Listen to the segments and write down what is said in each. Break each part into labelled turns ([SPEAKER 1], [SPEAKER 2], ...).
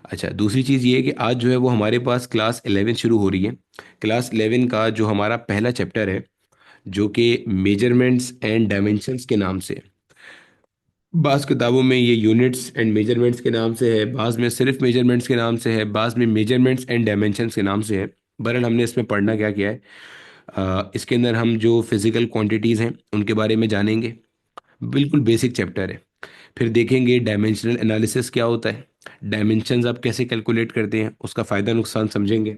[SPEAKER 1] अच्छा, दूसरी चीज़ ये है कि आज जो है वो हमारे पास क्लास 11 शुरू हो रही है। क्लास 11 का जो हमारा पहला चैप्टर है, जो कि मेजरमेंट्स एंड डायमेंशंस के नाम से है। बाज़ किताबों में ये यूनिट्स एंड मेजरमेंट्स के नाम से है, बाज़ में सिर्फ मेजरमेंट्स के नाम से है, बाज़ में मेजरमेंट्स एंड डायमेंशंस के नाम से है। बहरहाल हमने इसमें पढ़ना क्या किया है, इसके अंदर हम जो फिज़िकल क्वांटिटीज़ हैं उनके बारे में जानेंगे। बिल्कुल बेसिक चैप्टर है। फिर देखेंगे डायमेंशनल एनालिसिस क्या होता है, डायमेंशंस आप कैसे कैलकुलेट करते हैं, उसका फ़ायदा नुकसान समझेंगे।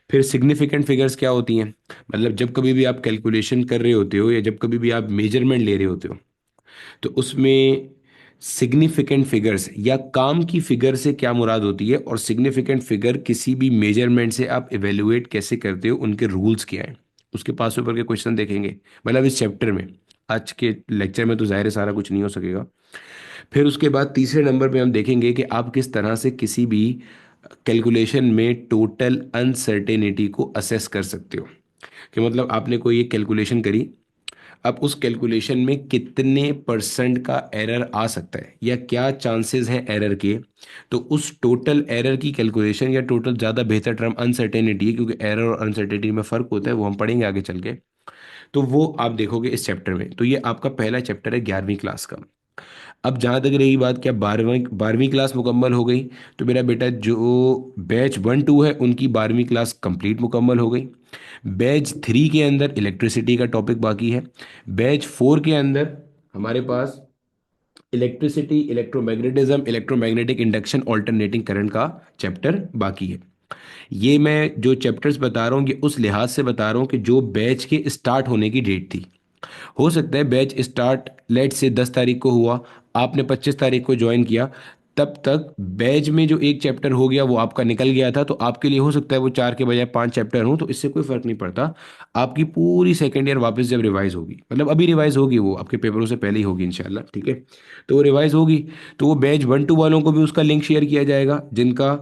[SPEAKER 1] फिर सिग्निफिकेंट फिगर्स क्या होती हैं, मतलब जब कभी भी आप कैलकुलेशन कर रहे होते हो या जब कभी भी आप मेजरमेंट ले रहे होते हो, तो उसमें सिग्निफिकेंट फिगर्स या काम की फिगर से क्या मुराद होती है, और सिग्निफिकेंट फिगर किसी भी मेजरमेंट से आप इवेलुएट कैसे करते हो, उनके रूल्स क्या हैं, उसके पास ऊपर के क्वेश्चन देखेंगे। मतलब इस चैप्टर में, आज के लेक्चर में तो ज़ाहिर है सारा कुछ नहीं हो सकेगा। फिर उसके बाद तीसरे नंबर पे हम देखेंगे कि आप किस तरह से किसी भी कैलकुलेशन में टोटल अनसर्टेनिटी को असेस कर सकते हो। कि मतलब आपने कोई एक कैलकुलेशन करी, अब उस कैलकुलेशन में कितने परसेंट का एरर आ सकता है या क्या चांसेस हैं एरर के। तो उस टोटल एरर की कैलकुलेशन, या टोटल ज़्यादा बेहतर टर्म अनसर्टेनिटी है, क्योंकि एरर और अनसर्टेनिटी में फ़र्क होता है, वो हम पढ़ेंगे आगे चल के। तो वो आप देखोगे इस चैप्टर में। तो ये आपका पहला चैप्टर है 11वीं क्लास का। अब जहाँ तक रही बात, क्या 12वीं क्लास मुकम्मल हो गई, तो मेरा बेटा जो बैच 1 2 है उनकी 12वीं क्लास कंप्लीट मुकम्मल हो गई। बैच 3 के अंदर इलेक्ट्रिसिटी का टॉपिक बाकी है। बैच 4 के अंदर हमारे पास electricity, electromagnetism, electromagnetic induction, alternating current का चैप्टर बाकी है। ये मैं जो चैप्टर्स बता रहा हूँ ये उस लिहाज से बता रहा हूँ कि जो बैच के स्टार्ट होने की डेट थी। हो सकता है बैच स्टार्ट लेट से 10 तारीख को हुआ, आपने 25 तारीख को ज्वाइन किया, तब तक बैच में जो एक चैप्टर हो गया वो आपका निकल गया था, तो आपके लिए हो सकता है वो 4 के बजाय 5 चैप्टर हों, तो इससे कोई फर्क नहीं पड़ता। आपकी पूरी सेकेंड ईयर वापस जब रिवाइज होगी, मतलब अभी रिवाइज होगी, वो आपके पेपरों से पहले ही होगी इंशाल्लाह, ठीक है। तो वो रिवाइज होगी, तो वो बैच 1 2 वालों को भी उसका लिंक शेयर किया जाएगा, जिनका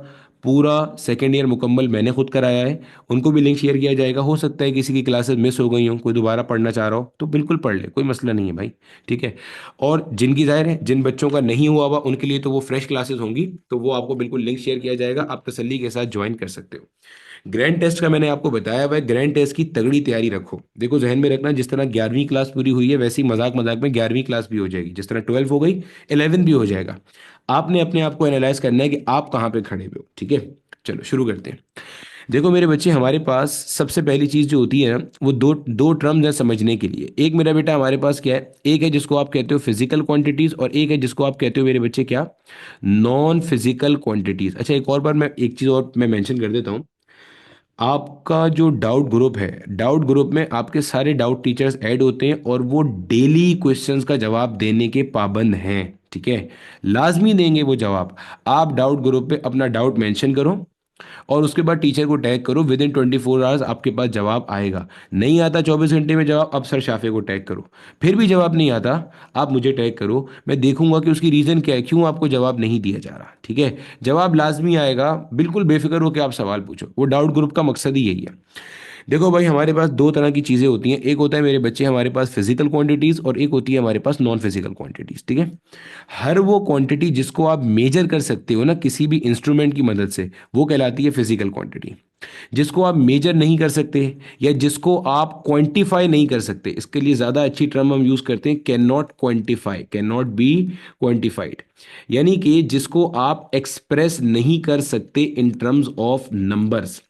[SPEAKER 1] पूरा सेकेंड ईयर मुकम्मल मैंने खुद कराया है, उनको भी लिंक शेयर किया जाएगा। हो सकता है किसी की क्लासेस मिस हो गई हो, कोई दोबारा पढ़ना चाह रहा हो तो बिल्कुल पढ़ ले, कोई मसला नहीं है भाई, ठीक है। और जिनकी जाहिर है, जिन बच्चों का नहीं हुआ हुआ उनके लिए तो वो फ्रेश क्लासेस होंगी, तो वो आपको बिल्कुल लिंक शेयर किया जाएगा, आप तसल्ली के साथ ज्वाइन कर सकते हो। ग्रैंड टेस्ट का मैंने आपको बताया हुआ है, ग्रैंड टेस्ट की तगड़ी तैयारी रखो। देखो जहन में रखना, जिस तरह 11वीं क्लास पूरी हुई है वैसे ही मजाक मजाक में 11वीं क्लास भी हो जाएगी, जिस तरह 12 हो गई 11 भी हो जाएगा। आपने अपने आप को एनालाइज करना है कि आप कहाँ पे खड़े हुए हो, ठीक है। चलो शुरू करते हैं। देखो मेरे बच्चे, हमारे पास सबसे पहली चीज़ जो होती है ना, वो दो दो टर्म्स है समझने के लिए। एक मेरा बेटा हमारे पास क्या है, एक है जिसको आप कहते हो फिजिकल क्वांटिटीज, और एक है जिसको आप कहते हो मेरे बच्चे क्या, नॉन फिजिकल क्वांटिटीज। अच्छा, एक और बार मैं एक चीज़ और मैं मेंशन कर देता हूँ। आपका जो डाउट ग्रुप है, डाउट ग्रुप में आपके सारे डाउट टीचर्स ऐड होते हैं, और वो डेली क्वेश्चंस का जवाब देने के पाबंद हैं, ठीक है। लाजमी देंगे वो जवाब। आप डाउट ग्रुप पे अपना डाउट मेंशन करो, और उसके बाद टीचर को टैग करो, विद इन 24 आवर्स आपके पास जवाब आएगा। नहीं आता 24 घंटे में जवाब, अब सर शाफे को टैग करो। फिर भी जवाब नहीं आता, आप मुझे टैग करो, मैं देखूंगा कि उसकी रीज़न क्या है, क्यों आपको जवाब नहीं दिया जा रहा, ठीक है। जवाब लाजमी आएगा, बिल्कुल बेफिक्र हो कि आप सवाल पूछो, वो डाउट ग्रुप का मकसद ही यही है। देखो भाई, हमारे पास दो तरह की चीज़ें होती हैं, एक होता है मेरे बच्चे हमारे पास फिजिकल क्वांटिटीज़, और एक होती है हमारे पास नॉन फिजिकल क्वांटिटीज़, ठीक है। हर वो क्वांटिटी जिसको आप मेजर कर सकते हो ना किसी भी इंस्ट्रूमेंट की मदद से, वो कहलाती है फिजिकल क्वांटिटी। जिसको आप मेजर नहीं कर सकते, या जिसको आप क्वांटिफाई नहीं कर सकते, इसके लिए ज़्यादा अच्छी टर्म हम यूज़ करते हैं, can not quantify, can not be quantified. यानी कि जिसको आप एक्सप्रेस नहीं कर सकते इन टर्म्स ऑफ नंबर्स,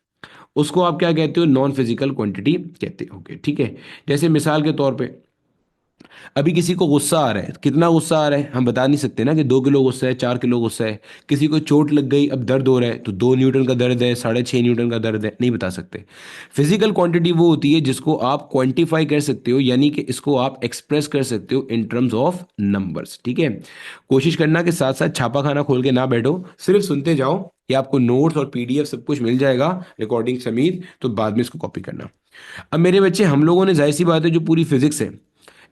[SPEAKER 1] उसको आप क्या कहते हो, नॉन फिजिकल क्वांटिटी कहते हो, ठीक है। जैसे मिसाल के तौर पे, अभी किसी को गुस्सा आ रहा है, कितना गुस्सा आ रहा है हम बता नहीं सकते ना, कि 2 किलो गुस्सा है, 4 किलो गुस्सा है। किसी को चोट लग गई, अब दर्द हो रहा है, तो 2 न्यूटन का दर्द है, 6.5 न्यूटन का दर्द है, नहीं बता सकते। फिजिकल क्वांटिटी वो होती है जिसको आप क्वांटिफाई कर सकते हो, यानी कि इसको आप एक्सप्रेस कर सकते हो इन टर्म्स ऑफ नंबर्स, ठीक है। कोशिश करना कि साथ साथ छापा खाना खोल के ना बैठो, सिर्फ सुनते जाओ, कि आपको नोट्स और पीडीएफ सब कुछ मिल जाएगा, रिकॉर्डिंग समेत, तो बाद में इसको कॉपी करना। अब मेरे बच्चे, हम लोगों ने जाहिर सी बात है जो पूरी फिजिक्स है,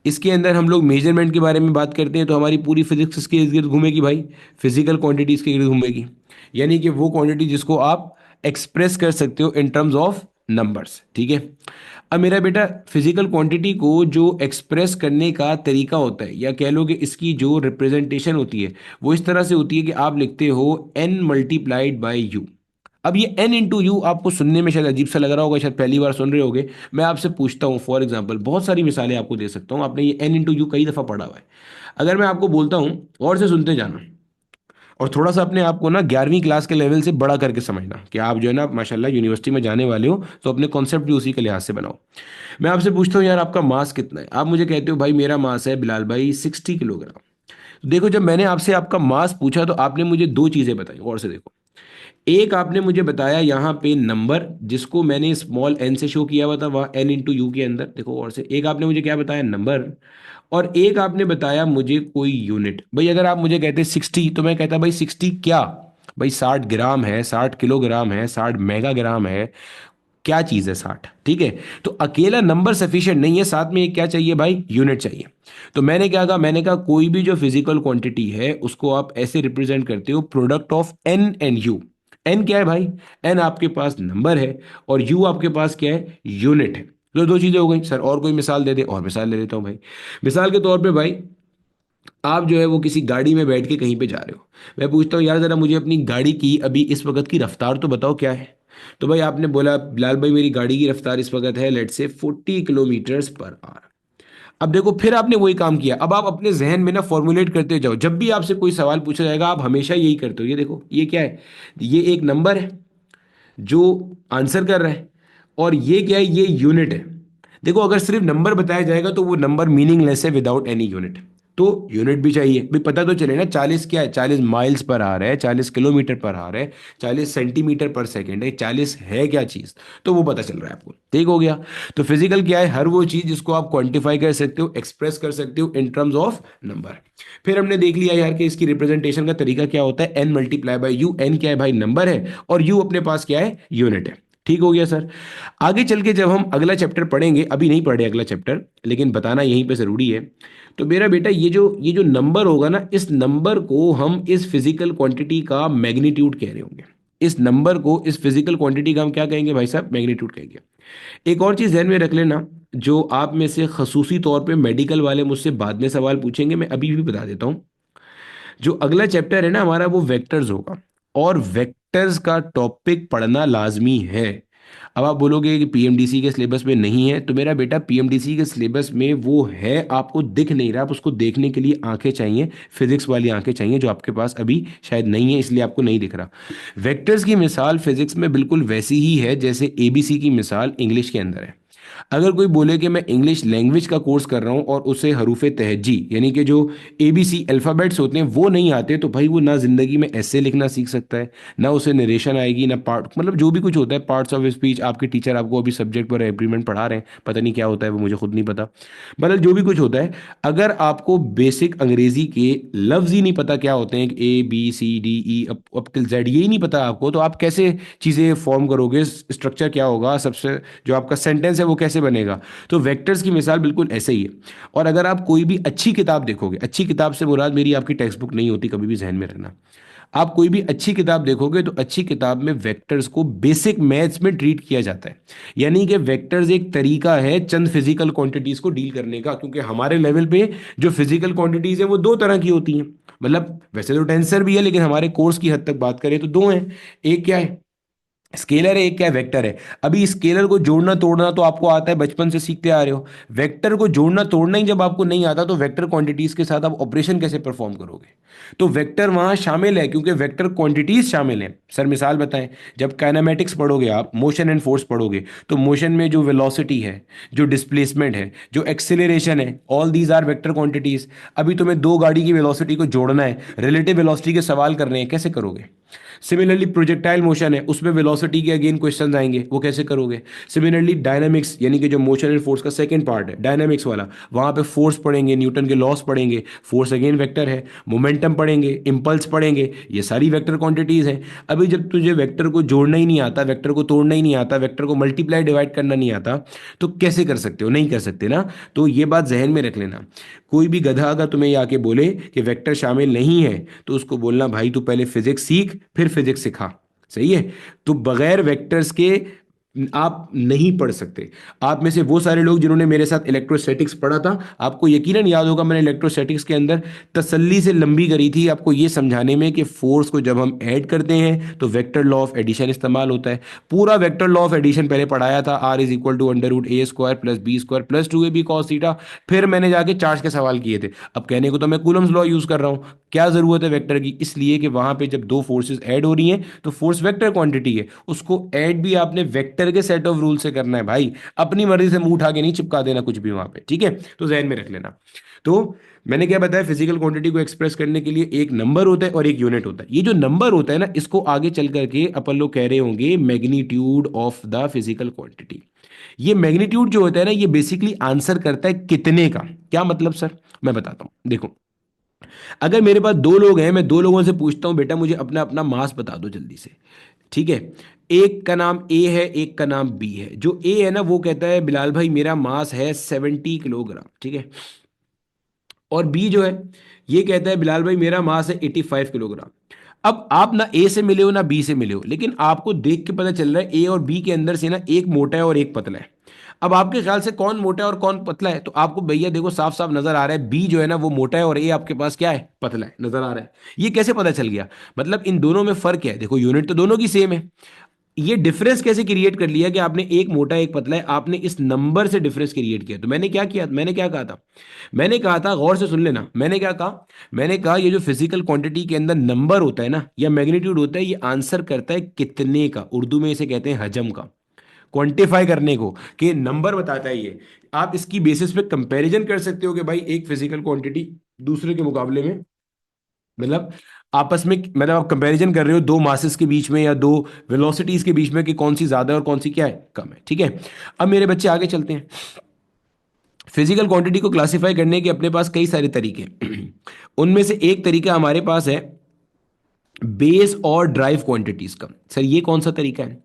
[SPEAKER 1] इसके अंदर हम लोग मेजरमेंट के बारे में बात करते हैं, तो हमारी पूरी फिजिक्स इसके इर्द गिर्द घूमेगी भाई, फिजिकल क्वांटिटीज के इर्द घूमेगी। यानी कि वो क्वांटिटी जिसको आप एक्सप्रेस कर सकते हो इन टर्म्स ऑफ नंबर्स, ठीक है। अब मेरा बेटा फिजिकल क्वांटिटी को जो एक्सप्रेस करने का तरीका होता है, या कह लो कि इसकी जो रिप्रेजेंटेशन होती है, वो इस तरह से होती है कि आप लिखते हो n मल्टीप्लाइड बाई यू। अब ये n इंटू यू आपको सुनने में शायद अजीब सा लग रहा होगा, शायद पहली बार सुन रहे होगे। मैं आपसे पूछता हूँ, फॉर एग्जाम्पल बहुत सारी मिसालें आपको दे सकता हूँ, आपने ये n इंटू यू कई दफ़ा पढ़ा हुआ है। अगर मैं आपको बोलता हूँ, और से सुनते जाना, और थोड़ा सा अपने आप को ना 11वीं क्लास के लेवल से बड़ा करके समझना कि आप जो है ना माशाल्लाह यूनिवर्सिटी में जाने वाले हो, तो अपने कॉन्सेप्ट भी उसी के लिहाज से बनाओ। मैं आपसे पूछता हूँ यार आपका मास कितना है, आप मुझे कहते हो भाई मेरा मास है बिलाल भाई 60 किलोग्राम। देखो जब मैंने आपसे आपका मास पूछा तो आपने मुझे दो चीजें बताई, और से देखो। एक आपने मुझे बताया यहाँ पे नंबर, जिसको मैंने स्मॉल एन से शो किया हुआ था वहाँ एन इंटू यू के अंदर, देखो। और से एक आपने मुझे क्या बताया, नंबर। और एक आपने बताया मुझे कोई यूनिट। भाई अगर आप मुझे कहते 60, तो मैं कहता भाई 60 क्या, भाई 60 ग्राम है, 60 किलोग्राम है, 60 मेगाग्राम है, क्या चीज़ है 60, ठीक है। तो अकेला नंबर सफिशिएंट नहीं है, साथ में एक क्या चाहिए भाई, यूनिट चाहिए। तो मैंने क्या कहा, मैंने कहा कोई भी जो फिजिकल क्वांटिटी है उसको आप ऐसे रिप्रेजेंट करते हो, product of n and u. N क्या है भाई, एन आपके पास नंबर है, और यू आपके पास क्या है, यूनिट है। तो दो चीजें हो गई सर, और कोई मिसाल दे दे, और मिसाल दे देता हूँ भाई। मिसाल के तौर पे भाई, आप जो है वो किसी गाड़ी में बैठ के कहीं पे जा रहे हो। मैं पूछता हूँ यार जरा मुझे अपनी गाड़ी की अभी इस वक्त की रफ्तार तो बताओ क्या है। तो भाई आपने बोला बिलाल भाई मेरी गाड़ी की रफ्तार इस वक्त है लेट से 40 किलोमीटर पर आवर। अब देखो फिर आपने वही काम किया, अब आप अपने जहन में ना फॉर्मुलेट करते जाओ, जब भी आपसे कोई सवाल पूछा जाएगा आप हमेशा यही करते हो। ये देखो ये क्या है, ये एक नंबर है जो आंसर कर रहा है, और ये क्या है, ये यूनिट है। देखो अगर सिर्फ नंबर बताया जाएगा तो वो नंबर मीनिंगलेस है विदाउट एनी यूनिट। तो यूनिट भी चाहिए भाई, पता तो चले ना 40 क्या है, 40 माइल्स पर आ रहा है, 40 किलोमीटर पर आ रहा है, 40 सेंटीमीटर पर सेकेंड है, 40 है क्या चीज, तो वो पता चल रहा है आपको, ठीक हो गया। तो फिजिकल क्या है, हर वो चीज जिसको आप क्वांटिफाई कर सकते हो, एक्सप्रेस कर सकते हो इन टर्म्स ऑफ नंबर। फिर हमने देख लिया यार कि इसकी रिप्रेजेंटेशन का तरीका क्या होता है, n multiply by u. N क्या है भाई, नंबर है, और यू अपने पास क्या है, यूनिट है। ठीक हो गया सर। आगे चल के जब हम अगला चैप्टर पढ़ेंगे, अभी नहीं पढ़े अगला चैप्टर, लेकिन बताना यहीं पे जरूरी है। तो मेरा बेटा ये जो नंबर होगा ना, इस नंबर को हम इस फिजिकल क्वांटिटी का मैग्नीट्यूड कह रहे होंगे। इस नंबर को, इस फिजिकल क्वांटिटी का हम क्या कहेंगे भाई साहब, मैग्नीट्यूड कहेंगे। एक और चीज ध्यान में रख लेना, जो आप में से खसूसी तौर पे मेडिकल वाले मुझसे बाद में सवाल पूछेंगे, मैं अभी भी बता देता हूँ। जो अगला चैप्टर है ना हमारा, वो वेक्टर्स होगा, और वेक्टर्स का टॉपिक पढ़ना लाजमी है। अब आप बोलोगे कि पीएमडीसी के सिलेबस में नहीं है, तो मेरा बेटा पीएमडीसी के सिलेबस में वो है, आपको दिख नहीं रहा, आप उसको देखने के लिए आंखें चाहिए, फिजिक्स वाली आंखें चाहिए, जो आपके पास अभी शायद नहीं है, इसलिए आपको नहीं दिख रहा। वेक्टर्स की मिसाल फिजिक्स में बिल्कुल वैसी ही है जैसे एबीसी की मिसाल इंग्लिश के अंदर है। अगर कोई बोले कि मैं इंग्लिश लैंग्वेज का कोर्स कर रहा हूँ और उसे हरूफ तहजी यानी कि जो एबीसी अल्फ़ाबेट्स होते हैं वो नहीं आते, तो भाई वो ना जिंदगी में ऐसे लिखना सीख सकता है, ना उसे नरेशन आएगी, ना पार्ट मतलब जो भी कुछ होता है पार्ट्स ऑफ स्पीच। आपके टीचर आपको अभी सब्जेक्ट पर एग्रीमेंट पढ़ा रहे हैं, पता नहीं क्या होता है वो, मुझे खुद नहीं पता। मतलब जो भी कुछ होता है, अगर आपको बेसिक अंग्रेजी के लफ्ज ही नहीं पता क्या होते हैं, ABCDE अप टिल जेड, यही नहीं पता आपको, तो आप कैसे चीज़ें फॉर्म करोगे, स्ट्रक्चर क्या होगा, सबसे जो आपका सेंटेंस है वो कैसे बनेगा। तो वेक्टर्स की मिसाल बिल्कुल ऐसे ही है। और अगर आप कोई भी अच्छी किताब देखोगे, अच्छी किताब से मुराद मेरी आपकी टेक्स्ट बुक नहीं होती, कभी भी जहन में रखना। आप कोई भी अच्छी किताब देखोगे तो अच्छी किताब में वेक्टर्स को बेसिक मैथ्स में ट्रीट किया जाता है। यानी कि वेक्टर्स एक तरीका है चंद फिजिकल क्वांटिटीज को डील करने का, क्योंकि हमारे लेवल पे जो फिजिकल क्वांटिटीज है वो दो तरह की होती हैं। मतलब वैसे तो टेंसर भी है, लेकिन हमारे कोर्स की हद तक बात करें तो दो हैं। एक क्या है, स्केलर है, एक क्या है, वेक्टर है। अभी स्केलर को जोड़ना तोड़ना तो आपको आता है, बचपन से सीखते आ रहे हो। वेक्टर को जोड़ना तोड़ना ही जब आपको नहीं आता, तो वेक्टर क्वांटिटीज के साथ आप ऑपरेशन कैसे परफॉर्म करोगे। तो वेक्टर वहां शामिल है क्योंकि वेक्टर क्वांटिटीज शामिल हैं। सर मिसाल बताएं, जब काइनेमेटिक्स पढ़ोगे आप, मोशन एंड फोर्स पढ़ोगे, तो मोशन में जो वेलोसिटी है, जो डिस्प्लेसमेंट है, जो एक्सेलरेशन है, all these are vector quantities. अभी तुम्हें दो गाड़ी की वेलोसिटी को जोड़ना है, रिलेटिव वेलोसिटी के सवाल करने हैं, कैसे करोगे। सिमिलरली प्रोजेक्टाइल मोशन है, उसमें वेलोसिटी के अगेन क्वेश्चंस आएंगे, वो कैसे करोगे। सिमिलरली डायनामिक्स यानी कि जो मोशन एंड फोर्स का सेकंड पार्ट है, डायनामिक्स वाला, वहां पे फोर्स पढ़ेंगे, न्यूटन के लॉस पढ़ेंगे, फोर्स अगेन वेक्टर है। मोमेंटम पढ़ेंगे, इंपल्स पढ़ेंगे, ये सारी वेक्टर क्वांटिटीज हैं। अभी जब तुझे वेक्टर को जोड़ना ही नहीं आता, वेक्टर को तोड़ना ही नहीं आता, वेक्टर को मल्टीप्लाई डिवाइड करना नहीं आता, तो कैसे कर सकते हो, नहीं कर सकते ना। तो ये बात जहन में रख लेना। कोई भी गधा अगर तुम्हें ये आके बोले कि वेक्टर शामिल नहीं है, तो उसको बोलना भाई तू पहले फिजिक्स सीख फिर फिजिक्स सिखा। सही है। तो बगैर वेक्टर्स के आप नहीं पढ़ सकते। आप में से वो सारे लोग जिन्होंने मेरे साथ इलेक्ट्रोस्टैटिक्स पढ़ा था, आपको यकीनन याद होगा मैंने इलेक्ट्रोस्टैटिक्स के अंदर तसल्ली से लंबी करी थी आपको ये समझाने में कि फोर्स को जब हम ऐड करते हैं तो वेक्टर लॉ ऑफ एडिशन इस्तेमाल होता है। पूरा वेक्टर लॉ ऑफ एडिशन पहले पढ़ाया था, R is equal to under root A square plus B square plus 2ab cos theta. फिर मैंने जाके चार्ज के सवाल किए थे। अब कहने को तो मैं कूलम्स लॉ यूज कर रहा हूँ, क्या जरूरत है वेक्टर की? इसलिए कि वहां पे जब दो फोर्सेस ऐड हो रही हैं तो फोर्स वेक्टर क्वांटिटी है, उसको ऐड भी आपने वेक्टर के सेट ऑफ रूल से करना है भाई। अपनी मर्जी से मुंह उठा के नहीं चिपका देना कुछ भी वहां पे, ठीक है? तो जहन में रख लेना। तो मैंने क्या बताया, फिजिकल क्वांटिटी को एक्सप्रेस करने के लिए एक नंबर होता है और एक यूनिट होता है। ये जो नंबर होता है ना, इसको आगे चल करके अपन लोग कह रहे होंगे magnitude of the physical quantity. ये मैग्नीट्यूड जो होता है ना, ये बेसिकली आंसर करता है कितने का। क्या मतलब सर? मैं बताता हूं, देखो। अगर मेरे पास दो लोग हैं, मैं दो लोगों से पूछता हूं बेटा मुझे अपना अपना मास बता दो जल्दी से, ठीक है? एक का नाम ए है, एक का नाम बी है। जो ए है ना वो कहता है बिलाल भाई मेरा मास है 70 किलोग्राम, ठीक है? और बी जो है ये कहता है बिलाल भाई मेरा मास है 85 किलोग्राम। अब आप ना ए से मिले हो ना बी से मिले हो, लेकिन आपको देख के पता चल रहा है ए और बी के अंदर से ना एक मोटा है और एक पतला है। अब आपके ख्याल से कौन मोटा है और कौन पतला है? तो आपको भैया देखो साफ साफ नजर आ रहा है, बी जो है ना वो मोटा है और ए आपके पास क्या है, पतला है, नजर आ रहा है। ये कैसे पता चल गया? मतलब इन दोनों में फर्क है, देखो यूनिट तो दोनों की सेम है। ये डिफरेंस कैसे क्रिएट कर लिया कि आपने एक मोटा एक पतला है, आपने इस नंबर से डिफरेंस क्रिएट किया। तो मैंने क्या किया, मैंने क्या कहा था? मैंने कहा था, गौर से सुन लेना, मैंने क्या कहा? मैंने कहा ये जो फिजिकल क्वांटिटी के अंदर नंबर होता है ना या मैग्नीट्यूड होता है, ये आंसर करता है कितने का। उर्दू में इसे कहते हैं हजम का, क्वांटिफाई करने को, कि नंबर बताता है ये। आप इसकी बेसिस पे कंपैरिजन कर सकते हो कि भाई एक फिजिकल क्वांटिटी दूसरे के मुकाबले में, मतलब आपस में, मतलब आप कंपैरिजन कर रहे हो दो मासेस के बीच में या दो वेलोसिटीज के बीच में कि कौन सी ज्यादा है और कौन सी क्या है, कम है, ठीक है? अब मेरे बच्चे आगे चलते हैं। फिजिकल क्वांटिटी को क्लासिफाई करने के अपने पास कई सारे तरीके हैं। उनमें से एक तरीका हमारे पास है बेस और ड्राइव क्वांटिटीज का। सर ये कौन सा तरीका है?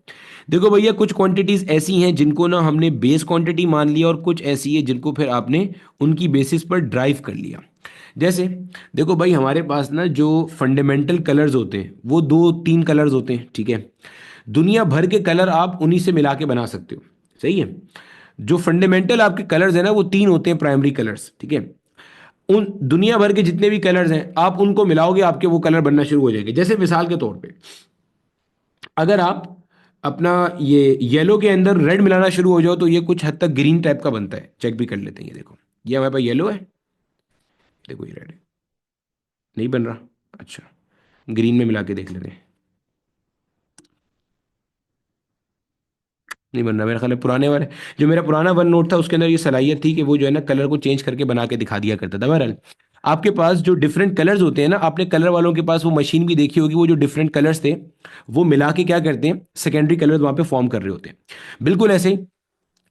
[SPEAKER 1] देखो भैया कुछ क्वांटिटीज ऐसी हैं जिनको ना हमने बेस क्वांटिटी मान लिया और कुछ ऐसी है जिनको फिर आपने उनकी बेसिस पर ड्राइव कर लिया। जैसे देखो भाई हमारे पास ना जो फंडामेंटल कलर्स होते हैं वो दो तीन कलर्स होते हैं, ठीक है? दुनिया भर के कलर आप उन्हीं से मिला के बना सकते हो, सही है? जो फंडामेंटल आपके कलर्स है ना वो तीन होते हैं प्राइमरी कलर्स, ठीक है? उन दुनिया भर के जितने भी कलर्स हैं आप उनको मिलाओगे आपके वो कलर बनना शुरू हो जाएंगे। जैसे मिसाल के तौर पे अगर आप अपना ये येलो के अंदर रेड मिलाना शुरू हो जाओ तो ये कुछ हद तक ग्रीन टाइप का बनता है। चेक भी कर लेते हैं, ये देखो, ये हमारे पास येलो है, देखो ये रेड है, नहीं बन रहा। अच्छा, ग्रीन में मिला के देख लेते हैं, नहीं बन रहा। मेरा ख्याल है पुराने वाले, जो मेरा पुराना वन नोट था उसके अंदर ये सलाहियत थी कि वो जो है ना कलर को चेंज करके बना के दिखा दिया करता था। बहरहाल आपके पास जो डिफरेंट कलर्स होते हैं ना, आपने कलर वालों के पास वो मशीन भी देखी होगी, वो जो डिफरेंट कलर्स थे वो मिला के क्या करते हैं, सेकेंडरी कलर्स वहां पे फॉर्म कर रहे होते हैं। बिल्कुल ऐसे ही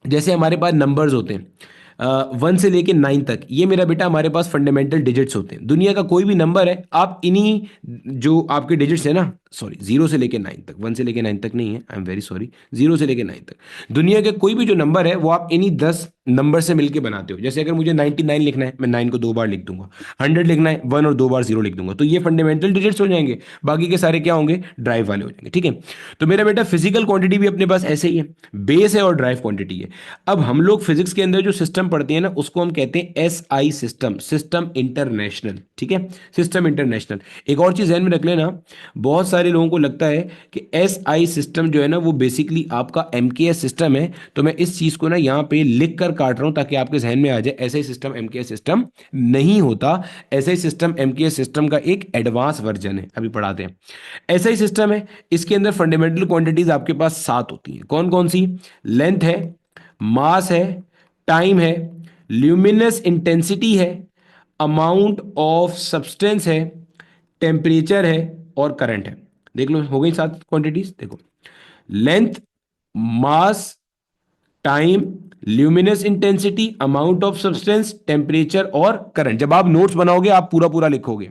[SPEAKER 1] जैसे हमारे पास नंबर्स होते हैं 1 से लेके 9 तक, ये मेरा बेटा हमारे पास फंडामेंटल डिजिट्स होते हैं। दुनिया का कोई भी नंबर है आप इन्हीं जो आपके डिजिट्स है ना, सॉरी 0 से लेके 9 तक, 1 से लेके 9 तक नहीं है, आई एम वेरी सॉरी, 0 से लेके 9 तक दुनिया के कोई भी जो नंबर है वो आप इन्हीं 10 नंबर से मिलके बनाते हो। जैसे अगर मुझे 99 लिखना है, मैं 9 को 2 बार लिख दूंगा। 100 लिखना है, 1 और 2 बार 0 लिख दूंगा। तो ये फंडामेंटल डिजिट्स हो जाएंगे, बाकी के सारे क्या होंगे, ड्राइव वाले हो जाएंगे, ठीक है? तो मेरा बेटा फिजिकल क्वांटिटी भी अपने पास ऐसे ही है, बेस है और ड्राइव क्वांटिटी है। अब हम लोग फिजिक्स के अंदर जो सिस्टम पढ़ते हैं ना उसको हम कहते हैं S I system, system international, ठीक है? System international. एक और चीज ध्यान में रख लेना, बहुत सारे लोगों को लगता है कि एस आई सिस्टम जो है ना वो बेसिकली आपका एमकेएस सिस्टम है। तो मैं इस चीज को ना यहाँ पे लिख कर काट रहा हूं ताकि आपके जहन में आ जाए, ऐसा ही सिस्टम एमकेएस सिस्टम नहीं होता। ऐसा ही सिस्टम एमकेएस सिस्टम का एक एडवांस वर्जन है, अभी पढ़ाते हैं। ऐसा ही सिस्टम है, इसके अंदर फंडामेंटल क्वांटिटीज आपके पास 7 होती हैं। कौन कौन सी? लेंथ है, मास है, टाइम है, ल्यूमिनस इंटेंसिटी है, अमाउंट ऑफ सब्सटेंस है, टेम्परेचर है और करंट है। देख लो हो गई 7 क्वांटिटीज। देखो, length, mass, time, luminous intensity, amount of substance, temperature और करंट। जब आप नोट्स बनाओगे आप पूरा पूरा लिखोगे।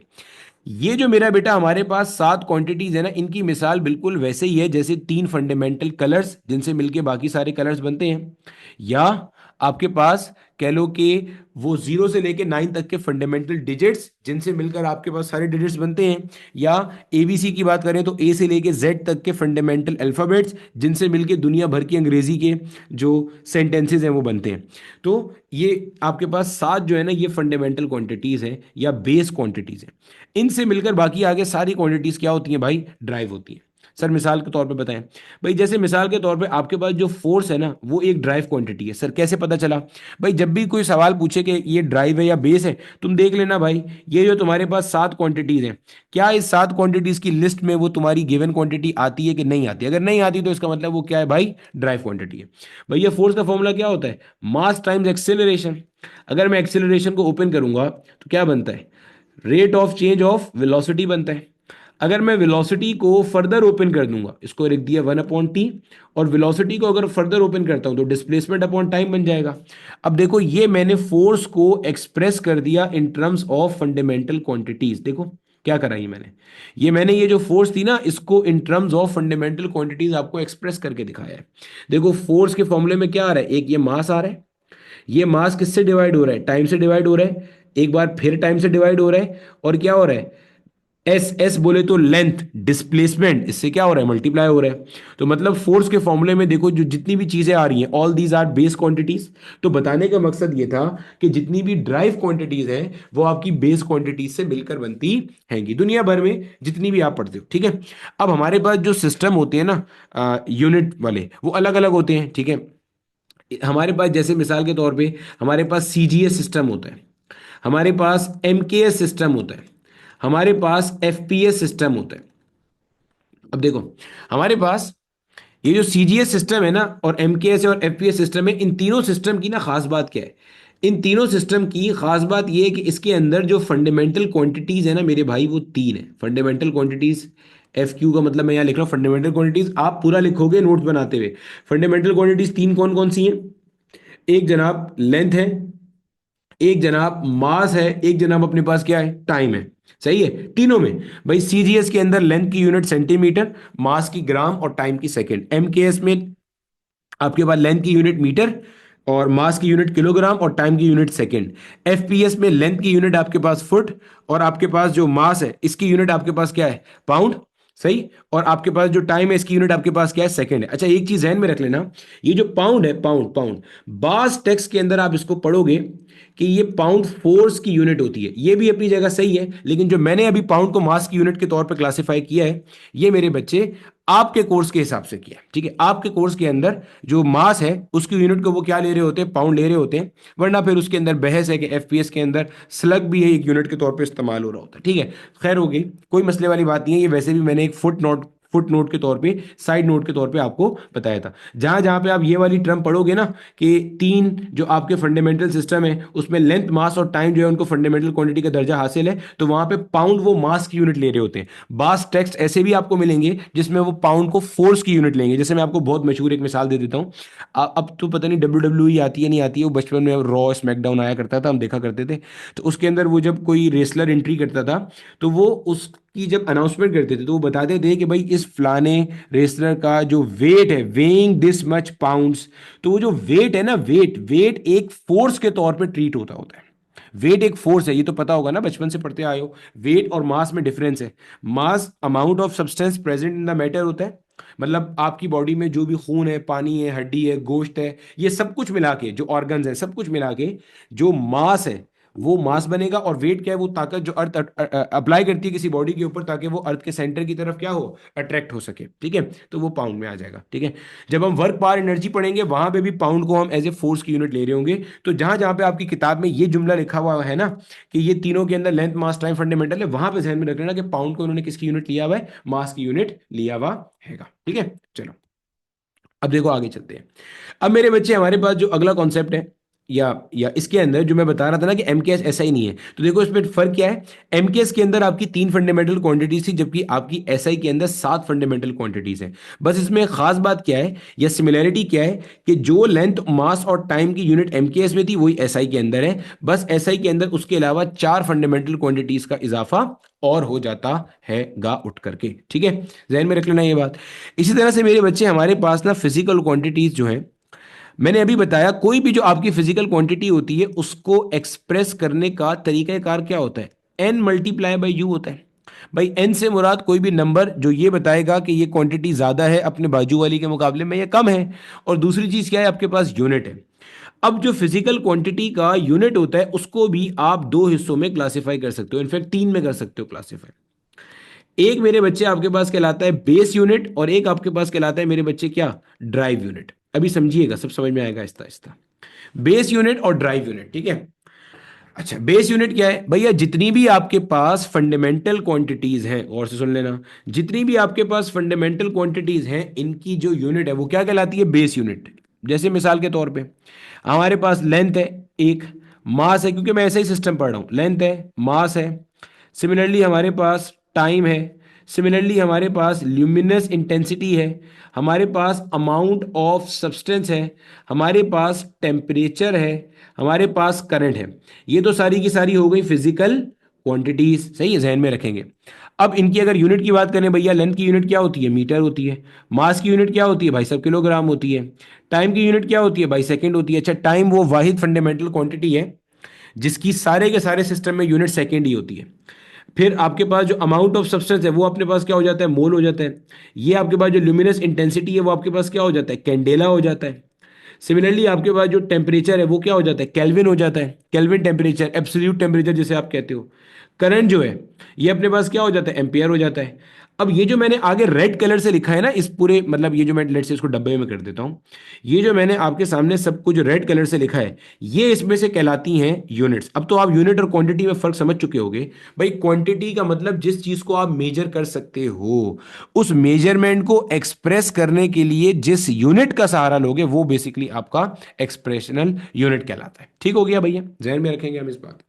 [SPEAKER 1] ये जो मेरा बेटा हमारे पास 7 क्वांटिटीज है ना, इनकी मिसाल बिल्कुल वैसे ही है जैसे 3 फंडामेंटल कलर्स जिनसे मिलके बाकी सारे कलर्स बनते हैं, या आपके पास कह लो कि वो 0 से लेके 9 तक के फंडामेंटल डिजिट्स जिनसे मिलकर आपके पास सारे डिजिट्स बनते हैं, या एबीसी की बात करें तो A से लेके Z तक के फंडामेंटल अल्फाबेट्स जिनसे मिलके दुनिया भर की अंग्रेजी के जो सेंटेंसेस हैं वो बनते हैं। तो ये आपके पास 7 जो है ना, ये फंडामेंटल क्वांटिटीज हैं या बेस क्वांटिटीज हैं। इनसे मिलकर बाकी आगे सारी क्वांटिटीज क्या होती हैं भाई? ड्राइव होती हैं। सर मिसाल के तौर पे बताएं। भाई जैसे मिसाल के तौर पे आपके पास जो फोर्स है ना, वो एक ड्राइव क्वांटिटी है। सर कैसे पता चला? भाई जब भी कोई सवाल पूछे कि ये ड्राइव है या बेस है, तुम देख लेना भाई, ये जो तुम्हारे पास 7 क्वांटिटीज हैं, क्या इस 7 क्वांटिटीज की लिस्ट में वो तुम्हारी गिवन क्वांटिटी आती है कि नहीं आती? अगर नहीं आती तो इसका मतलब वो क्या है भाई? ड्राइव क्वांटिटी है। भाई ये फोर्स का फॉर्मूला क्या होता है? मास टाइम्स एक्सेलरेशन। अगर मैं एक्सेलरेशन को ओपन करूंगा तो क्या बनता है? Rate of change of velocity बनता है। अगर मैं वेलोसिटी को फर्दर ओपन कर दूंगा, इसको लिख दिया 1/t, और वेलोसिटी को अगर फर्दर ओपन करता हूं तो डिस्प्लेसमेंट अपॉन टाइम बन जाएगा। अब देखो, ये मैंने फोर्स को एक्सप्रेस कर दिया in terms of fundamental quantities. देखो क्या करा ये मैंने ये जो फोर्स थी ना, इसको in terms of fundamental quantities आपको एक्सप्रेस करके दिखाया है। देखो फोर्स के फॉर्मूले में क्या आ रहा है? एक ये मास आ रहा है, ये मास किससे डिवाइड हो रहा है? टाइम से डिवाइड हो रहा है, एक बार फिर टाइम से डिवाइड हो रहा है, और क्या हो रहा है? एस एस बोले तो लेंथ, डिस्प्लेसमेंट, इससे क्या हो रहा है? मल्टीप्लाई हो रहा है। तो मतलब फोर्स के फॉर्मूले में देखो, जो जितनी भी चीजें आ रही हैं, all these are base quantities. तो बताने का मकसद ये था कि जितनी भी ड्राइव क्वांटिटीज हैं वो आपकी बेस क्वांटिटीज से मिलकर बनती हैंगी, दुनिया भर में जितनी भी आप पढ़ते हो। ठीक है। अब हमारे पास जो सिस्टम होते हैं ना यूनिट वाले, वो अलग अलग होते हैं। ठीक है। हमारे पास जैसे मिसाल के तौर पे हमारे पास सीजीएस सिस्टम होता है, हमारे पास एमकेएस सिस्टम होता है, हमारे पास एफपीएस सिस्टम होता है। अब देखो, हमारे पास ये जो सीजीएस सिस्टम है ना, और एमकेएस और एफपीएस सिस्टम है, इन तीनों सिस्टम की ना खास बात क्या है? इन तीनों सिस्टम की खास बात ये है कि इसके अंदर जो फंडामेंटल क्वांटिटीज है ना मेरे भाई, वो 3 है फंडामेंटल क्वांटिटीज। एफ क्यू का मतलब मैं यहाँ लिख रहा हूँ फंडामेंटल क्वांटिटीज, आप पूरा लिखोगे नोट्स बनाते हुए। फंडामेंटल क्वांटिटीज 3 कौन कौन सी हैं? एक जनाब लेंथ है, एक जनाब मास है, एक जनाब अपने पास क्या है? टाइम है। सही है। तीनों में भाई, सीजीएस के अंदर लेंथ की यूनिट सेंटीमीटर, मास की ग्राम और टाइम की सेकंड। एमकेएस में आपके पास लेंथ की यूनिट मीटर और मास की यूनिट किलोग्राम और टाइम की यूनिट सेकंड। एफपीएस में लेंथ की यूनिट आपके पास फुट, और आपके पास जो मास है इसकी यूनिट आपके पास क्या है? पाउंड। सही। और आपके पास जो टाइम है इसकी यूनिट आपके पास क्या है? सेकंड है। अच्छा एक चीज ध्यान में रख लेना, ये जो पाउंड है, पाउंड पाउंड बास टेक्स्ट के अंदर आप इसको पढ़ोगे कि ये पाउंड फोर्स की यूनिट होती है। ये भी अपनी जगह सही है, लेकिन जो मैंने अभी पाउंड को मास की यूनिट के तौर पर क्लासिफाई किया है, ये मेरे बच्चे आपके कोर्स के हिसाब से किया। ठीक है। आपके कोर्स के अंदर जो मास है उसकी यूनिट को वो क्या ले रहे होते हैं? पाउंड ले रहे होते हैं। वरना फिर उसके अंदर बहस है कि एफपीएस के अंदर स्लग भी है, एक यूनिट के तौर पे इस्तेमाल हो रहा होता है। ठीक है। खैर हो गई, कोई मसले वाली बात नहीं है। ये वैसे भी मैंने एक फुट नोट के तौर पे, साइड नोट के तौर पे आपको बताया था। जहां जहां पे आप ये वाली टर्म पढ़ोगे ना कि 3 जो आपके फंडामेंटल सिस्टम है उसमें लेंथ, मास और टाइम जो है उनको फंडामेंटल क्वांटिटी का दर्जा हासिल है, तो वहां पे पाउंड वो मास की यूनिट ले रहे होते हैं। बास टेक्स्ट ऐसे भी आपको मिलेंगे जिसमें वो पाउंड को फोर्स की यूनिट लेंगे। जैसे मैं आपको बहुत मशहूर एक मिसाल दे देता हूँ। अब तो पता नहीं WWE आती है नहीं आती है, वो बचपन में रॉ स्मैकडाउन आया करता था, हम देखा करते थे। तो उसके अंदर वो जब कोई रेसलर एंट्री करता था, तो वो उसकी जब अनाउंसमेंट करते थे तो वो बताते थे कि भाई इस फलाने रेसलर का जो वेट है, वेइंग दिस मच पाउंड्स। तो वो जो वेट है ना, वेट वेट एक फोर्स के तौर पे ट्रीट होता है। वेट एक फोर्स है, ये तो पता होगा ना, बचपन से पढ़ते आए हो। वेट और मास में डिफरेंस है। Mass amount of substance present in the matter होता है, मतलब आपकी बॉडी में जो भी खून है, पानी है, हड्डी है, गोश्त है, ये सब कुछ मिला के, जो ऑर्गन्स है सब कुछ मिला के जो मास है वो मास बनेगा। और वेट क्या है? वो ताकत जो अर्थ अप्लाई करती है किसी बॉडी के ऊपर ताकि वो अर्थ के सेंटर की तरफ क्या हो? अट्रैक्ट हो सके। ठीक है। तो वो पाउंड में आ जाएगा। ठीक है। जब हम वर्क पावर एनर्जी पढ़ेंगे वहां पे भी पाउंड को हम एज ए फोर्स की यूनिट ले रहे होंगे। तो जहां जहां पे आपकी किताब में ये जुमला लिखा हुआ है ना कि ये तीनों के अंदर लेंथ, मास, टाइम फंडामेंटल है, वहां पे ध्यान में रख लेना कि पाउंड को उन्होंने किसकी यूनिट लिया हुआ है? मास की यूनिट लिया हुआ हैगा। ठीक है। चलो अब देखो आगे चलते हैं। अब मेरे बच्चे हमारे पास जो अगला कॉन्सेप्ट है, या इसके अंदर जो मैं बता रहा था ना कि एमकेएस ऐसा ही नहीं है, तो देखो इसमें फर्क क्या है। एमकेएस के अंदर आपकी 3 फंडामेंटल क्वांटिटीज थी, जबकि आपकी एसआई के अंदर 7 फंडामेंटल क्वांटिटीज हैं। बस इसमें खास बात क्या है या सिमिलरिटी क्या है कि जो लेंथ, मास और टाइम की यूनिट एमकेएस में थी वही एसआई के अंदर है। बस एसआई के अंदर उसके अलावा 4 फंडामेंटल क्वांटिटीज का इजाफा और हो जाता है गा उठ करके। ठीक है। जहन में रख लेना ये बात। इसी तरह से मेरे बच्चे हमारे पास ना फिजिकल क्वांटिटीज जो है मैंने अभी बताया कोई भी जो आपकी फिजिकल क्वांटिटी होती है उसको एक्सप्रेस करने का तरीकाकार क्या होता है, एन मल्टीप्लाई बाई यू होता है। भाई एन से मुराद कोई भी नंबर जो ये बताएगा कि ये क्वांटिटी ज्यादा है अपने बाजू वाली के मुकाबले में या कम है। और दूसरी चीज क्या है, आपके पास यूनिट है। अब जो फिजिकल क्वांटिटी का यूनिट होता है उसको भी आप दो हिस्सों में क्लासिफाई कर सकते हो, इनफैक्ट तीन में कर सकते हो क्लासिफाई। एक मेरे बच्चे आपके पास कहलाता है बेस यूनिट, और एक आपके पास कहलाता है मेरे बच्चे क्या, ड्राइव यूनिट। अभी समझिएगा, सब समझ में आएगा आहिस्ता आहिस्ता। बेस यूनिट और ड्राइव यूनिट, ठीक है। अच्छा, बेस यूनिट क्या है भैया, जितनी भी आपके पास फंडामेंटल क्वांटिटीज हैं, और से सुन लेना, जितनी भी आपके पास फंडामेंटल क्वांटिटीज हैं इनकी जो यूनिट है वो क्या कहलाती है, बेस यूनिट। जैसे मिसाल के तौर पे हमारे पास लेंथ है एक, मास है, क्योंकि मैं ऐसा ही सिस्टम पढ़ रहा हूं, लेंथ है, मास है, सिमिलरली हमारे पास टाइम है, सिमिलरली हमारे पास ल्यूमिनस इंटेंसिटी है, हमारे पास अमाउंट ऑफ सब्सटेंस है, हमारे पास टेम्परेचर है, हमारे पास करंट है। ये तो सारी की सारी हो गई फिजिकल क्वांटिटीज, सही है, जहन में रखेंगे। अब इनकी अगर यूनिट की बात करें भैया, लेंथ की यूनिट क्या होती है, मीटर होती है। मास की यूनिट क्या होती है भाई साहब, किलोग्राम होती है। टाइम की यूनिट क्या होती है भाई, सेकंड होती है। अच्छा, टाइम वो वाहिद फंडामेंटल क्वांटिटी है जिसकी सारे के सारे सिस्टम में यूनिट सेकंड ही होती है। फिर आपके पास जो अमाउंट ऑफ सब्सटेंस है वो अपने पास क्या हो जाता है, मोल हो जाता है। ये आपके पास जो ल्यूमिनस इंटेंसिटी है वो आपके पास क्या हो जाता है, कैंडेला हो जाता है। सिमिलरली आपके पास जो टेम्परेचर है वो क्या हो जाता है, केल्विन हो जाता है, केल्विन टेम्परेचर, एब्सोल्यूट टेम्परेचर जिसे आप कहते हो। करंट जो है ये अपने पास क्या हो जाता है, एम्पियर हो जाता है। अब ये जो मैंने आगे रेड कलर से लिखा है ना, इस पूरे मतलब ये जो मैं लेट से इसको डब्बे में कर देता हूं, ये जो मैंने आपके सामने सब कुछ रेड कलर से लिखा है, ये इसमें से कहलाती हैं यूनिट्स। अब तो आप यूनिट और क्वांटिटी में फर्क समझ चुके होंगे। भाई क्वांटिटी का मतलब जिस चीज को आप मेजर कर सकते हो, उस मेजरमेंट को एक्सप्रेस करने के लिए जिस यूनिट का सहारा लोगे वो बेसिकली आपका एक्सप्रेशनल यूनिट कहलाता है। ठीक हो गया भैया, जहन में रखेंगे हम इस बात।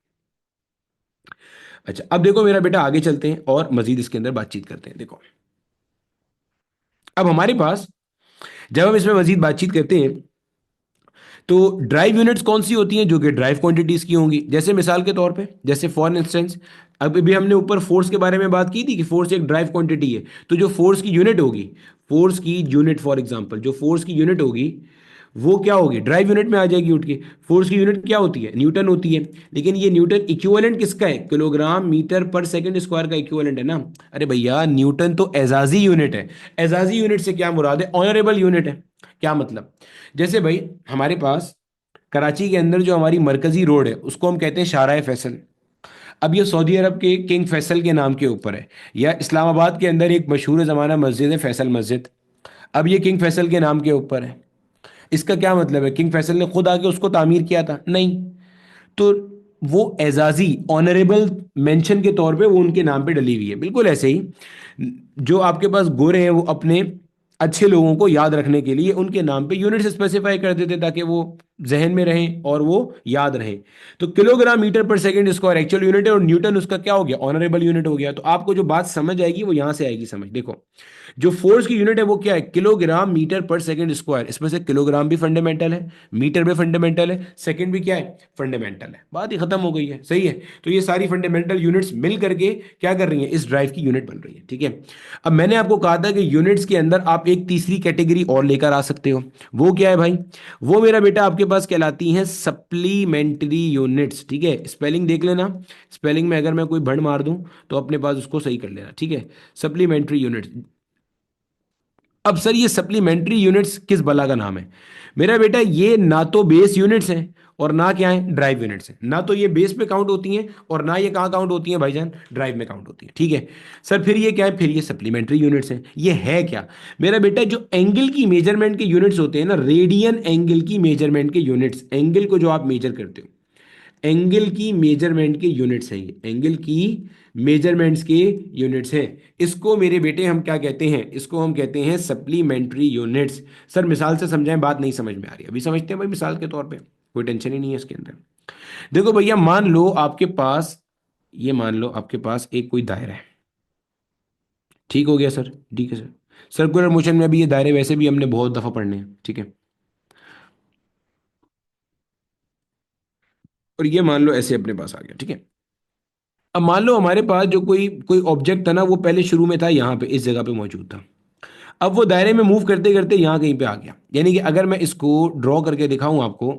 [SPEAKER 1] अच्छा, अब देखो मेरा बेटा, आगे चलते हैं और मजीद इसके अंदर बातचीत करते हैं। देखो, अब हमारे पास जब हम इसमें मजीद बातचीत करते हैं तो ड्राइव यूनिट्स कौन सी होती हैं, जो कि ड्राइव क्वांटिटीज की होंगी। जैसे मिसाल के तौर पे, जैसे फॉर इंस्टेंस, अभी भी हमने ऊपर फोर्स के बारे में बात की थी कि फोर्स एक ड्राइव क्वांटिटी है। तो जो फोर्स की यूनिट होगी, फोर्स की यूनिट फॉर एग्जांपल, जो फोर्स की यूनिट होगी वो क्या होगी, ड्राइव यूनिट में आ जाएगी उठ के। फोर्स की यूनिट क्या होती है, न्यूटन होती है। लेकिन ये न्यूटन इक्विवेलेंट किसका है, किलोग्राम मीटर पर सेकंड स्क्वायर का इक्विवेलेंट है ना। अरे भैया, न्यूटन तो एजाजी यूनिट है। एजाजी यूनिट से क्या मुराद है, ऑनरेबल यूनिट है। क्या मतलब, जैसे भाई हमारे पास कराची के अंदर जो हमारी मरकजी रोड है उसको हम कहते हैं शाहराह फैसल। अब ये सऊदी अरब के किंग फैसल के नाम के ऊपर है। या इस्लामाबाद के अंदर एक मशहूर ज़माना मस्जिद है, फैसल मस्जिद। अब ये किंग फैसल के नाम के ऊपर है। इसका क्या मतलब है, किंग फैसल ने खुद आके उसको तामीर किया था, नहीं। तो वो एजाजी ऑनरेबल मेंशन के तौर पे वो उनके नाम पे डली हुई है। बिल्कुल ऐसे ही जो आपके पास गोरे हैं वो अपने अच्छे लोगों को याद रखने के लिए उनके नाम पे यूनिट स्पेसिफाई कर देते ताकि वो जहन में रहें और वो याद रहें। तो किलोग्राम मीटर पर सेकंड स्क्वायर एक्चुअल यूनिट है, और न्यूटन उसका क्या हो गया, ऑनरेबल यूनिट हो गया। तो आपको जो बात समझ आएगी वो यहां से आएगी समझ। देखो, जो फोर्स की यूनिट है वो क्या है, किलोग्राम मीटर पर सेकंड स्क्वायर। इसमें से किलोग्राम भी फंडामेंटल है, मीटर भी फंडामेंटल है, सेकंड भी क्या है, फंडामेंटल है। बात ही खत्म हो गई है, सही है। तो ये सारी फंडामेंटल यूनिट्स मिल करके क्या कर रही हैं, इस ड्राइव की यूनिट बन रही है, ठीक है। अब मैंने आपको कहा था कि यूनिट्स के अंदर आप एक तीसरी कैटेगरी और लेकर आ सकते हो। वो क्या है भाई, वो मेरा बेटा आपके पास कहलाती हैं सप्लीमेंट्री यूनिट्स, ठीक है। स्पेलिंग देख लेना, स्पेलिंग में अगर मैं कोई भंड मार दूं तो अपने पास उसको सही कर लेना, ठीक है। Supplementary units. अब सर ये सप्लीमेंट्री यूनिट्स किस बला का नाम है, मेरा बेटा ये ना तो बेस यूनिट्स हैं और ना क्या है, ड्राइव यूनिट्स हैं। ना तो ये बेस पे काउंट होती हैं और ना ये कहाँ काउंट होती हैं भाईजान, ड्राइव में काउंट होती हैं, ठीक है। सर फिर ये क्या है, फिर ये सप्लीमेंट्री यूनिट्स हैं। ये है क्या, मेरा बेटा जो एंगल की मेजरमेंट के यूनिट्स होते हैं ना, रेडियन एंगल की मेजरमेंट के यूनिट्स, एंगल को जो आप मेजर करते हो, एंगल की मेजरमेंट के यूनिट्स हैं ये, एंगल की मेजरमेंट्स के यूनिट्स हैं। इसको मेरे बेटे हम क्या कहते हैं, इसको हम कहते हैं सप्लीमेंट्री यूनिट्स। सर मिसाल से समझाएं, बात नहीं समझ में आ रही, अभी समझते हैं भाई मिसाल के तौर पे, कोई टेंशन ही नहीं है इसके अंदर। देखो भैया, मान लो आपके पास, ये मान लो आपके पास एक कोई दायरा है, ठीक हो गया सर, ठीक है सर। सर्कुलर मोशन में भी ये दायरे वैसे भी हमने बहुत दफा पढ़ने हैं, ठीक है। और ये मान लो ऐसे अपने पास आ गया, ठीक है। अब मान लो हमारे पास जो कोई कोई ऑब्जेक्ट था ना, वो पहले शुरू में था यहाँ पे, इस जगह पे मौजूद था। अब वो दायरे में मूव करते करते यहाँ कहीं पे आ गया, यानी कि अगर मैं इसको ड्रॉ करके दिखाऊं आपको,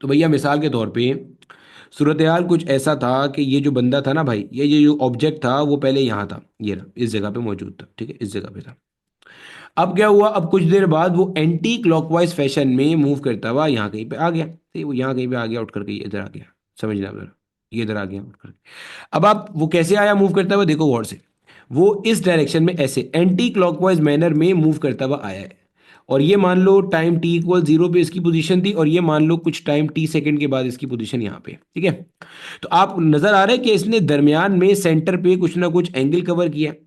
[SPEAKER 1] तो भैया मिसाल के तौर पे सूरत हाल कुछ ऐसा था कि ये जो बंदा था ना भाई, ये जो ऑब्जेक्ट था वो पहले यहाँ था, ये रहा, इस जगह पे मौजूद था, ठीक है, इस जगह पे था। अब क्या हुआ, अब कुछ देर बाद वो एंटी क्लॉकवाइज फैशन में मूव करता हुआ यहाँ कहीं पे आ गया, ठीक है, वो यहाँ कहीं पे आ गया, उठ करके इधर आ गया, समझना जरा, ये इधर आ गया उठ करके। अब आप वो कैसे आया मूव करता हुआ, देखो गौर से, वो इस डायरेक्शन में ऐसे एंटी क्लॉकवाइज मैनर में मूव करता हुआ आया है। और ये मान लो टाइम t इक्वल 0 पे इसकी पोजीशन थी, और ये मान लो कुछ टाइम t सेकंड के बाद इसकी पोजीशन यहाँ पे, ठीक है। तो आप नजर आ रहा है कि इसने दरमियान में सेंटर पे कुछ ना कुछ एंगल कवर किया है।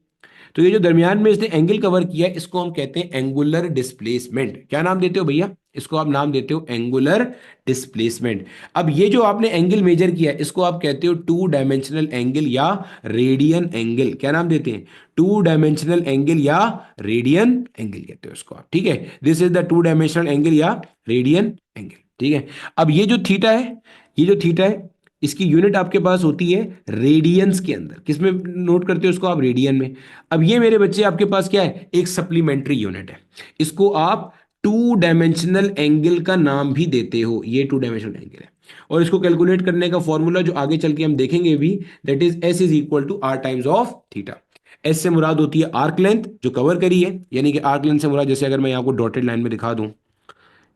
[SPEAKER 1] तो ये जो दरमियान में इसने एंगल कवर किया है, इसको हम कहते हैं एंगुलर डिस्प्लेसमेंट। क्या नाम देते हो भैया, इसको आप नाम देते हो एंगुलर डिस्प्लेसमेंट। अब ये जो आपने एंगल मेजर किया है, इसको आप कहते हो टू डायमेंशनल एंगल या रेडियन एंगल। क्या नाम देते हैं, टू डायमेंशनल एंगल या रेडियन एंगल कहते हो इसको आप, ठीक है। This is the two dimensional angle या रेडियन एंगल, ठीक है। अब ये जो थीटा है, ये जो थीटा है, इसकी यूनिट आपके पास होती है रेडियंस के अंदर। किसमें नोट करते हो उसको आप, रेडियन में। अब ये मेरे बच्चे आपके पास क्या है, एक सप्लीमेंट्री यूनिट है। इसको आप टू डायमेंशनल एंगल का नाम भी देते हो, ये टू डायमेंशनल एंगल है। और इसको कैलकुलेट करने का फॉर्मूला जो आगे चल के हम देखेंगे भी, that is s is equal to r times of theta. S से मुराद होती है आर्क लेंथ जो कवर करी है, यानी कि आर्क लेंथ से मुराद, जैसे अगर मैं यहाँ को डॉटेड लाइन में दिखा दूं,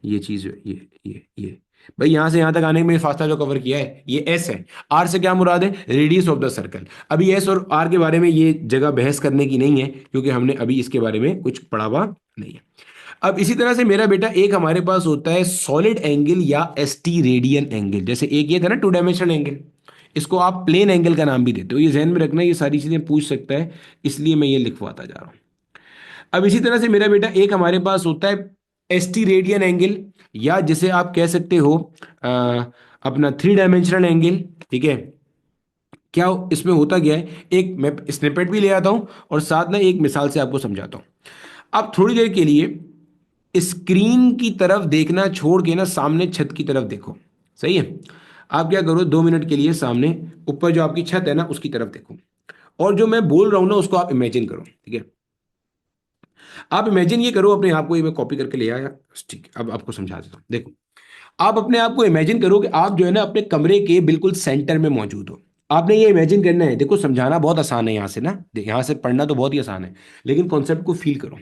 [SPEAKER 1] ये चीज, ये भाई यहां से यहां तक आने में फासला जो कवर किया है ये एस है। आर से क्या मुराद है, रेडियस ऑफ द सर्कल। अभी एस और आर के बारे में ये जगह बहस करने की नहीं है, क्योंकि हमने अभी इसके बारे में कुछ पढ़ा हुआ नहीं है। अब इसी तरह से मेरा बेटा एक हमारे पास होता है सॉलिड एंगल या एसटी रेडियन एंगल। जैसे एक ये था ना टू डायमेंशनल एंगल, इसको आप प्लेन एंगल का नाम भी देते हो। ये जहन में रखना, ये सारी चीजें पूछ सकता है, इसलिए मैं ये लिखवाता जा रहा हूं। अब इसी तरह से मेरा बेटा एक हमारे पास होता है एसटी रेडियन एंगल, या जिसे आप कह सकते हो अ, अपना थ्री डायमेंशनल एंगल, ठीक है। क्या इसमें होता क्या है, एक मैं स्निपेट भी ले आता हूं और साथ में एक मिसाल से आपको समझाता हूं। आप थोड़ी देर के लिए स्क्रीन की तरफ देखना छोड़ के ना सामने छत की तरफ देखो, सही है। आप क्या करो, 2 मिनट के लिए सामने ऊपर जो आपकी छत है ना उसकी तरफ देखो, और जो मैं बोल रहा हूं ना उसको आप इमेजिन करो, ठीक है। आप इमेजिन ये करो अपने आप को, ये मैं कॉपी करके ले आया, ठीक है। अब आपको समझा देता हूँ, देखो। आप अपने आप को इमेजिन करो कि आप जो है ना अपने कमरे के बिल्कुल सेंटर में मौजूद हो। आपने ये इमेजिन करना है, देखो समझाना बहुत आसान है यहाँ से ना, यहाँ से पढ़ना तो बहुत ही आसान है, लेकिन कॉन्सेप्ट को फील करो।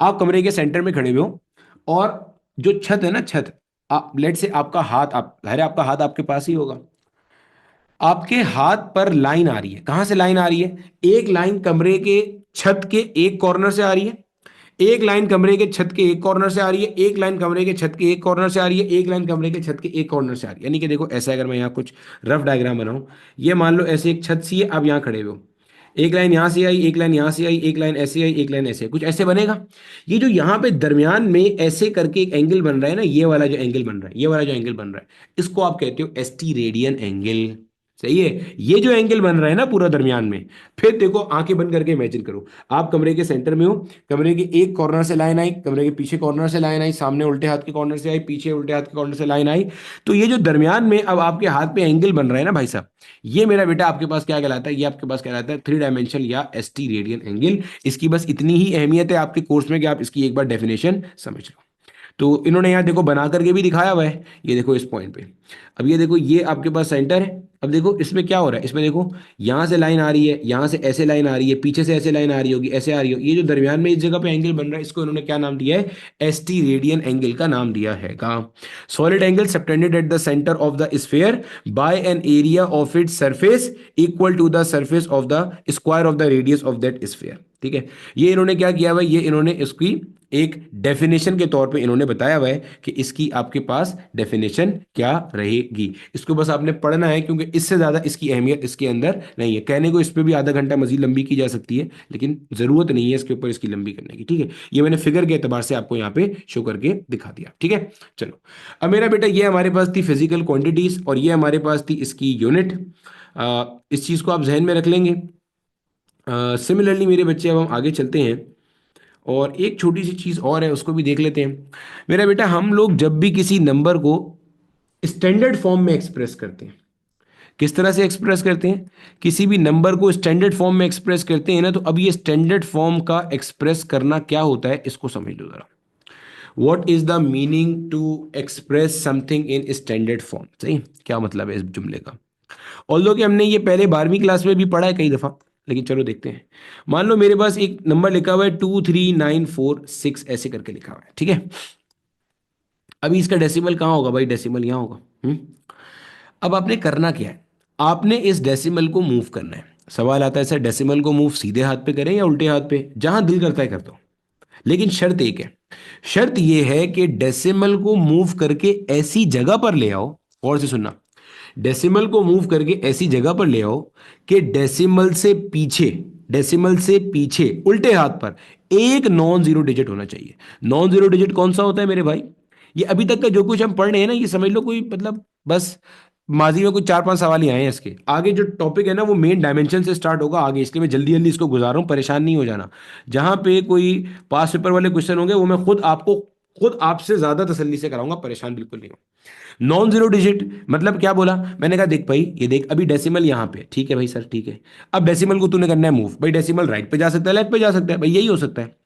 [SPEAKER 1] आप कमरे के सेंटर में खड़े हुए हो, और जो छत है ना, छत, आप लेट से आपका हाथ, आप अरे आपका हाथ आपके पास ही होगा। आपके हाथ पर लाइन आ रही है, कहां से लाइन आ रही है, एक लाइन कमरे के छत के एक कॉर्नर से आ रही है, एक लाइन कमरे के छत के एक कॉर्नर से आ रही है, एक लाइन कमरे के छत के एक कॉर्नर से आ रही है, एक लाइन कमरे के छत के एक कॉर्नर से आ रही है। यानी कि देखो ऐसा, अगर मैं यहाँ कुछ रफ डायग्राम बनाऊं, ये मान लो ऐसे एक छत सी है, आप यहाँ खड़े हो, एक लाइन यहाँ से आई, एक लाइन यहाँ से आई, एक लाइन ऐसे आई, एक लाइन ऐसे आई, कुछ ऐसे बनेगा। ये जो यहाँ पे दरमियान में ऐसे करके एक एंगल बन रहा है ना, ये वाला जो एंगल बन रहा है, ये वाला जो एंगल बन रहा है, इसको आप कहते हो एसटी रेडियन एंगल, सही है। ये जो एंगल बन रहा है ना पूरा दरमियान में, फिर देखो आंखें बंद करके इमेजिन करो, आप कमरे के सेंटर में हो, कमरे के एक कॉर्नर से लाइन आई, कमरे के पीछे कॉर्नर से लाइन आई, सामने उल्टे हाथ के कॉर्नर से आई, पीछे उल्टे हाथ के कॉर्नर से लाइन आई। तो ये जो दरमियान में अब आपके हाथ पे एंगल बन रहा है ना भाई साहब, ये मेरा बेटा आपके पास क्या कहलाता है, ये आपके पास कहलाता है थ्री डायमेंशन या एसटी रेडियन एंगल। इसकी बस इतनी ही अहमियत है आपके कोर्स में कि आप इसकी एक बार डेफिनेशन समझ लो। तो इन्होंने यहाँ देखो बना करके भी दिखाया हुआ है, ये देखो इस पॉइंट पे। अब ये देखो ये आपके पास सेंटर है। अब देखो इसमें क्या हो रहा है, इसमें देखो यहाँ से लाइन आ रही है, यहाँ से ऐसे लाइन आ रही है, पीछे से ऐसे लाइन आ रही होगी, ऐसे आ रही होगी। ये जो दरमियान में इस जगह पे एंगल बन रहा है, इसको इन्होंने क्या नाम दिया है, एसटी रेडियन एंगल का नाम दिया है का। Solid angle subtended at the centre of the sphere by an area of its surface equal to the surface of the square of the radius of that sphere, ठीक है। ये इन्होंने क्या किया हुआ है, ये इन्होंने इसकी एक डेफिनेशन के तौर पे इन्होंने बताया हुआ है कि इसकी आपके पास डेफिनेशन क्या रहेगी। इसको बस आपने पढ़ना है, क्योंकि इससे ज्यादा इसकी अहमियत इसके अंदर नहीं है। कहने को इस पे भी आधा घंटा मजीद लंबी की जा सकती है, लेकिन जरूरत नहीं है इसके ऊपर इसकी लंबी करने की, ठीक है। ये मैंने फिगर के एतबार से आपको यहाँ पे शो करके दिखा दिया, ठीक है। चलो, अब मेरा बेटा ये हमारे पास थी फिजिकल क्वांटिटीज, और ये हमारे पास थी इसकी यूनिट। इस चीज को आप जहन में रख लेंगे। सिमिलरली मेरे बच्चे, अब हम आगे चलते हैं, और एक छोटी सी चीज़ और है उसको भी देख लेते हैं। मेरा बेटा, हम लोग जब भी किसी नंबर को स्टैंडर्ड फॉर्म में एक्सप्रेस करते हैं, किस तरह से एक्सप्रेस करते हैं? किसी भी नंबर को स्टैंडर्ड फॉर्म में एक्सप्रेस करते हैं ना, तो अब ये स्टैंडर्ड फॉर्म का एक्सप्रेस करना क्या होता है, इसको समझ लो जरा। What is the meaning to express something in standard form? सही, क्या मतलब है इस जुमले का? ऑल्दो कि हमने ये पहले 12वीं क्लास में भी पढ़ा है कई दफा, लेकिन चलो देखते हैं। मान लो मेरे पास एक नंबर लिखा हुआ है 23946 ऐसे करके लिखा हुआ है, ठीक है। अभी इसका डेसिमल कहाँ होगा भाई? डेसिमल यहाँ होगा। अब आपने करना क्या है, आपने इस डेसिमल को मूव करना है। सवाल आता है सर डेसिमल को मूव सीधे हाथ पे करें या उल्टे हाथ पे? जहां दिल करता है कर दो, लेकिन शर्त एक है। शर्त यह है कि डेसिमल को मूव करके ऐसी जगह पर ले आओ, और से सुनना, डेसिमल को मूव करके ऐसी जगह पर ले आओ कि डेसिमल से पीछे उल्टे हाथ पर एक नॉन जीरो डिजिट होना चाहिए। नॉन जीरो डिजिट कौन सा होता है मेरे भाई? ये अभी तक का जो कुछ हम पढ़ रहे हैं ना, ये समझ लो कोई मतलब बस माजी में कुछ 4-5 सवाल ही आए हैं। इसके आगे जो टॉपिक है ना वो मेन डायमेंशन से स्टार्ट होगा आगे, इसलिए मैं जल्दी जल्दी इसको गुजार रहा हूँ, परेशान नहीं हो जाना। जहां पे कोई पास पेपर वाले क्वेश्चन होंगे वो मैं खुद आपसे ज्यादा तसल्ली से कराऊंगा, परेशान बिल्कुल नहीं हो। नॉन जीरो डिजिट मतलब क्या बोला मैंने? कहा देख भाई, ये देख अभी डेसिमल यहाँ पे, ठीक है भाई सर, ठीक है। अब डेसिमल को तूने करना है मूव, भाई डेसिमल राइट पे जा सकता है, लेफ्ट पे जा सकता है, भाई यही हो सकता है।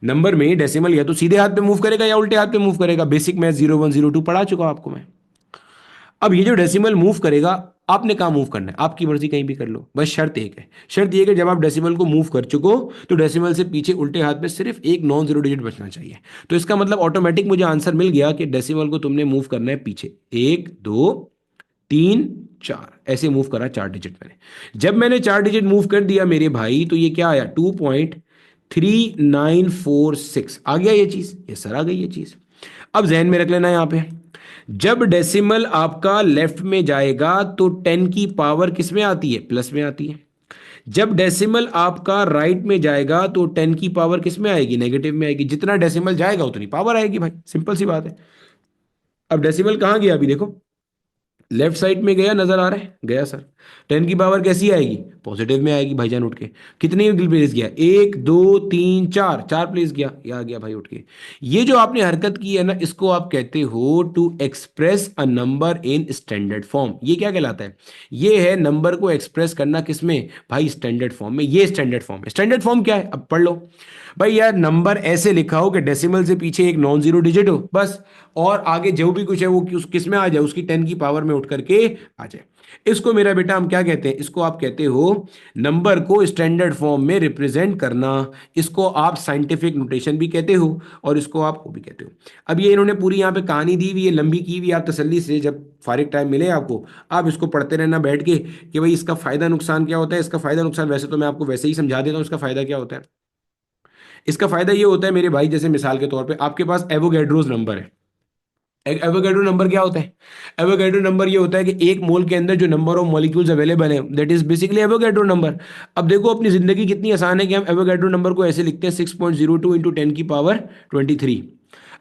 [SPEAKER 1] नंबर में डेसिमल या तो सीधे हाथ पे मूव करेगा या उल्टे हाथ पे मूव करेगा। बेसिक मैथ 0102 पढ़ा चुका हूं आपको मैं। अब ये जो डेसिमल मूव करेगा, आपने कहाँ मूव करना है? आपकी मर्जी कहीं भी कर लो, बस शर्त एक है। शर्त ये है कि जब आप डेसिमल को मूव कर चुको तो डेसिमल से पीछे उल्टे हाथ में सिर्फ एक नॉन जीरो डिजिट बचना चाहिए। तो इसका मतलब ऑटोमेटिक मुझे आंसर मिल गया कि डेसिमल को तुमने मूव करना है पीछे, 1 2 3 4 ऐसे मूव करा, 4 डिजिट मैंने। जब मैंने 4 डिजिट मूव कर दिया मेरे भाई, तो ये क्या आया? 2.3946 आ गया ये चीज, ये सर आ गई ये चीज। अब जहन में रख लेना यहां पे, जब डेसिमल आपका लेफ्ट में जाएगा तो 10 की पावर किस में आती है? प्लस में आती है। जब डेसिमल आपका राइट में जाएगा तो 10 की पावर किस में आएगी? नेगेटिव में आएगी। जितना डेसिमल जाएगा उतनी पावर आएगी भाई, सिंपल सी बात है। अब डेसिमल कहां गया अभी देखो, लेफ्ट साइड में गया, नजर आ रहा है? गया सर। 10 की पावर कैसी आएगी? पॉजिटिव में आएगी भाईजान उठ के। कितनी प्लेस गया? 1 2 3 4, 4 प्लेस गया, ये आ गया भाई उठ के। ये जो आपने हरकत की है ना, इसको आप कहते हो to express a number in standard form. ये क्या कहलाता है? ये है नंबर को एक्सप्रेस करना किस में भाई? स्टैंडर्ड फॉर्म में। ये स्टैंडर्ड फॉर्म है। स्टैंडर्ड फॉर्म क्या है अब पढ़ लो भाई। यार नंबर ऐसे लिखा हो कि डेसिमल से पीछे एक नॉन जीरो डिजिट हो बस, और आगे जो भी कुछ है वो किस में आ जाए? उसकी 10 की पावर में उठ करके आ जाए। इसको मेरा बेटा हम क्या कहते हैं? इसको आप कहते हो नंबर को स्टैंडर्ड फॉर्म में रिप्रेजेंट करना। इसको आप साइंटिफिक नोटेशन भी कहते हो और इसको आप वो भी कहते हो। अब ये इन्होंने पूरी यहाँ पे कहानी दी हुई है, लंबी की हुई। आप तसल्ली से जब फारिग टाइम मिले आपको, आप इसको पढ़ते रहना बैठ के कि भाई इसका फायदा नुकसान क्या होता है। इसका फायदा नुकसान वैसे तो मैं आपको वैसे ही समझा देता हूँ, इसका फायदा क्या होता है। इसका फायदा ये होता है मेरे भाई, जैसे मिसाल के तौर पे आपके पास एवोगैड्रोस नंबर है। एवोगैड्रो नंबर क्या होता है? एवोगैड्रो नंबर ये होता है कि एक मोल के अंदर जो नंबर ऑफ मॉलिक्यूल्स अवेलेबल है, that is basically Avogadro number. अब देखो अपनी जिंदगी कितनी आसान है कि हम एवोगैड्रो नंबर को ऐसे लिखते हैं 6.02 इंटू 10 की पावर 23।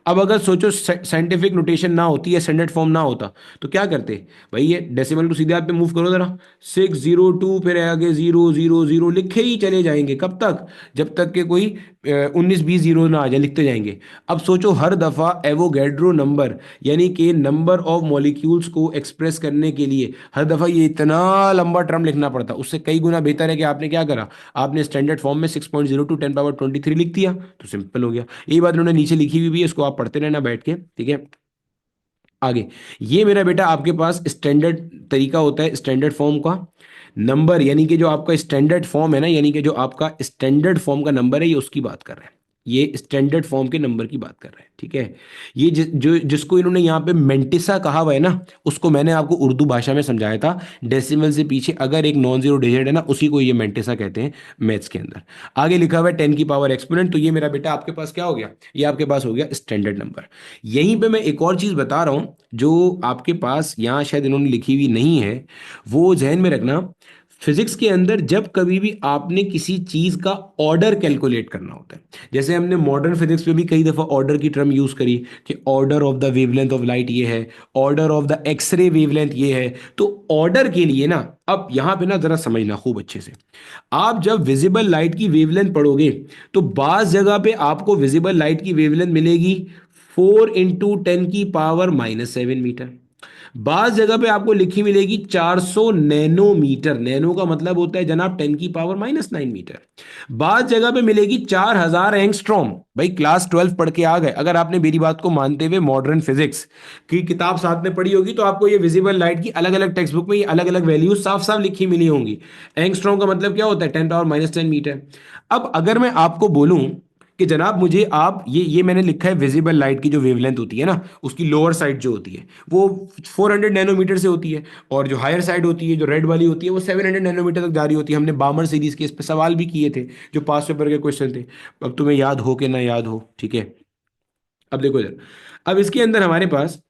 [SPEAKER 1] अब अगर सोचो साइंटिफिक नोटेशन ना होती है, स्टैंडर्ड फॉर्म ना होता, तो क्या करते भाई? ये डेसिमल को सीधे हाथ पे मूव करो जरा, 602, फिर आगे 0 0 0 लिखे ही चले जाएंगे। कब तक? जब तक के कोई 19 20 जीरो ना आ जाए, लिखते जाएंगे। अब सोचो हर दफा एवोगैड्रो नंबर यानी कि नंबर ऑफ मॉलिक्यूल्स को एक्सप्रेस करने के लिए हर दफा ये इतना लंबा टर्म लिखना पड़ता। उससे कई गुना बेहतर है कि आपने क्या करा, आपने स्टैंडर्ड फॉर्म में 6.02 10 पावर 23 लिख दिया, तो सिंपल हो गया। यही बात उन्होंने नीचे लिखी हुई भी है, इसको आप पढ़ते रहना बैठ के, ठीक है। आगे, ये मेरा बेटा आपके पास स्टैंडर्ड तरीका होता है स्टैंडर्ड फॉर्म का। नंबर यानी कि जो आपका स्टैंडर्ड फॉर्म है ना, यानी कि जो आपका स्टैंडर्ड फॉर्म का नंबर है, ये उसकी बात कर रहे हैं। ये स्टैंडर्ड फॉर्म के नंबर की बात कर रहे हैं, ठीक है। ये जिसको इन्होंने यहाँ पे मेंटिसा कहा हुआ है ना, उसको मैंने आपको उर्दू भाषा में समझाया था। डेसिमल से पीछे अगर एक नॉन जीरो डिजिट है ना, उसी को ये मेंटिसा कहते हैं मैथ्स के अंदर। आगे लिखा हुआ है 10 की पावर एक्सपोनेंट, तो ये मेरा बेटा आपके पास क्या हो गया? ये आपके पास हो गया स्टैंडर्ड नंबर। यहीं पे मैं एक और चीज बता रहा हूं जो आपके पास यहाँ शायद इन्होंने लिखी हुई नहीं है, वो जहन में रखना। फिजिक्स के अंदर जब कभी भी आपने किसी चीज का ऑर्डर कैलकुलेट करना होता है, जैसे हमने मॉडर्न फिजिक्स में भी कई दफा ऑर्डर की टर्म यूज करी कि order of the wavelength of light ये है, order of the X-ray wavelength ये है। तो ऑर्डर के लिए ना, अब यहां पे ना जरा समझना खूब अच्छे से। आप जब विजिबल लाइट की वेवलेंथ पढ़ोगे तो बाज जगह पे आपको विजिबल लाइट की वेवलेंथ मिलेगी 4 इंटू 10 की पावर -7 मीटर। बाज जगह पे आपको लिखी मिलेगी 400 नैनोमीटर। नैनो का मतलब होता है जनाब 10⁻⁹मीटर। बाज जगह पे मिलेगी 4000 एंगस्ट्रॉम। भाई क्लास 12 पढ़ के आ गए, अगर आपने मेरी बात को मानते हुए मॉडर्न फिजिक्स की किताब साथ में पढ़ी होगी तो आपको ये विजिबल लाइट की अलग अलग टेक्स्ट बुक में ये अलग अलग वैल्यूज साफ साफ लिखी मिली होंगी। एंगस्ट्रॉम का मतलब क्या होता है? 10⁻⁻ मीटर। अब अगर मैं आपको बोलूं कि जनाब मुझे आप ये मैंने लिखा है विजिबल लाइट की जो वेवलेंथ होती है ना, उसकी लोअर साइड जो होती है वो 400 नैनोमीटर से होती है, और जो हायर साइड होती है जो रेड वाली होती है वो 700 नैनोमीटर तक जा रही होती है। हमने बामर सीरीज के इस पे सवाल भी किए थे जो पास पेपर के क्वेश्चन थे। अब तुम्हें याद हो कि ना याद हो, ठीक है। अब देखो इधर, अब इसके अंदर हमारे पास,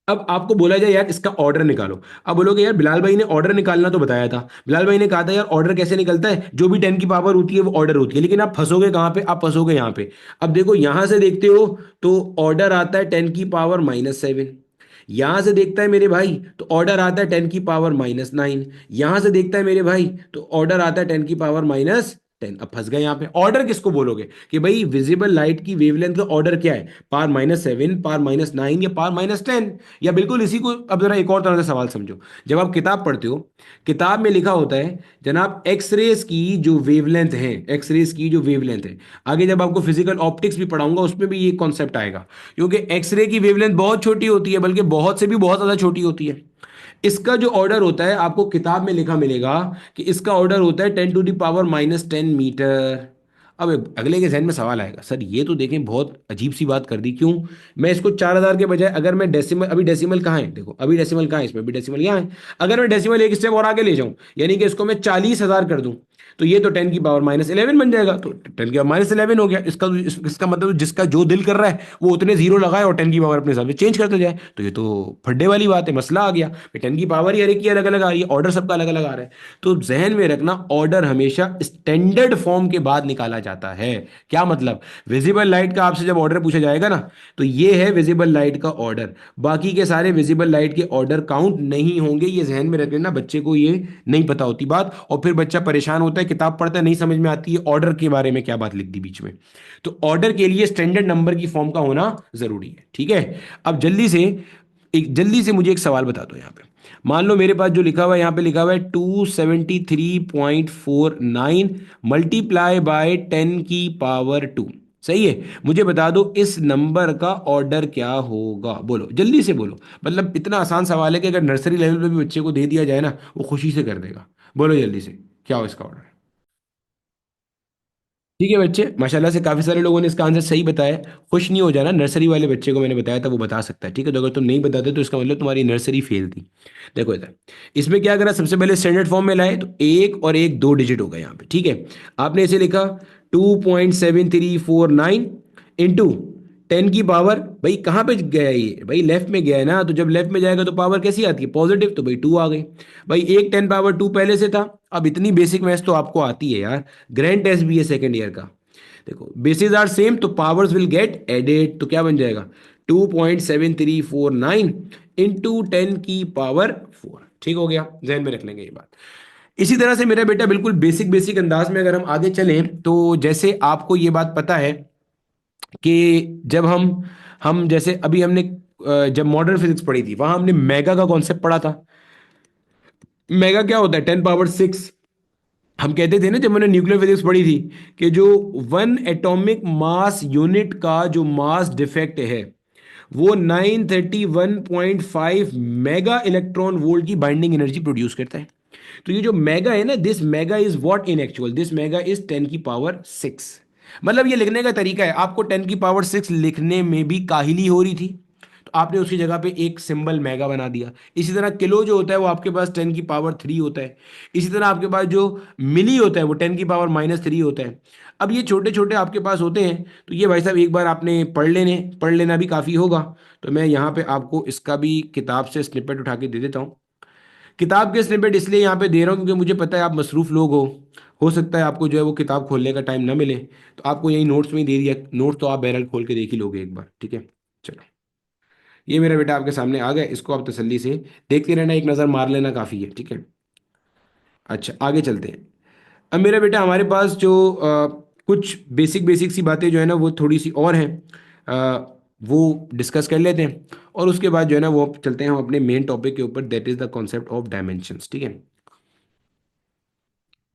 [SPEAKER 1] अब आपको बोला जाए यार इसका ऑर्डर निकालो। अब बोलोगे यार बिलाल भाई ने ऑर्डर निकालना तो बताया था, बिलाल भाई ने कहा था यार ऑर्डर कैसे निकलता है, जो भी 10 की पावर होती है वो ऑर्डर होती है, लेकिन आप फंसोगे कहां पे? आप फंसोगे यहां पे। अब देखो यहां से देखते हो तो ऑर्डर आता है 10⁻⁻7। यहां से देखता है मेरे भाई तो ऑर्डर आता है 10⁻⁻9। यहां से देखता है मेरे भाई तो ऑर्डर आता है 10⁻⁻10। अब फंस गए यहाँ पे। ऑर्डर किसको बोलोगे कि भाई विजिबल लाइट की वेवलेंथ का ऑर्डर क्या है? पावर -7, पावर -9 या पावर-10? या बिल्कुल इसी को अब जरा एक और तरह से सवाल समझो। जब आप किताब पढ़ते हो, किताब में लिखा होता है जनाब एक्सरेज की जो वेवलेंथ है, एक्सरेज की जो वेवलेंथ है, आगे जब आपको फिजिकल ऑप्टिक्स भी पढ़ाऊंगा उसमें भी ये कॉन्सेप्ट आएगा। क्योंकि एक्सरे की वेवलेंथ बहुत छोटी होती है, बल्कि बहुत से भी बहुत ज्यादा छोटी होती है। इसका जो ऑर्डर होता है आपको किताब में लिखा मिलेगा कि इसका ऑर्डर होता है 10⁻⁻10 मीटर। अब अगले के जहन में सवाल आएगा, सर ये तो देखें बहुत अजीब सी बात कर दी, क्यों? मैं इसको 4000 के बजाय अगर मैं डेसिमल, अभी डेसिमल कहाँ है देखो, अभी डेसिमल कहाँ है, इसमें भी डेसिमल यहाँ है। अगर मैं डेसिमल एक स्टेप और आगे ले जाऊं, यानी कि इसको मैं 40,000 कर दूं, तो ये तो 10⁻⁻11 बन जाएगा। तो 10⁻11 हो गया। इसका मतलब जिसका जो दिल कर रहा है वो उतने जीरो लगाए और 10 की पावर अपने हिसाब से चेंज करते जाए, तो ये तो फड्डे वाली बात है, मसला आ गया। 10 की पावर ही हर एक की अलग अलग आ रही है, ऑर्डर सबका अलग अलग आ रहा है। तो जहन में रखना, ऑर्डर हमेशा स्टैंडर्ड फॉर्म के बाद निकाला जाता है। क्या मतलब? विजिबल लाइट का आपसे जब ऑर्डर पूछा जाएगा ना, तो ये है विजिबल लाइट का ऑर्डर। बाकी के सारे विजिबल लाइट के ऑर्डर काउंट नहीं होंगे, ये जहन में रख लेना। बच्चे को ये नहीं पता होती बात, और फिर बच्चा परेशान होता है, किताब पढ़ता है नहीं समझ में आती है ऑर्डर के बारे में क्या बात लिख दी बीच में। तो ऑर्डर के लिए स्टैंडर्ड नंबर की फॉर्म का होना जरूरी है, ठीक है। अब जल्दी से मुझे एक सवाल बता दो यहाँ पे। मान लो मेरे पास जो लिखा हुआ है यहाँ पे लिखा हुआ है 273.49 मल्टीप्लाई बाय 10 की पावर 2। सही है? मुझे बता दो इस नंबर का ऑर्डर क्या होगा, बोलो जल्दी से बोलो। मतलब इतना आसान सवाल है कि अगर नर्सरी लेवल पे भी बच्चे को दे दिया जाए ना, वो खुशी से कर देगा। बोलो जल्दी से, क्या हो इसका ऑर्डर? ठीक है बच्चे, माशाल्लाह से काफी सारे लोगों ने इसका आंसर सही बताया। खुश नहीं हो जाना, नर्सरी वाले बच्चे को मैंने बताया था वो बता सकता है, ठीक है। तो अगर तुम नहीं बताते तो इसका मतलब तुम्हारी नर्सरी फेल थी। देखो इधर, इसमें क्या करा, सबसे पहले स्टैंडर्ड फॉर्म में लाए तो एक और एक दो डिजिट होगा यहाँ पे, ठीक है। आपने इसे लिखा 2.7349 इंटू 10 की पावर, भाई कहाँ पे गया ये? भाई लेफ्ट में गया है ना, तो जब लेफ्ट में जाएगा तो पावर कैसी आती है? पॉजिटिव, तो भाई 2 आ गई। भाई एक 10 पावर 2 पहले से था। अब इतनी बेसिक मैथ्स तो आपको आती है यार, ग्रैंड टेस्ट भी है सेकेंड ईयर का। देखो बेसिस आर सेम तो पावर्स विल गेट एडेड, तो क्या बन जाएगा? 2.7349 इंटू 10 की पावर 4। ठीक हो गया, जहन में रख लेंगे ये बात। इसी तरह से मेरा बेटा बिल्कुल बेसिक बेसिक अंदाज में अगर हम आगे चलें, तो जैसे आपको ये बात पता है कि जब हम जैसे अभी हमने जब मॉडर्न फिजिक्स पढ़ी थी वहां हमने मेगा का कॉन्सेप्ट पढ़ा था। मेगा क्या होता है? 10 पावर 6। हम कहते थे ना जब मैंने न्यूक्लियर फिजिक्स पढ़ी थी कि जो वन एटॉमिक मास यूनिट का जो मास डिफेक्ट है वो 931.5 मेगा इलेक्ट्रॉन वोल्ट की बाइंडिंग एनर्जी प्रोड्यूस करता है। तो ये जो मेगा है ना, this mega is what in actual, this mega is 10 की पावर 6। मतलब ये लिखने का तरीका है, आपको 10 की पावर 6 लिखने में भी काहिली हो रही थी तो आपने उसकी जगह पे एक सिंबल मेगा बना दिया। इसी तरह किलो जो होता है वो आपके पास 10 की पावर 3 होता है। इसी तरह आपके पास जो मिली होता है वो 10 की पावर -3 होता है। अब ये छोटे छोटे आपके पास होते हैं, तो ये भाई साहब एक बार आपने पढ़ लेना भी काफ़ी होगा। तो मैं यहाँ पे आपको इसका भी किताब से स्निपेट उठा के दे देता हूँ। किताब के स्निपेट इसलिए यहाँ पे दे रहा हूँ क्योंकि मुझे पता है आप मसरूफ लोग हो सकता है आपको जो है वो किताब खोलने का टाइम ना मिले, तो आपको यही नोट्स में ही दे दिया। नोट्स तो आप बहरहाल खोल के देख ही लोगे एक बार, ठीक है। चलो, ये मेरा बेटा आपके सामने आ गया, इसको आप तसल्ली से देखते रहना, एक नज़र मार लेना काफ़ी है, ठीक है। अच्छा आगे चलते हैं। अब मेरा बेटा हमारे पास जो कुछ बेसिक बेसिक सी बातें जो है ना वो थोड़ी सी और हैं, वो डिस्कस कर लेते हैं। और उसके बाद जो है ना वो चलते हैं हम अपने मेन टॉपिक के ऊपर, that is the concept of dimensions. ठीक है,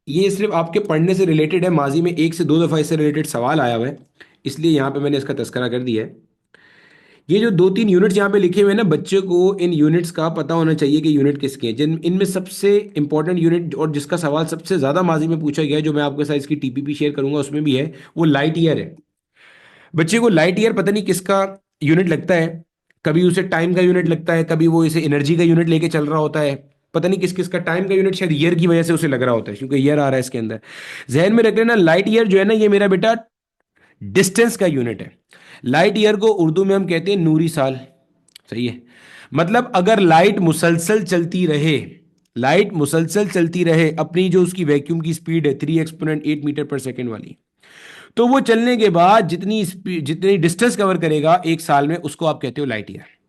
[SPEAKER 1] ये सिर्फ आपके पढ़ने से रिलेटेड है, माजी में एक से दो दफ़ा इससे रिलेटेड सवाल आया हुआ है, इसलिए यहाँ पे मैंने इसका तस्करा कर दिया है। ये जो दो तीन यूनिट्स यहाँ पे लिखे हुए हैं ना, बच्चे को इन यूनिट्स का पता होना चाहिए कि यूनिट किसके हैं। जिन इनमें सबसे इंपॉर्टेंट यूनिट और जिसका सवाल सबसे ज़्यादा माजी में पूछा गया है, जो मैं आपके साथ इसकी टीपीपी शेयर करूंगा उसमें भी है, वो लाइट ईयर है। बच्चे को लाइट ईयर पता नहीं किसका यूनिट लगता है, कभी उसे टाइम का यूनिट लगता है, कभी वो इसे एनर्जी का यूनिट लेके चल रहा होता है, पता नहीं किस किस का टाइम का यूनिट शायद ईयर की वजह से उसे लग रहा होता है, क्योंकि ईयर आ रहा है इसके अंदर। जहन में रख लेना, लाइट ईयर जो है ना, ये मेरा बेटा डिस्टेंस का यूनिट है। लाइट ईयर को उर्दू में हम कहते हैं नूरी साल। सही है, मतलब अगर लाइट मुसलसल चलती रहे, लाइट मुसलसल चलती रहे अपनी जो उसकी वैक्यूम की स्पीड है 3 एक्सपोनेंट 8 मीटर पर सेकेंड वाली, तो वो चलने के बाद जितनी स्पीड जितनी डिस्टेंस कवर करेगा एक साल में, उसको आप कहते हो लाइट ईयर।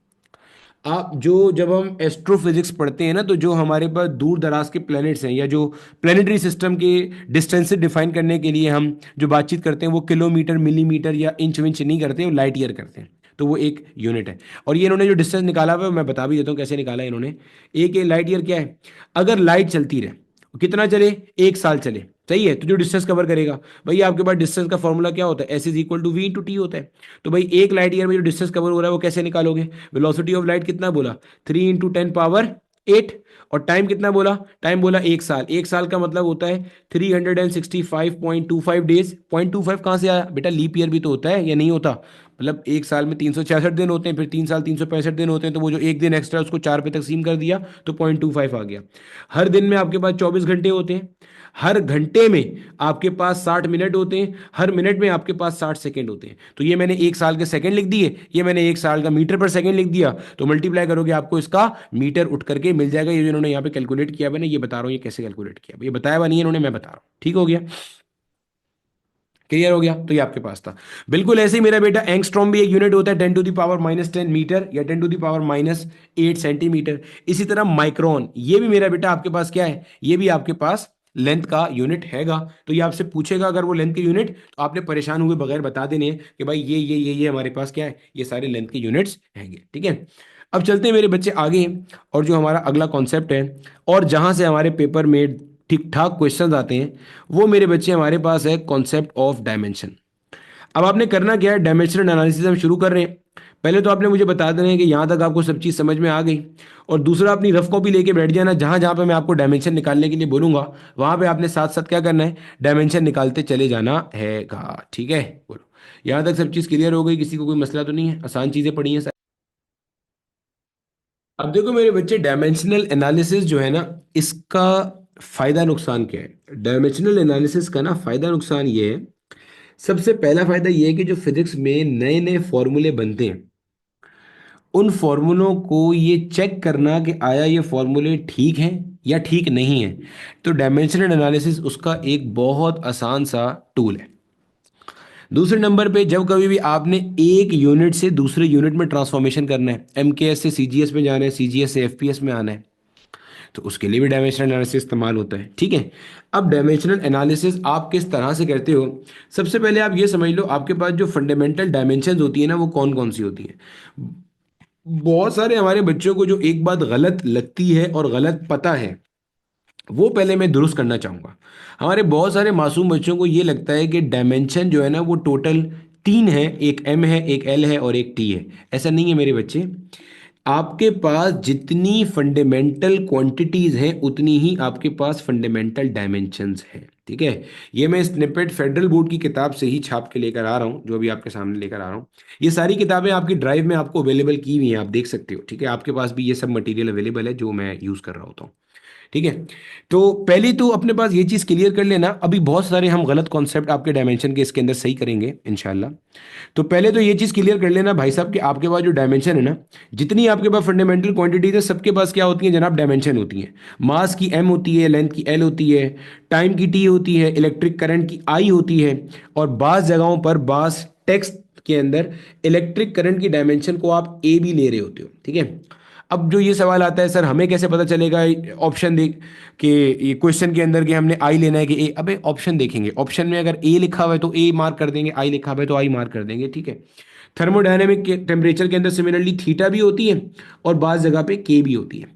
[SPEAKER 1] आप जो जब हम एस्ट्रोफिजिक्स पढ़ते हैं ना, तो जो हमारे पास दूर दराज के प्लैनेट्स हैं या जो प्लानिटरी सिस्टम के डिस्टेंस से डिफाइन करने के लिए हम जो बातचीत करते हैं, वो किलोमीटर मिलीमीटर या इंच विंच नहीं करते, वो लाइट ईयर करते हैं। तो वो एक यूनिट है। और ये इन्होंने जो डिस्टेंस निकाला हुआ है मैं बता भी देता हूँ कैसे निकाला है इन्होंने। एक लाइट ईयर क्या है, अगर लाइट चलती रहे, कितना चले, एक साल चले, सही है, तो जो डिस्टेंस कवर करेगा, भाई आपके पास डिस्टेंस का फॉर्मूला क्या होता है, s is equal to v into t होता है। तो भाई एक लाइट ईयर में जो डिस्टेंस कवर हो रहा है वो कैसे निकालोगे, वेलोसिटी ऑफ लाइट कितना बोला, 3 × 10⁸ और टाइम कितना बोला, टाइम बोला एक साल। एक साल का मतलब होता है 365.25 डेज। 0.25 कहाँ से आया बेटा, लीप ईयर भी तो होता है या नहीं होता, मतलब एक साल में 366 दिन होते हैं, फिर 3 साल 365 दिन होते हैं, तो वो जो एक दिन एक्स्ट्रा उसको 4 पे तकसीम कर दिया तो 0.25 आ गया। हर दिन में आपके पास 24 घंटे होते हैं, हर घंटे में आपके पास 60 मिनट होते हैं, हर मिनट में आपके पास 60 सेकेंड होते हैं। तो ये मैंने एक साल के सेकंड लिख दिए, ये मैंने एक साल का मीटर पर सेकंड लिख दिया, तो मल्टीप्लाई करोगे आपको इसका मीटर उठ करके मिल जाएगा। ये जो इन्होंने यहाँ पे कैलकुलेट किया है ना, ये बता रहा हूँ ये कैसे कैलकुलेट किया, ये बताया हुआ नहीं है इन्होंने, मैं बता रहा हूँ। ठीक हो गया, क्लियर हो गया, तो ये आपके पास था। बिल्कुल ऐसे ही मेरा बेटा एंगस्ट्रॉम भी एक यूनिट होता है, 10⁻⁻10 मीटर या 10⁻8 सेंटीमीटर। इसी तरह माइक्रोन, ये भी मेरा बेटा आपके पास क्या है, ये भी आपके पास लेंथ का यूनिट हैगा। तो ये आपसे पूछेगा अगर वो लेंथ के यूनिट, तो आपने परेशान हुए बगैर बता देने हैं कि भाई ये हमारे पास क्या है, ये सारे लेंथ के यूनिट्स हैंगे। ठीक है, अब चलते हैं मेरे बच्चे आगे, और जो हमारा अगला कॉन्सेप्ट है, और जहां से हमारे पेपर में ठीक ठाक क्वेश्चंस आते हैं, वो मेरे बच्चे हमारे पास है कॉन्सेप्ट ऑफ डायमेंशन। अब आपने करना क्या है, डायमेंशनल एनालिसिस हम शुरू कर रहे हैं। पहले तो आपने मुझे बता देना है कि यहाँ तक आपको सब चीज़ समझ में आ गई, और दूसरा अपनी रफ कॉपी लेके बैठ जाना, जहाँ जहाँ पे मैं आपको डायमेंशन निकालने के लिए बोलूंगा वहाँ पे आपने साथ साथ क्या करना है, डायमेंशन निकालते चले जाना हैगा। ठीक है, बोलो यहाँ तक सब चीज़ क्लियर हो गई, किसी को कोई मसला तो नहीं है, आसान चीज़ें पढ़ी हैं। अब देखो मेरे बच्चे, डायमेंशनल एनालिसिस जो है ना, इसका फायदा नुकसान क्या है। डायमेंशनल एनालिसिस का ना फायदा नुकसान ये है, सबसे पहला फायदा ये है कि जो फिजिक्स में नए नए फॉर्मूले बनते हैं, उन फॉर्मूलों को ये चेक करना कि आया ये फॉर्मूले ठीक हैं या ठीक नहीं है, तो डायमेंशनल एनालिसिस उसका एक बहुत आसान सा टूल है। दूसरे नंबर पे, जब कभी भी आपने एक यूनिट से दूसरे यूनिट में ट्रांसफॉर्मेशन करना है, एमकेएस से सीजीएस में जाना है, सीजीएस से एफपीएस में आना है, तो उसके लिए भी डायमेंशनल एनालिसिस इस्तेमाल होता है। ठीक है, अब डायमेंशनल एनालिसिस आप किस तरह से करते हो, सबसे पहले आप ये समझ लो, आपके पास जो फंडामेंटल डायमेंशंस होती है ना, वो कौन कौन सी होती हैं। बहुत सारे हमारे बच्चों को जो एक बात गलत लगती है और गलत पता है, वो पहले मैं दुरुस्त करना चाहूंगा। हमारे बहुत सारे मासूम बच्चों को ये लगता है कि डायमेंशन जो है ना, वो टोटल तीन है, एक एम है, एक एल है और एक टी है। ऐसा नहीं है मेरे बच्चे, आपके पास जितनी फंडामेंटल क्वांटिटीज हैं उतनी ही आपके पास फंडामेंटल डायमेंशंस हैं। ठीक है, ये मैं स्निपेट फेडरल बोर्ड की किताब से ही छाप के लेकर आ रहा हूँ, जो अभी आपके सामने लेकर आ रहा हूँ। ये सारी किताबें आपकी ड्राइव में आपको अवेलेबल की हुई हैं, आप देख सकते हो। ठीक है, आपके पास भी ये सब मटेरियल अवेलेबल है जो मैं यूज़ कर रहा होता हूँ। ठीक है, तो पहले तो अपने पास ये चीज़ क्लियर कर लेना, अभी बहुत सारे हम गलत कॉन्सेप्ट आपके डायमेंशन के इसके अंदर सही करेंगे इंशाल्लाह। तो पहले तो ये चीज़ क्लियर कर लेना भाई साहब कि आपके पास जो डायमेंशन है ना, जितनी आपके पास फंडामेंटल क्वांटिटीज है, सबके पास क्या होती है जनाब, डायमेंशन होती है। मास की एम होती है, लेंथ की एल होती है, टाइम की टी होती है, इलेक्ट्रिक करंट की आई होती है, और बाज़ जगहों पर बाज़ टेक्स्ट के अंदर इलेक्ट्रिक करंट की डायमेंशन को आप ए भी ले रहे होते हो। ठीक है, अब जो ये सवाल आता है सर हमें कैसे पता चलेगा ऑप्शन देख कि ये क्वेश्चन के अंदर कि हमने आई लेना है कि ए, अबे ऑप्शन देखेंगे, ऑप्शन में अगर ए लिखा हुआ है तो ए मार्क कर देंगे, आई लिखा हुआ है तो आई मार्क कर देंगे, ठीक है। थर्मोडायनेमिक के टेम्परेचर के अंदर सिमिलरली थीटा भी होती है और बाज़ जगह पे के भी होती है।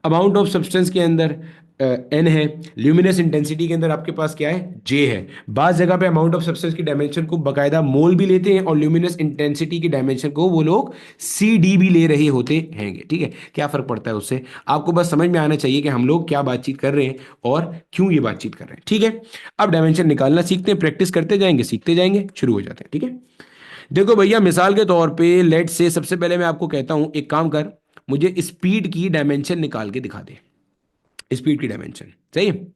[SPEAKER 1] अमाउंट ऑफ सब्सटेंस के अंदर एन है, ल्यूमिनस इंटेंसिटी के अंदर आपके पास क्या है, जे है। बाज़ जगह पे अमाउंट ऑफ सब्सटेंस की डायमेंशन को बकायदा मोल भी लेते हैं और ल्यूमिनस इंटेंसिटी की डायमेंशन को वो लोग सी डी भी ले रहे होते हैं, ठीक है। क्या फर्क पड़ता है उससे, आपको बस समझ में आना चाहिए कि हम लोग क्या बातचीत कर रहे हैं और क्यों ये बातचीत कर रहे हैं, ठीक है। अब डायमेंशन निकालना सीखते हैं, प्रैक्टिस करते जाएंगे, सीखते जाएंगे, शुरू हो जाते हैं, ठीक है। देखो भैया मिसाल के तौर पे लेट से सबसे पहले मैं आपको कहता हूं एक काम कर, मुझे स्पीड की डायमेंशन निकाल के दिखा दे, स्पीड की डायमेंशन, सही है।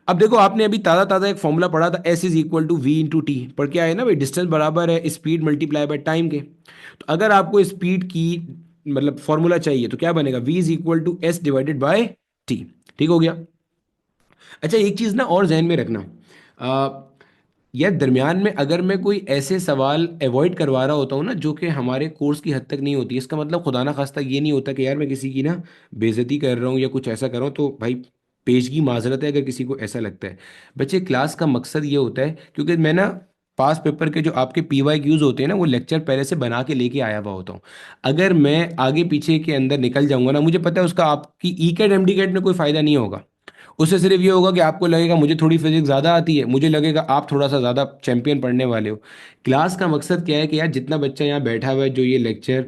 [SPEAKER 1] अब देखो आपने अभी ताज़ा ताज़ा एक फॉर्मूला पढ़ा था, s is equal to v into t, पर क्या है ना भाई, डिस्टेंस बराबर है स्पीड मल्टीप्लाई बाय टाइम के। तो अगर आपको स्पीड की मतलब फॉर्मूला चाहिए तो क्या बनेगा, v is equal to s divided by t, ठीक हो गया। अच्छा एक चीज़ ना और जहन में रखना, यार दरमियान में अगर मैं कोई ऐसे सवाल अवॉइड करवा रहा होता हूँ ना जो कि हमारे कोर्स की हद तक नहीं होती, इसका मतलब खुदा ना खास्ता ये नहीं होता कि यार मैं किसी की ना बेइज्जती कर रहा हूँ या कुछ ऐसा कर रहा हूँ, तो भाई पेश की माजरत है अगर किसी को ऐसा लगता है। बच्चे क्लास का मकसद ये होता है, क्योंकि मैं ना पास पेपर के जो आपके पी वाई क्यूज होते हैं ना वो लेक्चर पहले से बना के लेके आया हुआ होता हूँ। अगर मैं आगे पीछे के अंदर निकल जाऊंगा ना, मुझे पता है उसका आपकी E CAT M D CAT में कोई फायदा नहीं होगा। उससे सिर्फ ये होगा कि आपको लगेगा मुझे थोड़ी फिजिक्स ज़्यादा आती है, मुझे लगेगा आप थोड़ा सा ज़्यादा चैंपियन पढ़ने वाले हो। क्लास का मकसद क्या है कि यार जितना बच्चा यहाँ बैठा हुआ है जो ये लेक्चर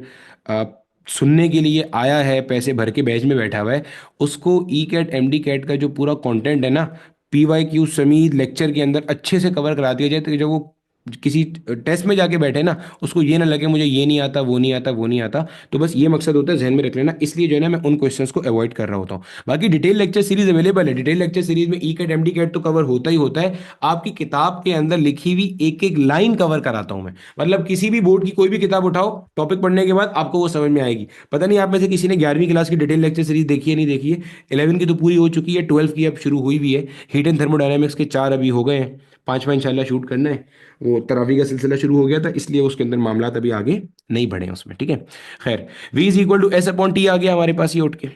[SPEAKER 1] सुनने के लिए आया है, पैसे भर के बैच में बैठा हुआ है, उसको E CAT M D CAT का जो पूरा कंटेंट है ना, पी वाई क्यू समीत लेक्चर के अंदर अच्छे से कवर करा दिया जाए, तो जब वो किसी टेस्ट में जाके बैठे ना उसको ये ना लगे मुझे ये नहीं आता वो नहीं आता वो नहीं आता। तो बस ये मकसद होता है, जहन में रख लेना, इसलिए जो है ना मैं उन क्वेश्चंस को अवॉइड कर रहा होता हूँ। बाकी डिटेल लेक्चर सीरीज अवेलेबल है, डिटेल लेक्चर सीरीज में E CAT M D CAT तो कवर होता ही होता है, आपकी किताब के अंदर लिखी हुई एक एक लाइन कवर कराता हूं मैं। मतलब किसी भी बोर्ड की कोई भी किताब उठाओ, टॉपिक पढ़ने के बाद आपको वो समझ में आएगी। पता नहीं आप में से किसी ने 11वीं क्लास की डिटेल लेक्चर सीरीज देखी है नहीं देखी है, 11 की तो पूरी हो चुकी है, 12 की अब शुरू हुई भी है। हीट एंड थर्मोडायनेमिक्स के 4 अभी हो गए हैं, पांचवा इंशाल्लाह शूट करना है। वो तरावी का सिलसिला शुरू हो गया था इसलिए उसके अंदर मामला अभी आगे नहीं बढ़े हैं उसमें, ठीक है। खैर v is equal to S upon T आ गया हमारे पास ये उठ के।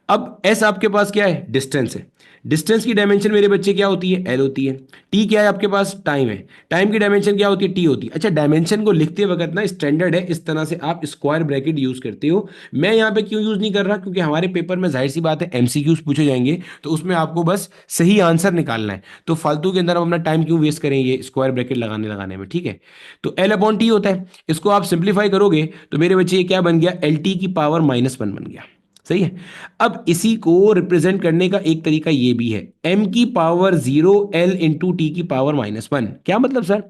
[SPEAKER 1] अब s आपके पास क्या है, डिस्टेंस है। डिस्टेंस की डायमेंशन मेरे बच्चे क्या होती है, l होती है। t क्या है आपके पास, टाइम है। टाइम की डायमेंशन क्या होती है, t होती है। अच्छा डायमेंशन को लिखते वक्त ना स्टैंडर्ड है इस तरह से आप स्क्वायर ब्रैकेट यूज करते हो। मैं यहाँ पे क्यों यूज नहीं कर रहा, क्योंकि हमारे पेपर में जाहिर सी बात है एमसीक्यूज पूछे जाएंगे, तो उसमें आपको बस सही आंसर निकालना है, तो फालतू के अंदर हम अपना टाइम क्यों वेस्ट करें ये स्क्वायर ब्रैकेट लगाने लगाने में, ठीक है। तो एल अपॉन टी होता है, इसको आप सिंप्लीफाई करोगे तो मेरे बच्चे ये क्या बन गया, एल टी की पावर -1 बन गया, सही है। अब इसी को रिप्रेजेंट करने का एक तरीका ये भी है, m की पावर 0 l इंटू टी की पावर -1। क्या मतलब सर,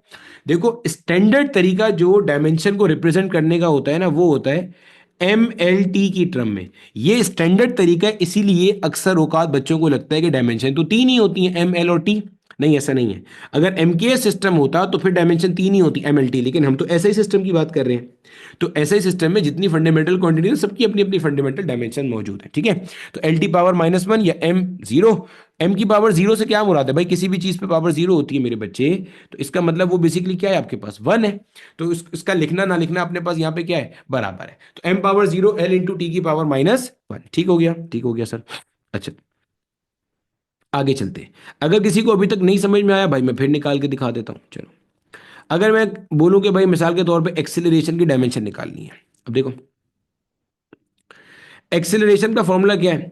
[SPEAKER 1] देखो स्टैंडर्ड तरीका जो डायमेंशन को रिप्रेजेंट करने का होता है ना वो होता है एम एल टी की टर्म में। ये स्टैंडर्ड तरीका है, इसीलिए अक्सर औकात बच्चों को लगता है कि डायमेंशन तो तीन ही होती है, एम एल और टी। नहीं ऐसा नहीं है, अगर एम के सिस्टम होता तो फिर डायमेंशन तीन ही होती एम एल टी, लेकिन हम तो ऐसा ही सिस्टम की बात कर रहे हैं। तो ऐसा ही सिस्टम में जितनी फंडामेंटल क्वांटिटी है सबकी अपनी अपनी फंडामेंटल डायमेंशन मौजूद है, ठीक है। तो एल टी पावर -1 या एम जीरो, एम की पावर जीरो से क्या मुराद है भाई, किसी भी चीज पे पावर जीरो होती है मेरे बच्चे, तो इसका मतलब वो बेसिकली क्या है आपके पास 1 है। तो इसका लिखना ना लिखना अपने पास यहाँ पे क्या है, बराबर है। तो M power 0 L into T की पावर -1, ठीक हो गया, ठीक हो गया सर। अच्छा आगे चलते हैं, अगर किसी को अभी तक नहीं समझ में आया भाई मैं फिर निकाल के दिखा देता हूँ, चलो। अगर मैं बोलूं कि भाई मिसाल के तौर पे एक्सेलरेशन की डायमेंशन निकालनी है, अब देखो एक्सेलरेशन का फॉर्मूला क्या है,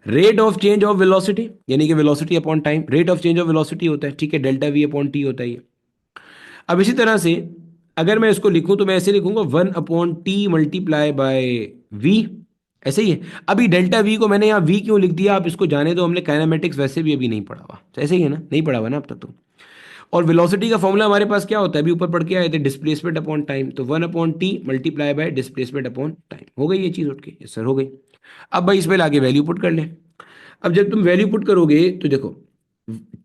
[SPEAKER 1] rate of change of velocity, यानी कि velocity upon time, rate of change of velocity होता है, ठीक है, डेल्टा वी अपॉन टी होता है ये। अब इसी तरह से अगर मैं इसको लिखूं तो मैं ऐसे लिखूंगा 1/t मल्टीप्लाई बाय वी, ऐसे ही है। अभी डेल्टा वी को मैंने यहाँ वी क्यों लिख दिया आप इसको जाने दो, हमने काइनेमेटिक्स वैसे भी अभी नहीं पढ़ा हुआ, तो ऐसे ही है ना, नहीं पढ़ा हुआ ना अब तक तो। और वेलोसिटी का फॉर्मूला हमारे पास क्या होता है, अभी ऊपर पढ़ के आए थे, डिस्प्लेसमेंट अपॉन टाइम, तो 1/t multiply by displacement upon time, हो गई ये चीज उठ के, यस सर हो गई। अब भाई इसमें आगे वैल्यू पुट कर लें। अब जब तुम वैल्यू पुट करोगे तो देखो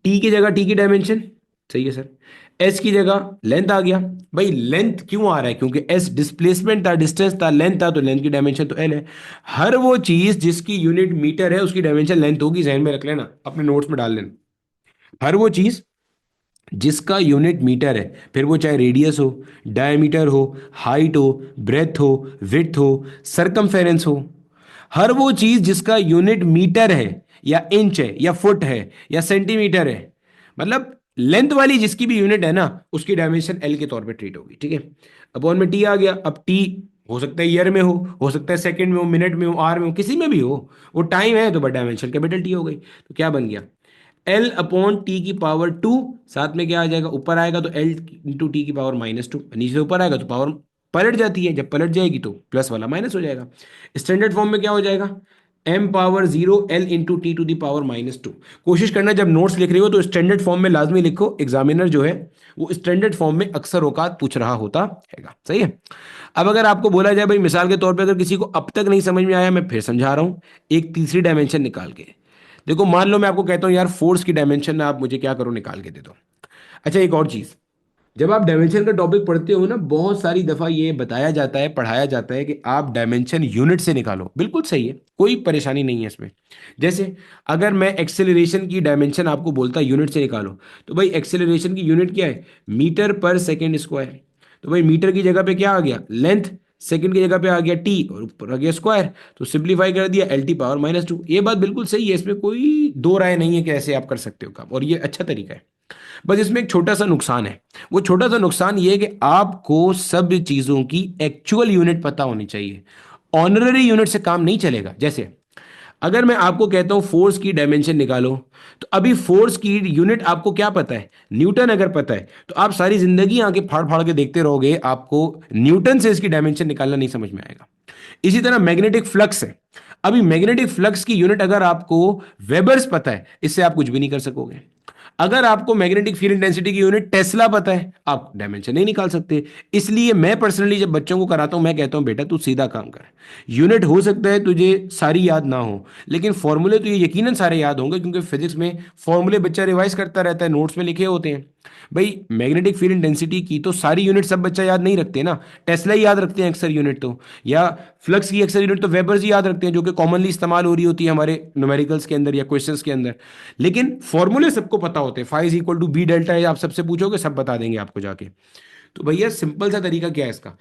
[SPEAKER 1] टी की जगह टी की डायमेंशन, सही है सर, एस की जगह लेंथ आ गया। भाई लेंथ क्यों आ रहा है, क्योंकि एस डिस्प्लेसमेंट था, डिस्टेंस था, लेंथ था, तो लेंथ की डायमेंशन तो एल है। हर वो चीज जिसकी यूनिट मीटर है उसकी डायमेंशन लेंथ होगी, जहन में रख लेना, अपने नोट्स में डाल लेना। हर वो चीज जिसका यूनिट मीटर है, फिर वो चाहे रेडियस हो, डायमीटर हो, हाइट हो, ब्रेथ हो, विड्थ हो, सरकमफेरेंस हो, हर वो चीज जिसका यूनिट मीटर है या इंच है या फुट है या सेंटीमीटर है, मतलब लेंथ वाली जिसकी भी यूनिट है ना, उसकी डायमेंशन एल के तौर पे ट्रीट होगी, ठीक है। अपॉन में टी आ गया। अब टी हो सकता है ईयर में हो सकता है सेकंड में हो, मिनट में हो, आर में हो, किसी में भी हो, वो टाइम है तो बस डायमेंशन कैपिटल टी हो गई। तो क्या बन गया, एल अपॉन टी की पावर टू, साथ में क्या आ जाएगा, ऊपर आएगा तो एल इंटू टी की पावर -2, नीचे से ऊपर आएगा तो पावर पलट जाती है, जब पलट जाएगी तो प्लस वाला माइनस हो जाएगा। स्टैंडर्ड फॉर्म में क्या हो जाएगा, M power 0 L into T to the power -2। कोशिश करना जब नोट्स लिख रही हो तो स्टैंडर्ड फॉर्म में लाजमी लिखो, एग्जामिनर जो है वो स्टैंडर्ड फॉर्म में अक्सर औकात पूछ रहा होता हैगा, सही है। अब अगर आपको बोला जाए भाई मिसाल के तौर पे, अगर किसी को अब तक नहीं समझ में आया, मैं फिर समझा रहा हूं, एक तीसरी डायमेंशन निकाल के देखो। मान लो मैं आपको कहता हूं यार फोर्स की डायमेंशन ना आप मुझे क्या करो, निकाल के दे दो। अच्छा एक और चीज, जब आप डायमेंशन का टॉपिक पढ़ते हो ना, बहुत सारी दफा ये बताया जाता है, पढ़ाया जाता है कि आप डायमेंशन यूनिट से निकालो। बिल्कुल सही है, कोई परेशानी नहीं है इसमें। जैसे अगर मैं एक्सेलरेशन की डायमेंशन आपको बोलता यूनिट से निकालो, तो भाई एक्सेलरेशन की यूनिट क्या है, मीटर पर सेकेंड स्क्वायर। तो भाई मीटर की जगह पे क्या आ गया लेंथ, सेकंड की जगह पे आ गया टी और ऊपर आ गया स्क्वायर, तो सिंप्लीफाई कर दिया एल टी पावर -2। ये बात बिल्कुल सही है, इसमें कोई दो राय नहीं है कि ऐसे आप कर सकते हो काम, और ये अच्छा तरीका है। बस इसमें एक छोटा सा नुकसान है। वो छोटा सा नुकसान ये है कि आपको सब चीजों की एक्चुअल यूनिट पता होनी चाहिए, ऑनररी यूनिट से काम नहीं चलेगा। जैसे अगर मैं आपको कहता हूं फोर्स की डायमेंशन निकालो, तो अभी फोर्स की यूनिट आपको क्या पता है, न्यूटन अगर पता है तो आप सारी जिंदगी आके फाड़ फाड़ के देखते रहोगे, आपको न्यूटन से इसकी डायमेंशन निकालना नहीं समझ में आएगा। इसी तरह मैग्नेटिक फ्लक्स है, अभी मैग्नेटिक फ्लक्स की यूनिट अगर आपको वेबर्स पता है, इससे आप कुछ भी नहीं कर सकोगे। अगर आपको मैग्नेटिक फील्ड इंटेंसिटी की यूनिट टेस्ला पता है, आप डायमेंशन नहीं निकाल सकते। इसलिए मैं पर्सनली जब बच्चों को कराता हूं, मैं कहता हूं बेटा तू सीधा काम कर, यूनिट हो सकता है तुझे सारी याद ना हो, लेकिन फॉर्मूले तो ये यकीनन सारे याद होंगे, क्योंकि फिजिक्स में फॉर्मूले बच्चा रिवाइज करता रहता है, नोट्स में लिखे होते हैं। भाई मैग्नेटिक फील्ड इंटेंसिटी की तो सारी यूनिट सब बच्चा याद नहीं रखते ना, टेस्ला ही याद रखते हैं अक्सर यूनिट तो, या फ्लक्स की अक्सर यूनिट तो वेबर्स ही याद रखते हैं, जो कि कॉमनली इस्तेमाल हो रही होती है हमारे न्यूमेरिकल्स के अंदर या क्वेश्चंस के अंदर। लेकिन फॉर्मूले सबको पता होते हैं, phi is equal to B delta है, आप सबसे पूछोगे सब बता देंगे आपको जाके। तो भैया सिंपल सा तरीका क्या है इसका,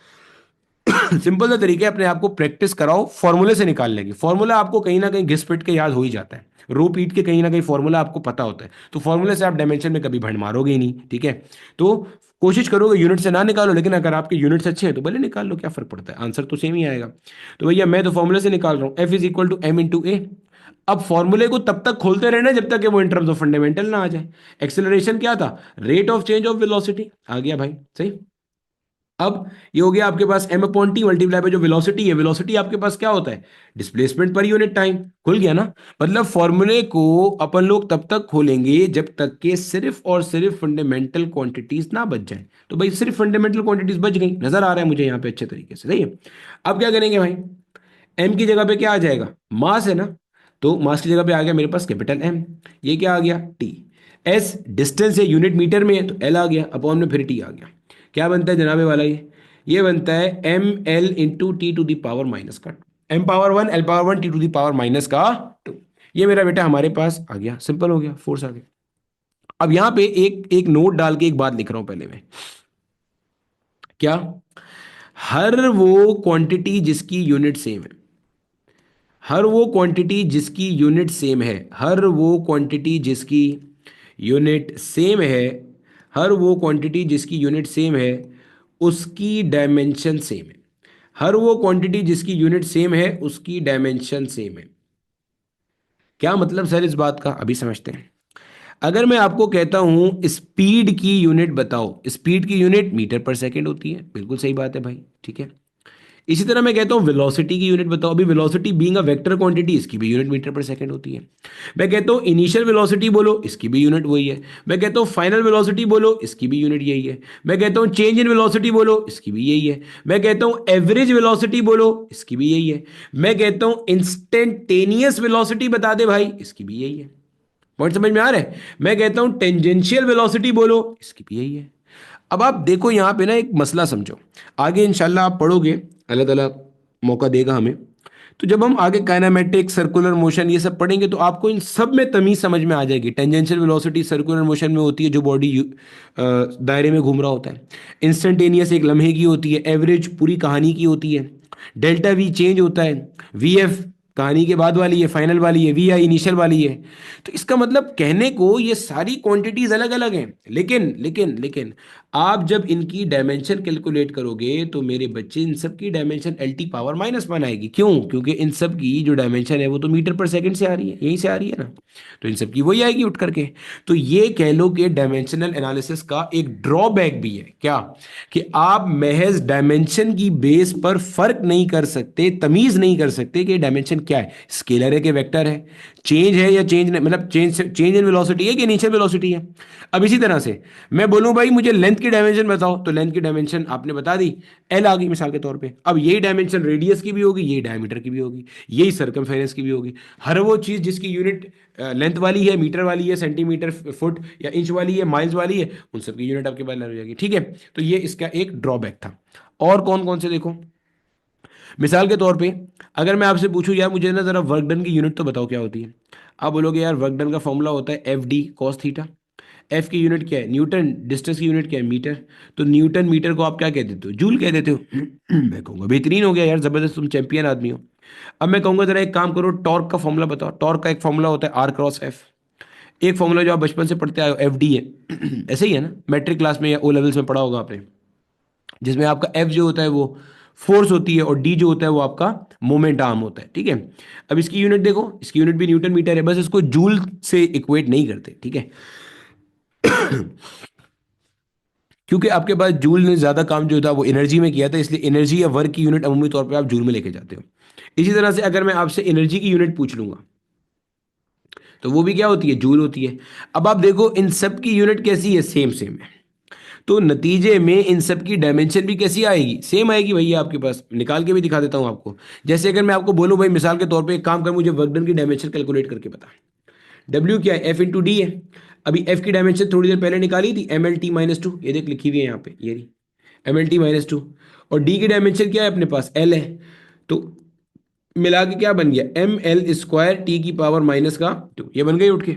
[SPEAKER 1] सिंपल सा तरीका है, अपने आप को प्रैक्टिस कराओ फॉर्मूले से निकाल लेंगे। फॉर्मूला आपको कहीं ना कहीं घिस पिट के याद हो ही जाता है, रो पीट के कहीं ना कहीं फॉर्मूला आपको पता होता है, तो फॉर्मूले से आप डायमेंशन में कभी भंड मारोगे ही नहीं, ठीक है। तो कोशिश करोगे यूनिट से ना निकालो, लेकिन अगर आपके यूनिट्स अच्छे हैं तो भले निकाल लो, क्या फर्क पड़ता है, आंसर तो सेम ही आएगा। तो भैया मैं तो फॉर्मूले से निकाल रहा हूँ, F is equal to M into A. अब फॉर्मूले को तब तक खोलते रहना जब तक कि वो इन टर्म्स ऑफ फंडामेंटल ना आ जाए। एक्सेलरेशन क्या था, rate of change of velocity, आ गया भाई सही। अब ये हो गया आपके पास एम अपॉन टी मल्टीप्लाई पे जो वेलोसिटी है, वेलोसिटी आपके पास क्या होता है, डिस्प्लेसमेंट पर यूनिट टाइम। खुल गया ना, मतलब फॉर्मूले को अपन लोग तब तक खोलेंगे जब तक के सिर्फ और सिर्फ फंडामेंटल क्वांटिटीज ना बच जाए। तो भाई सिर्फ फंडामेंटल क्वांटिटीज बच गई, नजर आ रहा है मुझे यहाँ पे अच्छे तरीके से, सही है। अब क्या करेंगे भाई, एम की जगह पे क्या आ जाएगा, मास है ना, तो मास की जगह पे आ गया मेरे पास कैपिटल एम। ये क्या आ गया टी, एस डिस्टेंस है, यूनिट मीटर में है तो एल आ गया, अपॉन में फिर टी आ गया। क्या बनता है जनाबे वाला, ये बनता है M L into T to the power minus का, M power 1 L power 1 T to the power minus का 2। ये मेरा बेटा हमारे पास आ गया, सिंपल हो गया, फोर्स आ गया। अब यहां पे एक एक नोट डाल के एक बात लिख रहा हूं पहले मैं, क्या, हर वो क्वांटिटी जिसकी यूनिट सेम है, हर वो क्वांटिटी जिसकी यूनिट सेम है, हर वो क्वांटिटी जिसकी यूनिट सेम है, हर वो क्वांटिटी जिसकी यूनिट सेम है, उसकी डायमेंशन सेम है। हर वो क्वांटिटी जिसकी यूनिट सेम है उसकी डायमेंशन सेम है। क्या मतलब सर इस बात का, अभी समझते हैं। अगर मैं आपको कहता हूं स्पीड की यूनिट बताओ, स्पीड की यूनिट मीटर पर सेकंड होती है, बिल्कुल सही बात है भाई, ठीक है। इसी तरह मैं कहता हूं वेलोसिटी की यूनिट बताओ, अभी velocity being a vector quantity, इसकी भी यूनिट मीटर पर सेकंड होती है। मैं कहता हूं इनिशियल वेलोसिटी बोलो, इसकी भी यूनिट वही है। मैं कहता हूं फाइनल वेलोसिटी बोलो, इसकी भी यूनिट यही है। मैं कहता हूं चेंज इन वेलोसिटी बोलो, इसकी भी यही है। मैं कहता हूं एवरेज वेलोसिटी बोलो, इसकी भी यही है। मैं कहता हूं इंस्टेंटेनियस वेलोसिटी बता दे भाई, इसकी भी यही है। पॉइंट समझ में आ रहा है। मैं कहता हूं टेंजेंशियल वेलोसिटी बोलो, इसकी भी यही है। अब आप देखो यहां पे ना एक मसला समझो, आगे इंशाल्लाह आप पढ़ोगे, अल्लाह ताला मौका देगा हमें, तो जब हम आगे काइनेमेटिक सर्कुलर मोशन ये सब पढ़ेंगे तो आपको इन सब में तमीज समझ में आ जाएगी। टेंजेंशियल वेलोसिटी सर्कुलर मोशन में होती है, जो बॉडी दायरे में घूम रहा होता है। इंस्टेंटेनियस एक लम्हे की होती है, एवरेज पूरी कहानी की होती है। डेल्टा वी चेंज होता है, वी एफ कहानी के बाद वाली है, फाइनल वाली है, वी आई इनिशियल वाली है। तो इसका मतलब कहने को ये सारी क्वांटिटीज अलग अलग हैं, लेकिन आप जब इनकी डायमेंशन कैलकुलेट करोगे तो मेरे बच्चे इन सब की डायमेंशन एल टी पावर -1 आएगी। क्यों? क्योंकि इन सब की जो डायमेंशन है वो तो मीटर पर सेकंड से आ रही है, यहीं से आ रही है ना, तो इन सब की वही आएगी उठ करके। तो ये कह लो कि डायमेंशनल एनालिसिस का एक ड्रॉबैक भी है क्या, कि आप महज डायमेंशन की बेस पर फर्क नहीं कर सकते, तमीज नहीं कर सकते कि डायमेंशन क्या है, स्केलर है कि वेक्टर है, चेंज है या चेंज नहीं, मतलब चेंज इन वेलोसिटी है कि इनिशियल वेलोसिटी है। अब इसी तरह से मैं बोलूं भाई मुझे लेंथ की डायमेंशन बताओ, तो लेंथ की डायमेंशन आपने बता दी, एल आ गई मिसाल के तौर पे। अब यही डायमेंशन रेडियस की भी होगी, यही डायमीटर की भी होगी, यही सर्कमफेरेंस की भी होगी। हर वो चीज जिसकी यूनिट लेंथ वाली है, मीटर वाली है, सेंटीमीटर, फुट या इंच वाली है, माइल्स वाली है, उन सबकी यूनिट आपके पास लग जाएगी। ठीक है, तो ये इसका एक ड्रॉबैक था। और कौन कौन से देखो, मिसाल के तौर पे अगर मैं आपसे पूछूं यार मुझे ना जरा वर्क डन की यूनिट तो बताओ क्या होती है, आप बोलोगे यार वर्क डन का फॉर्मूला होता है F D cos theta. F की यूनिट क्या है? न्यूटन। डिस्टेंस की यूनिट क्या है? मीटर। तो न्यूटन मीटर को आप क्या कह देते हो? जूल कह देते हो। मैं कहूंगा बेहतरीन हो गया यार, जबरदस्त, तुम चैंपियन आदमी हो। अब मैं कहूंगा जरा एक काम करो, टॉर्क का फॉर्मूला बताओ। टॉर्क का एक फॉर्मूला होता है आर क्रॉस एफ। एक फॉर्मूला जो आप बचपन से पढ़ते आए हो एफ डी है। ऐसे ही है ना, मैट्रिक क्लास में या ओ लेवल्स में पढ़ा होगा आपने, जिसमें आपका एफ जो होता है वो फोर्स होती है और डी जो होता है वो आपका मोमेंट आर्म होता है। ठीक है, अब इसकी यूनिट देखो, इसकी यूनिट भी न्यूटन मीटर है, बस इसको जूल से इक्वेट नहीं करते। ठीक है, क्योंकि आपके पास जूल ने ज्यादा काम जो था वो एनर्जी में किया था, इसलिए एनर्जी या वर्क की यूनिट अमूमी तौर पे आप जूल में लेके जाते हो। इसी तरह से अगर मैं आपसे एनर्जी की यूनिट पूछ लूंगा तो वो भी क्या होती है? जूल होती है। अब आप देखो इन सब की यूनिट कैसी है? सेम सेम है। तो नतीजे में इन सब की डायमेंशन भी कैसी आएगी? सेम आएगी भैया। आपके पास निकाल के भी दिखा देता हूं आपको। जैसे अगर मैं आपको बोलूं भाई मिसाल के तौर पे एक काम कर, मुझे वर्क डन की डायमेंशन कैलकुलेट करके बता। डब्ल्यू क्या है? एफ इंटू डी है। अभी एफ की डायमेंशन थोड़ी देर पहले निकाली थी, एम एल टी -2, ये देख लिखी हुई है यहाँ पे, ये रही एम एल टी -2। और डी की डायमेंशन क्या है अपने पास? एल है। तो मिला के क्या बन गया? एम एल स्क्वायर टी की पावर -2, ये बन गई उठ के।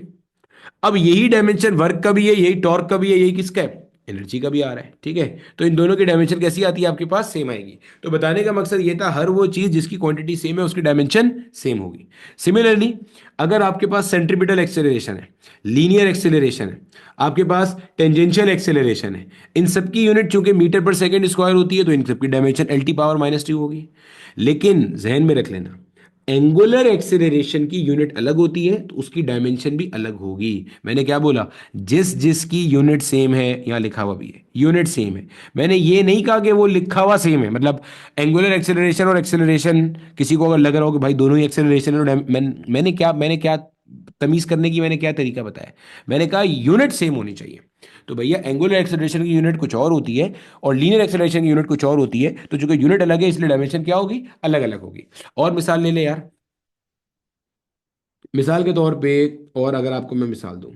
[SPEAKER 1] अब यही डायमेंशन वर्क का भी है, यही टॉर्क का भी है, यही किसका है? एनर्जी का भी आ रहा है। ठीक है, तो इन दोनों की डायमेंशन कैसी आती है आपके पास? सेम आएगी। तो बताने का मकसद ये था, हर वो चीज जिसकी क्वांटिटी सेम है उसकी डायमेंशन सेम होगी। सिमिलरली अगर आपके पास सेंट्रीपिटल एक्सेलरेशन है, लीनियर एक्सेलरेशन है, आपके पास टेंजेंशियल एक्सेलरेशन है, इन सबकी यूनिट चूंकि मीटर पर सेकंड स्क्वायर होती है, तो इन सबकी डायमेंशन एल टी पावर -2 होगी। लेकिन जहन में रख लेना, एंगुलर एक्सेलरेशन की यूनिट अलग होती है तो उसकी डायमेंशन भी अलग होगी। मैंने क्या बोला? जिस जिसकी यूनिट सेम है, यहां लिखा हुआ भी है यूनिट सेम है। मैंने ये नहीं कहा कि वो लिखा हुआ सेम है, मतलब एंगुलर एक्सेलरेशन और एक्सेलरेशन, किसी को अगर लग रहा हो कि भाई दोनों ही एक्सेलरेशन और मैंने क्या तमीज करने की मैंने क्या तरीका बताया? मैंने कहा यूनिट सेम होनी चाहिए। तो भैया एंगुलर एक्सेलरेशन की यूनिट कुछ और होती है और लीनियर एक्सेलरेशन की यूनिट कुछ और होती है, तो चूंकि यूनिट अलग है इसलिए डायमेंशन क्या होगी? अलग अलग होगी। और मिसाल ले ले यार, मिसाल के तौर पे, और अगर आपको मैं मिसाल दूं,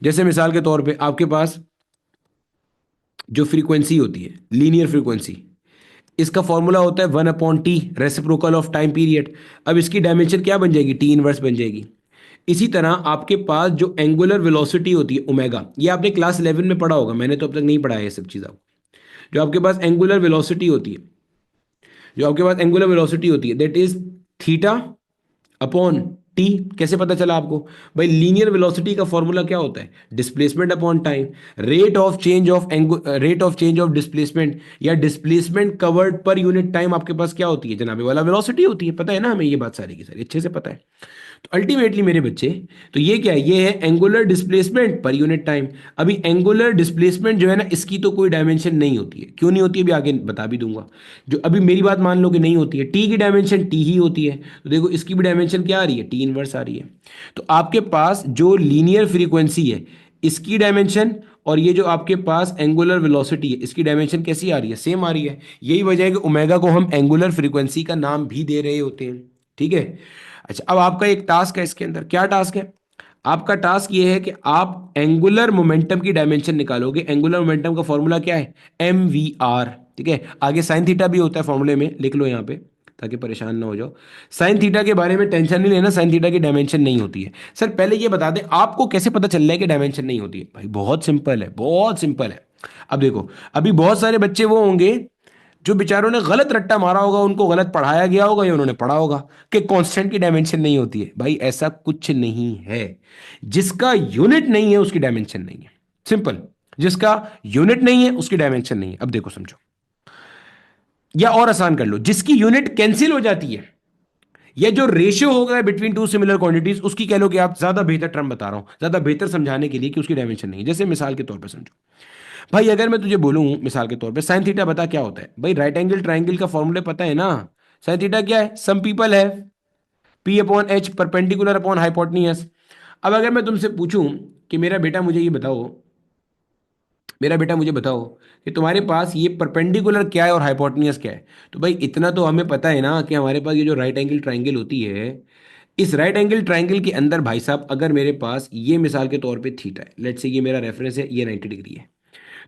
[SPEAKER 1] जैसे मिसाल के तौर पे आपके पास जो फ्रीक्वेंसी होती है लीनियर फ्रीक्वेंसी, इसका फॉर्मूला होता है 1/t reciprocal of time period. अब इसकी डायमेंशन क्या बन जाएगी? टी इनवर्स बन जाएगी। इसी तरह आपके पास जो एंगुलर वेलोसिटी होती है ओमेगा, ये आपने क्लास 11 में पढ़ा होगा, मैंने तो अब तक नहीं पढ़ा है ये सब चीज़ आपको। जो आपके पास एंगुलर वेलोसिटी होती है, जो आपके पास एंगुलर वेलोसिटी होती है, that is theta upon T. कैसे पता चला आपको? भाई लीनियर वेलोसिटी का फॉर्मूला क्या होता है? Displacement upon time. Rate of change of displacement या displacement covered per unit time आपके पास क्या होती है जनाबे वाला? वेलोसिटी होती है। पता है ना हमें ये बात सारी की सारी, अच्छे से पता है। तो अल्टीमेटली मेरे बच्चे, तो ये क्या है? ये है एंगुलर डिस्प्लेसमेंट पर यूनिट टाइम। अभी एंगुलर डिस्प्लेसमेंट जो है ना, इसकी तो कोई डायमेंशन नहीं होती है। क्यों नहीं होती है? अभी आगे बता भी दूंगा। जो अभी मेरी बात मान लो कि नहीं होती है, टी की डायमेंशन टी ही होती है, तो देखो इसकी भी डायमेंशन क्या आ रही है? टी इनवर्स आ रही है। तो आपके पास जो लीनियर फ्रीक्वेंसी है, इसकी डायमेंशन और ये जो आपके पास एंगुलर वेलोसिटी है, इसकी डायमेंशन कैसी आ रही है? सेम आ रही है। यही वजह है कि ओमेगा को हम एंगुलर फ्रीक्वेंसी का नाम भी दे रहे होते हैं। ठीक है, अच्छा अब आपका एक टास्क है इसके अंदर। क्या टास्क है आपका? टास्क ये है कि आप एंगुलर मोमेंटम की डायमेंशन निकालोगे। एंगुलर मोमेंटम का फॉर्मूला क्या है? M v r. ठीक है, आगे साइन थीटा भी होता है फॉर्मूले में, लिख लो यहाँ पे ताकि परेशान ना हो जाओ। साइन थीटा के बारे में टेंशन नहीं लेना, साइन थीटा की डायमेंशन नहीं होती है। सर पहले ये बता दें आपको कैसे पता चल रहा है कि डायमेंशन नहीं होती है? भाई बहुत सिंपल है, बहुत सिंपल है। अब देखो, अभी बहुत सारे बच्चे वो होंगे जो बेचारों ने गलत रट्टा मारा होगा, उनको गलत पढ़ाया गया होगा या उन्होंने पढ़ा होगा कि कांस्टेंट की डायमेंशन नहीं होती है। भाई ऐसा कुछ नहीं है। जिसका यूनिट नहीं है उसकी डायमेंशन नहीं है, सिंपल। जिसका यूनिट नहीं है उसकी डायमेंशन नहीं है। अब देखो समझो, या और आसान कर लो, जिसकी यूनिट कैंसिल हो जाती है, ये जो रेशियो हो गया बिटवीन टू सिमिलर क्वांटिटीज, उसकी कह लो कि आप ज्यादा बेहतर टर्म बता रहा हूं, ज्यादा बेहतर समझाने के लिए कि उसकी डायमेंशन नहीं है। जैसे मिसाल के तौर पे समझो भाई, अगर मैं तुझे बोलूं मिसाल के तौर पे साइन थीटा बता क्या होता है। भाई राइट एंगल ट्राइंगल का फॉर्मूला पता है ना। साइन थीटा क्या है, सम पीपल है P upon H perpendicular upon hypotenuse. अब अगर मैं तुमसे पूछूं कि मेरा बेटा मुझे ये बताओ, मेरा बेटा मुझे बताओ कि तुम्हारे पास ये परपेंडिकुलर क्या है और हाइपोटेन्यूज क्या है, तो भाई इतना तो हमें पता है ना कि हमारे पास ये जो राइट एंगल ट्राइंगल होती है, इस राइट एंगल ट्राइंगल के अंदर भाई साहब, अगर मेरे पास ये मिसाल के तौर पे थीटा है, लेट्स से ये मेरा रेफरेंस है, ये 90 डिग्री है,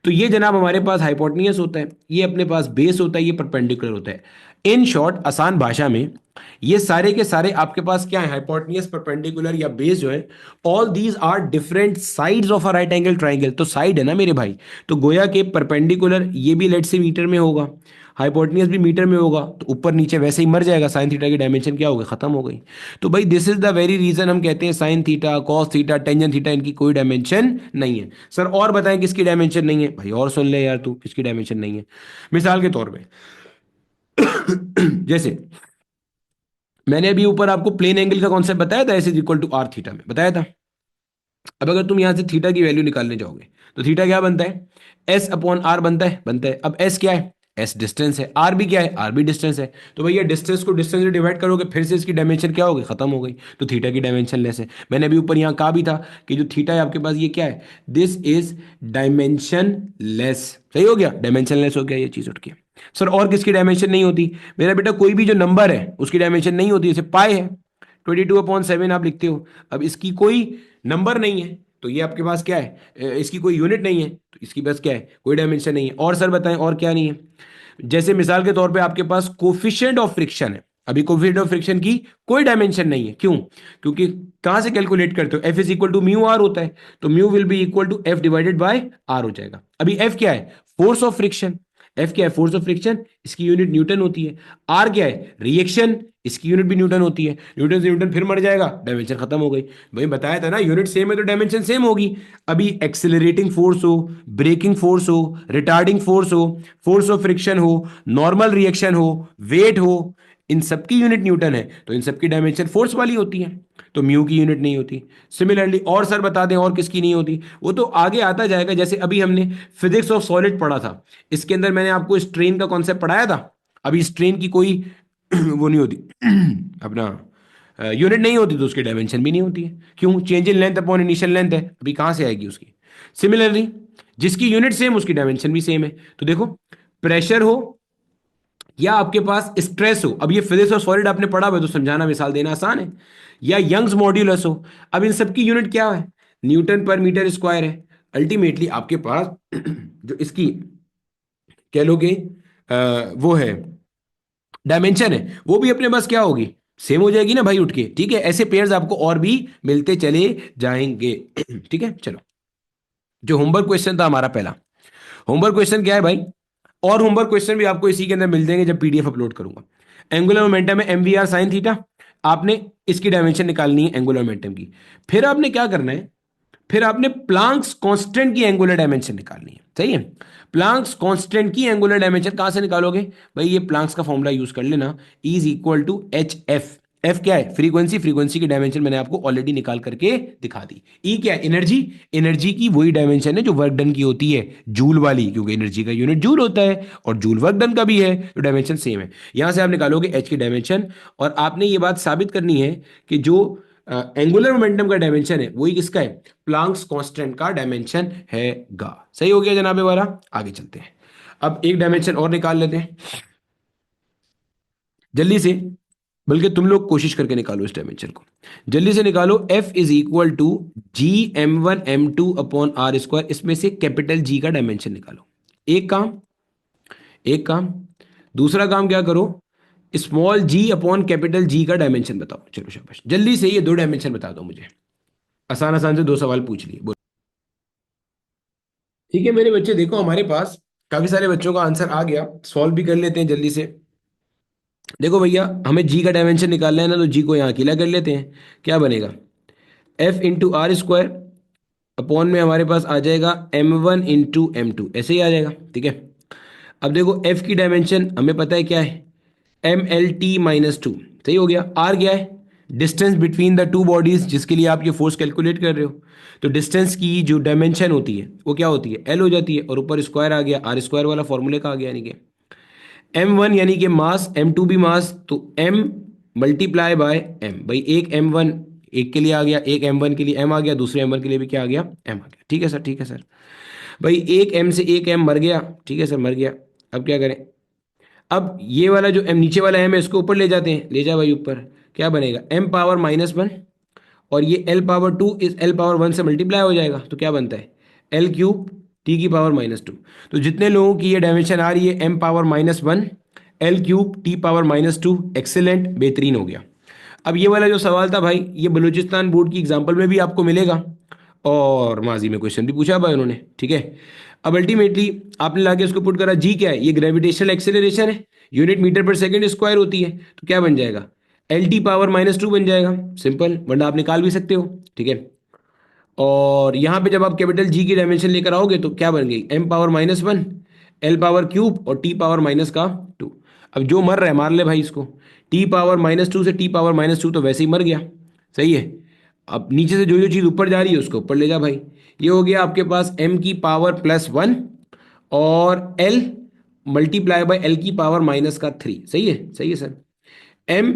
[SPEAKER 1] तो ये जनाब हमारे पास हाइपोटेन्यूस होता है, ये अपने पास बेस होता है, ये परपेंडिकुलर होता है। इन शॉर्ट आसान भाषा में ये सारे के सारे आपके पास क्या है, हाइपोटेन्यूस, परपेंडिकुलर या बेस जो है, all these are different sides of a right angle triangle. तो साइड है ना मेरे भाई, तो गोया के परपेंडिकुलर ये भी लेट से मीटर में होगा, हाइपोटेन्यूस भी मीटर में होगा, तो ऊपर नीचे वैसे ही मर जाएगा, साइन थीटा की डायमेंशन क्या हो गई, खत्म हो गई। तो भाई this is the very reason हम कहते हैं sine theta, cos theta, tangent theta, इनकी कोई डायमेंशन नहीं है। सर और बताएं किसकी डायमेंशन नहीं है, भाई और सुन ले यार तू, किसकी डायमेंशन नहीं है। मिसाल के तौर पे जैसे मैंने अभी ऊपर आपको प्लेन एंगल का कॉन्सेप्ट बताया था, s is equal to r theta में बताया था। अब अगर तुम यहां से थीटा की वैल्यू निकालने जाओगे तो थीटा क्या बनता है, एस अपॉन आर बनता है, बनता है। अब एस क्या है, एस डिस्टेंस है, आर भी क्या है, आर भी डिस्टेंस है। तो भैया डिस्टेंस को डिस्टेंस से डिवाइड करोगे, फिर से इसकी डायमेंशन क्या होगी, खत्म हो गई। तो थीटा की डायमेंशन लेस है। मैंने अभी ऊपर यहाँ कहा भी था कि जो थीटा है आपके पास ये क्या है, दिस इज डायमेंशन लेस। सही हो गया, डायमेंशन लेस हो गया ये चीज उठ के। सर और किसकी डायमेंशन नहीं होती, मेरा बेटा कोई भी जो नंबर है उसकी डायमेंशन नहीं होती। जैसे पाई है 22/7 आप लिखते हो, अब इसकी कोई नंबर नहीं है, तो ये आपके पास क्या है, इसकी कोई यूनिट नहीं है, तो इसकी बस क्या है, कोई डायमेंशन नहीं है। और सर बताएं और क्या नहीं है। जैसे मिसाल के तौर पे आपके पास कोफिशिएंट ऑफ फ्रिक्शन है, अभी कोफिशिएंट ऑफ फ्रिक्शन की कोई डायमेंशन नहीं है। क्यों, क्योंकि कहां से कैलकुलेट करते हो, f is equal to mu R होता है, तो mu will be equal to f divided by R हो जाएगा। अभी एफ क्या है, फोर्स ऑफ फ्रिक्शन, एफ क्या है, फोर्स ऑफ फ्रिक्शन, इसकी यूनिट न्यूटन होती है। आर क्या है, रिएक्शन, इसकी यूनिट भी न्यूटन होती है। न्यूटन से न्यूटन फिर मर जाएगा, डायमेंशन खत्म हो गई। भाई बताया था ना, यूनिट सेम है तो डायमेंशन सेम होगी। अभी एक्सेलरेटिंग फोर्स हो, ब्रेकिंग फोर्स हो, रिटार्डिंग फोर्स हो, फोर्स ऑफ फ्रिक्शन हो, नॉर्मल रिएक्शन हो, वेट हो, इन सबकी यूनिट न्यूटन है, तो इन सबकी डायमेंशन फोर्स वाली होती है, तो म्यू की यूनिट नहीं होती। सिमिलरली और सर बता दें और किसकी नहीं होती, वो तो आगे आता जाएगा। जैसे अभी हमने फिजिक्स ऑफ सॉलिड पढ़ा था, इसके अंदर मैंने आपको स्ट्रेन का कॉन्सेप्ट पढ़ाया था। अभी स्ट्रेन की कोई वो नहीं होती अपना यूनिट नहीं होती, तो उसकी डायमेंशन भी नहीं होती है। क्यों, change in length upon initial length है, अभी कहां से आएगी उसकी। सिमिलरली जिसकी यूनिट सेम उसकी डायमेंशन भी सेम है। तो देखो, प्रेशर हो या आपके पास स्ट्रेस हो, अब ये फिजिक्स और सॉलिड आपने पढ़ा हुआ है तो समझाना मिसाल देना आसान है, या यंग्स मॉड्यूलस हो, अब इन सबकी यूनिट क्या है, न्यूटन पर मीटर स्क्वायर है। अल्टीमेटली आपके पास जो इसकी कह लोगे वो है डायमेंशन है, वो भी अपने पास क्या होगी, सेम हो जाएगी ना भाई उठ के। ठीक है, ऐसे पेयर्स आपको और भी मिलते चले जाएंगे। ठीक है चलो, जो होमवर्क क्वेश्चन था हमारा पहला, होमवर्क क्वेश्चन क्या है भाई, और होमवर्क क्वेश्चन भी आपको इसी के अंदर मिल जाएंगे जब पीडीएफ अपलोड करूंगा। एंगुलर मोमेंटम है m v r sine theta, आपने इसकी डायमेंशन निकालनी है एंगुलर मोमेंटम की। फिर आपने क्या करना है, फिर आपने प्लांक्स कांस्टेंट की एंगुलर डायमेंशन निकालनी है। सही है, प्लांक्स कांस्टेंट की एंगुलर डायमेंशन कहां से निकालोगे, भाई ये प्लांक्स का फॉर्मूला यूज कर लेना, is equal to h f. F क्या है, फ्रीक्वेंसी, फ्रीक्वेंसी की डायमेंशन मैंने आपको ऑलरेडी निकाल करके दिखा दी। ई क्या है, एनर्जी, एनर्जी की वही डायमेंशन है जो वर्क डन की होती है, जूल वाली, क्योंकि एनर्जी का यूनिट जूल होता है और जूल वर्क डन का भी है, तो डायमेंशन सेम है। यहां से आप निकालोगे एच की डायमेंशन, और आपने ये बात साबित करनी है कि जो एंगुलर मोमेंटम का डायमेंशन है वही किसका है, प्लांक्स कांस्टेंट का डायमेंशन है गा। सही हो गया जनाबे वाला, आगे चलते हैं। अब एक डायमेंशन और निकाल लेते हैं जल्दी से, बल्कि तुम लोग कोशिश करके निकालो इस डायमेंशन को, जल्दी से निकालो। F is equal to G m1 m2 upon r square, इसमें से कैपिटल G का डायमेंशन निकालो। एक काम, एक काम, दूसरा काम क्या करो, स्मॉल जी अपॉन कैपिटल जी का डायमेंशन बताओ। चलो शाबाश, जल्दी से ये दो डायमेंशन बता दो मुझे, आसान आसान से दो सवाल पूछ लिए, बोलो। ठीक है मेरे बच्चे, देखो हमारे पास काफी सारे बच्चों का आंसर आ गया, सॉल्व भी कर लेते हैं जल्दी से। देखो भैया, हमें जी का डायमेंशन निकालना है ना, तो जी को यहाँ अकेला कर लेते हैं। क्या बनेगा, F into r square upon में हमारे पास आ जाएगा m1 इंटू m2, ऐसे ही आ जाएगा, ठीक है। अब देखो एफ की डायमेंशन हमें पता है क्या है, MLT-2, सही हो गया। आर क्या है, distance between the two bodies, जिसके लिए आप ये फोर्स कैलकुलेट कर रहे हो। तो डिस्टेंस की जो डायमेंशन होती है वो क्या होती है, एल हो जाती है, और ऊपर स्क्वायर आ गया, आर स्क्वायर वाला फॉर्मूले का आ गया, यानी कि M1 यानी कि मास, M2 भी मास, तो M मल्टीप्लाई बाय M। भाई एक M1 एक के लिए आ गया, एक M1 के लिए M आ गया, दूसरे M1 के लिए भी क्या आ गया, M आ गया। ठीक है सर, ठीक है सर। भाई एक M से एक M मर गया, ठीक है सर, मर गया। अब क्या करें, अब ये वाला जो M नीचे वाला M है इसको ऊपर ले जाते हैं, ले जा भाई ऊपर। क्या बनेगा, M⁻−1, और ये L⁻2 इस L⁻1 से मल्टीप्लाई हो जाएगा, तो क्या बनता है, L³ T⁻²। तो जितने लोगों की ये डायमेंशन आ रही है M⁻−1 L³ T⁻², एक्सेलेंट, बेहतरीन हो गया। अब ये वाला जो सवाल था भाई, ये बलूचिस्तान बोर्ड की एग्जाम्पल में भी आपको मिलेगा, और माजी में क्वेश्चन भी पूछा भाई उन्होंने, ठीक है। अब अल्टीमेटली आपने लाके इसको पुट करा, जी क्या है, ये ग्रेविटेशनल एक्सेलरेशन है, यूनिट मीटर पर सेकंड स्क्वायर होती है, तो क्या बन जाएगा, LT⁻² बन जाएगा, सिंपल, वरना आप निकाल भी सकते हो, ठीक है। और यहाँ पे जब आप कैपिटल जी की डायमेंशन लेकर आओगे तो क्या बन गई, M⁻−1 L⁻³ और T⁻²। अब जो मर रहा है मार ले भाई इसको, T⁻² से T⁻² तो वैसे ही मर गया, सही है। अब नीचे से जो जो चीज़ ऊपर जा रही है उसको ऊपर ले जा भाई। ये हो गया आपके पास M⁻+1 और L मल्टीप्लाई बाय L⁻³ सही है, सही है सर। M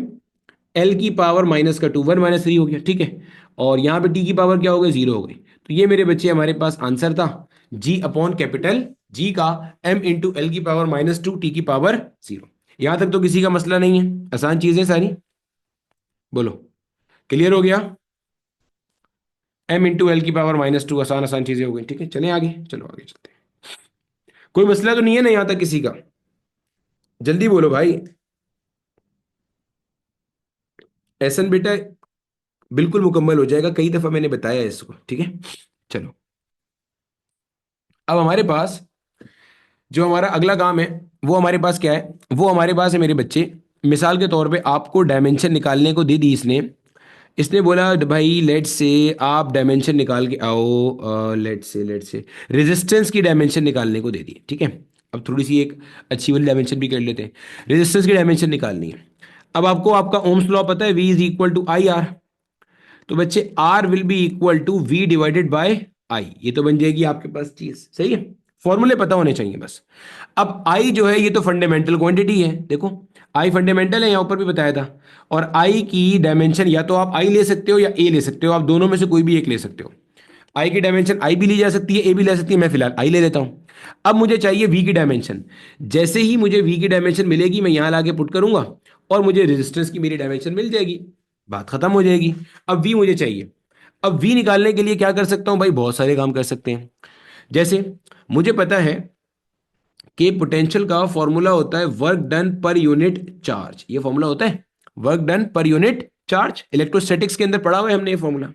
[SPEAKER 1] L⁻², 1 - 3 हो गया, ठीक है। और यहाँ पे टी की पावर क्या हो गई, 0 हो गई। तो ये मेरे बच्चे हमारे पास आंसर था, जी अपॉन कैपिटल जी का M × L⁻², T⁻0। यहां तक तो किसी का मसला नहीं है, आसान चीजें सारी, बोलो क्लियर हो गया। M × L⁻², आसान आसान चीजें हो गई, ठीक है। चलें आगे, चलो आगे चलते हैं। कोई मसला तो नहीं है ना यहां तक किसी का, जल्दी बोलो भाई। एहसन बेटा बिल्कुल मुकम्मल हो जाएगा, कई दफा मैंने बताया है इसको, ठीक है। चलो, अब हमारे पास जो हमारा अगला काम है वो हमारे पास क्या है, वो हमारे पास है मेरे बच्चे, मिसाल के तौर पे आपको डायमेंशन निकालने को दे दी इसने। इसने बोला भाई लेट से आप डायमेंशन निकाल के आओ, लेट से रेजिस्टेंस की डायमेंशन निकालने को दे दी, ठीक है। अब थोड़ी सी एक अच्छी वाली डायमेंशन भी कर लेते हैं, रेजिस्टेंस की डायमेंशन निकालनी है। अब आपको आपका ओम्स लॉ पता है, V is equal to I R. तो बच्चे R will be equal to V divided by I, ये तो बन जाएगी आपके पास चीज, सही है। फॉर्मूले पता होने चाहिए बस। अब आई जो है ये तो फंडामेंटल क्वांटिटी है, देखो आई फंडामेंटल है, यहां ऊपर भी बताया था। और आई की डायमेंशन या तो आप आई ले सकते हो या ए ले सकते हो, आप दोनों में से कोई भी एक ले सकते हो। आई की डायमेंशन आई भी ली जा सकती है, ए भी ले सकती है, मैं फिलहाल आई ले लेता हूं। अब मुझे चाहिए वी की डायमेंशन। जैसे ही मुझे वी की डायमेंशन मिलेगी मैं यहां लाके पुट करूंगा, और मुझे रेजिस्टेंस की मेरी डायमेंशन मिल जाएगी, बात खत्म हो जाएगी। अब वी मुझे चाहिए। अब वी निकालने के लिए क्या कर सकता हूं भाई, बहुत सारे काम कर सकते हैं। जैसे मुझे पता है कि पोटेंशियल का फॉर्मूला होता है work done per unit charge, ये फॉर्मूला होता है work done per unit charge, electrostatics के अंदर पढ़ा हुआ है हमने ये फॉर्मूला।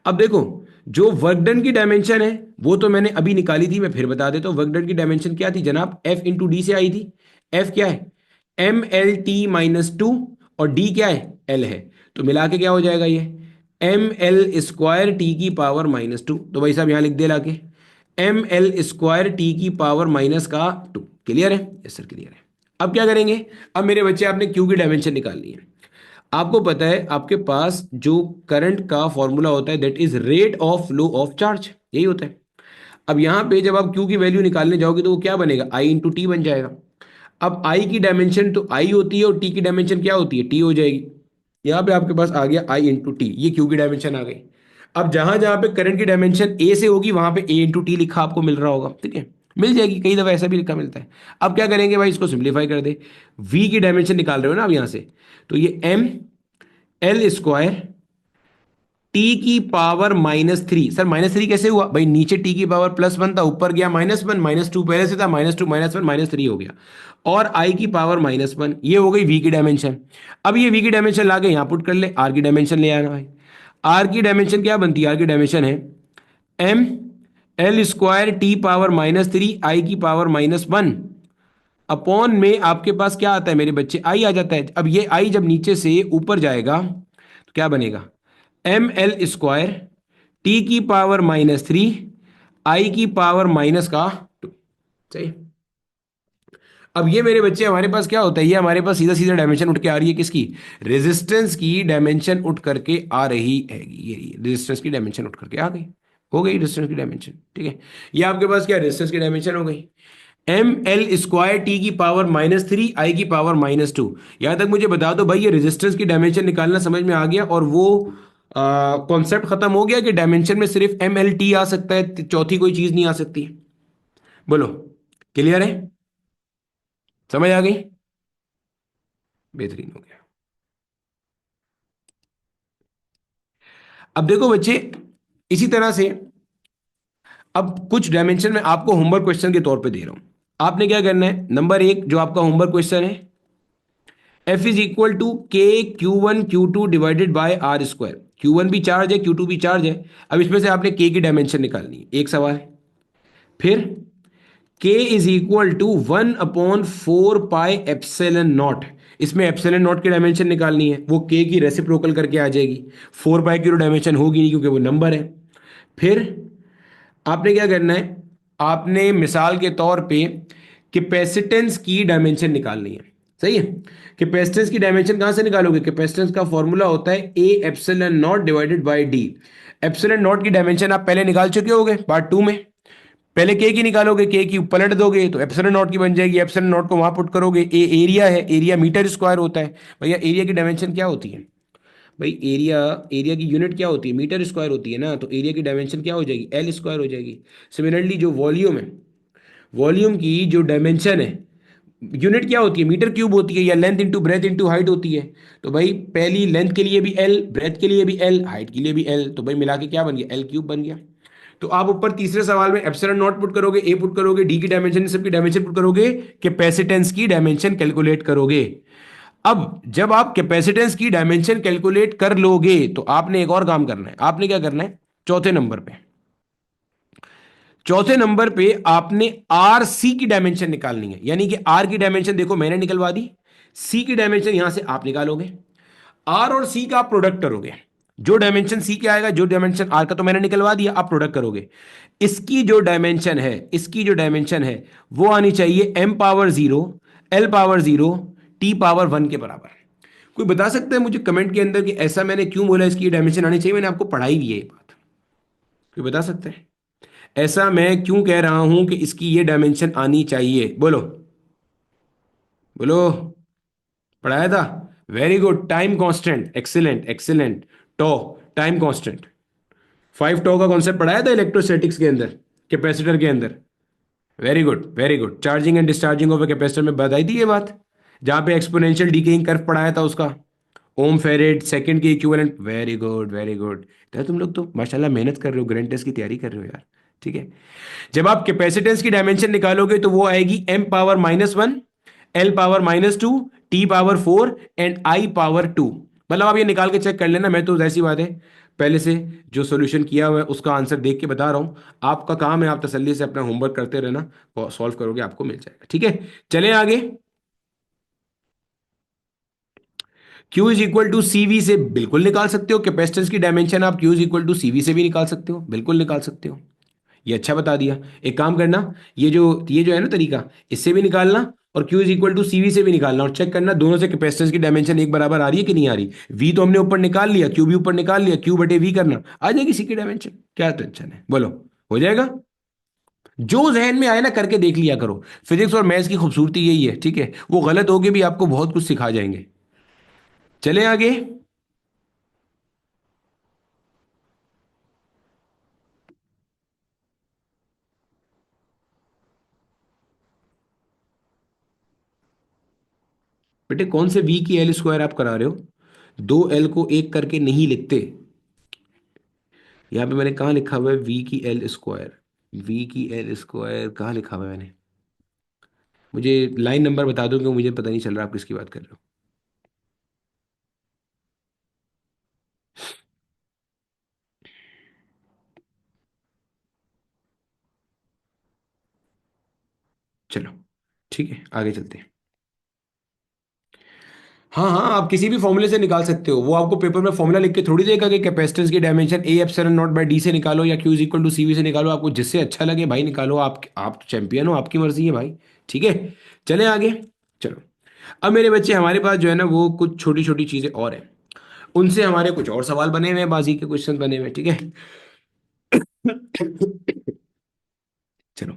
[SPEAKER 1] अब देखो, जो वर्क डन की डायमेंशन है वो तो मैंने अभी निकाली थी, मैं फिर बता देता हूं। वर्क डन की डायमेंशन क्या थी जनाब, F इंटू डी से आई थी। F क्या है, MLT-2, और D क्या है, L है। तो मिला के क्या हो जाएगा ये, ML² T⁻²। तो भाई साहब यहां लिख दे लाके, ML² T⁻²। क्लियर है, यस सर क्लियर है। अब क्या करेंगे, अब मेरे बच्चे आपने क्यू की डायमेंशन निकालनी है। आपको पता है आपके पास जो करंट का फॉर्मूला होता है that is rate of flow of charge, यही होता है। अब यहां पे जब आप क्यू की वैल्यू निकालने जाओगे तो वो क्या बनेगा, आई इंटू टी बन जाएगा। अब आई की डायमेंशन तो आई होती है और टी की डायमेंशन क्या होती है, टी हो जाएगी। यहाँ पे आपके पास आ गया आई इंटू टी, ये क्यू की डायमेंशन आ गई। अब जहां जहां पे करंट की डायमेंशन ए से होगी वहां पे ए इंटू टी लिखा आपको मिल रहा होगा, ठीक है, मिल जाएगी, कई दफा ऐसा भी लिखा मिलता है। अब क्या करेंगे भाई, इसको सिंप्लीफाई कर दे। वी की डायमेंशन निकाल रहे हो ना आप यहां से, तो ये ML² T⁻³ सर -3 कैसे हुआ भाई, नीचे T⁻+1 था, ऊपर गया -1, -2 पहले से था, -2 -1 -3 हो गया, और I⁻1 ये हो गई V की डायमेंशन। अब ये V की डायमेंशन लाके यहां पुट कर ले, R की डायमेंशन ले आना भाई। R की डायमेंशन क्या बनती है, R की डायमेंशन है एल स्क्वायर टी पावर -3 आई की पावर -1 अपॉन में आपके पास क्या आता है मेरे बच्चे, आई आ जाता है। अब ये आई जब नीचे से ऊपर जाएगा तो क्या बनेगा, एम एल स्क्वायर टी की पावर -3 आई की पावर माइनस का 2। सही। अब ये मेरे बच्चे हमारे पास क्या होता है, ये हमारे पास सीधा सीधा डायमेंशन उठ के आ रही है किसकी, रेजिस्टेंस की डायमेंशन उठ करके आ रही है, ये रेजिस्टेंस की डायमेंशन उठ करके आ गई, हो गई रेजिस्टेंस की डायमेंशन। ठीक है, ये आपके पास क्या रेजिस्टेंस की डायमेंशन हो गई, एम एल स्क्वायर टी की पावर -3 आई की पावर -2। यहां तक मुझे बता दो भाई, ये रेजिस्टेंस की डायमेंशन निकालना समझ में आ गया, और वो कॉन्सेप्ट खत्म हो गया कि डायमेंशन में सिर्फ एम एल टी आ सकता है, चौथी कोई चीज नहीं आ सकती। बोलो, क्लियर है, समझ आ गई, बेहतरीन हो गया। अब देखो बच्चे, इसी तरह से अब कुछ डायमेंशन में आपको होमवर्क क्वेश्चन के तौर पे दे रहा हूं। आपने क्या करना है, नंबर एक जो आपका होमवर्क क्वेश्चन है, एफ इज इक्वल टू के Q1 Q2 divided by are square. Q1 भी चार्ज है, Q2 भी चार्ज है। अब इसमें से आपने के की डायमेंशन निकालनी है, एक सवाल है। फिर k is equal to 1/4 pi epsilon naught, इसमें एप्सिलन नॉट की डायमेंशन निकालनी है, वो के की रेसिप्रोकल करके आ जाएगी। 4 पाई की तो डायमेंशन होगी नहीं क्योंकि वो नंबर है। फिर आपने क्या करना है, आपने मिसाल के तौर पे कैपेसिटेंस की डायमेंशन निकालनी है। सही है, कैपेसिटेंस की डायमेंशन कहां से निकालोगे, कैपेसिटेंस का फॉर्मूला होता है A epsilon naught divided by D. Epsilon naught की डायमेंशन आप पहले निकाल चुके होगे पार्ट 2 में। पहले के की निकालोगे, के की पलट दोगे तो एप्सिलन नॉट की बन जाएगी, एप्सिलन नॉट को वहां पुट करोगे, ए एरिया है, एरिया मीटर स्क्वायर होता है। भैया एरिया की डायमेंशन क्या होती है, भाई एरिया, एरिया की यूनिट क्या होती है, मीटर स्क्वायर होती है ना, तो एरिया की डायमेंशन क्या हो जाएगी, एल स्क्वायर हो जाएगी। सिमिलरली जो वॉल्यूम है, वॉल्यूम की जो डायमेंशन है, यूनिट क्या होती है, मीटर क्यूब होती है, या length into breadth into height होती है। तो भाई पहली लेंथ के लिए भी एल, ब्रेथ के लिए भी एल, हाइट के लिए भी एल, तो भाई मिला के क्या बन गया, एल क्यूब बन गया। तो आप ऊपर तीसरे सवाल में एप्सिलॉन नॉट पुट करोगे, ए पुट करोगे, डी की डायमेंशन, सबकी डायमेंशन पुट करोगे, कैपेसिटेंस की डायमेंशन कैलकुलेट करोगे। अब जब आप कैपेसिटेंस की डायमेंशन कैलकुलेट कर लोगे तो आपने एक और काम करना है, आपने क्या करना है, चौथे नंबर पे, चौथे नंबर पे आपने आर सी की डायमेंशन निकालनी है। यानी कि आर की डायमेंशन देखो मैंने निकलवा दी, सी की डायमेंशन यहां से आप निकालोगे, आर और सी का आप प्रोडक्ट करोगे। जो डायमेंशन सी का आएगा, जो डायमेंशन आर का तो मैंने निकलवा दिया, आप प्रोडक्ट करोगे। इसकी जो डायमेंशन है, इसकी जो डायमेंशन है वो आनी चाहिए M⁻0 L⁻0 T⁻1 के बराबर। कोई बता सकता है मुझे कमेंट के अंदर कि ऐसा मैंने क्यों बोला, इसकी डायमेंशन आनी चाहिए, मैंने आपको पढ़ाई भी है ये बात, कोई बता सकते हैं ऐसा मैं क्यों कह रहा हूं कि इसकी ये डायमेंशन आनी चाहिए, बोलो, बोलो, पढ़ाया था, very good, time constant, excellent excellent, tau, time constant, 5 tau का कॉन्सेप्ट पढ़ाया था इलेक्ट्रोस्टैटिक्स के अंदर, कैपेसिटर के अंदर, very good very good, charging and discharging of a capacitor में बताई थी ये बात, जहां पे एक्सपोनेंशियल डीकेइंग कर्व पढ़ाया था उसका, ओम फेरेड सेकंड की equivalent, very good very good. यार तुम लोग तो माशाल्लाह मेहनत कर रहे हो, ग्रैंड टेस्ट की तैयारी कर रहे हो यार। ठीक है, जब आप कैपेसिटेंस की डायमेंशन निकालोगे तो वो आएगी M⁻1 L⁻2 T⁻4 and I⁻2। मतलब आप ये निकाल के चेक कर लेना, मैं तो ऐसी बात है पहले से जो सॉल्यूशन किया हुआ है उसका आंसर देख के बता रहा हूं। आपका काम है आप तसल्ली से अपना होमवर्क करते रहना, सॉल्व करोगे आपको मिल जाएगा। ठीक है, चलें आगे। Q is equal to CV से बिल्कुल निकाल सकते हो, कैपेसिटेंस की डायमेंशन आप Q is equal to CV से भी निकाल सकते हो, बिल्कुल निकाल सकते हो। ये अच्छा बता दिया। एक काम करना, ये जो है ना तरीका, इससे भी निकालना और Q is equal to CV से भी निकालना, और चेक करना दोनों से कैपेसिटेंस की डायमेंशन एक बराबर आ रही है कि नहीं आ रही। V तो हमने ऊपर निकाल लिया, Q भी ऊपर निकाल लिया, Q/V करना आ जाएगी C की डायमेंशन, क्या टेंशन है, बोलो, हो जाएगा। जो जहन में आए ना करके देख लिया करो, फिजिक्स और मैथ्स की खूबसूरती यही है। ठीक है, वो गलत होके भी आपको बहुत कुछ सिखा जाएंगे। चले आगे। बेटे कौन से V की एल स्क्वायर आप करा रहे हो, दो एल को एक करके नहीं लिखते। यहाँ पे मैंने कहाँ लिखा हुआ है V की एल स्क्वायर, V की एल स्क्वायर कहाँ लिखा हुआ है मैंने, मुझे लाइन नंबर बता दो क्योंकि मुझे पता नहीं चल रहा आप किसकी बात कर रहे हो। चलो ठीक है, आगे चलते हैं। हाँ हाँ, आप किसी भी फॉर्मूले से निकाल सकते हो। वो आपको पेपर में फॉर्मूला लिख के थोड़ी देगा कि कैपेसिटेंस की dimension A epsilon naught by d से निकालो या Q is equal to C V से निकालो। आपको जिससे अच्छा लगे भाई निकालो। आप चैंपियन हो, आपकी मर्जी है भाई। ठीक है, चले आगे। चलो, अब मेरे बच्चे हमारे पास जो है ना वो कुछ छोटी छोटी चीजें और हैं। उनसे हमारे कुछ और सवाल बने हुए हैं, बाजी के क्वेश्चन बने हुए हैं। ठीक है। चलो,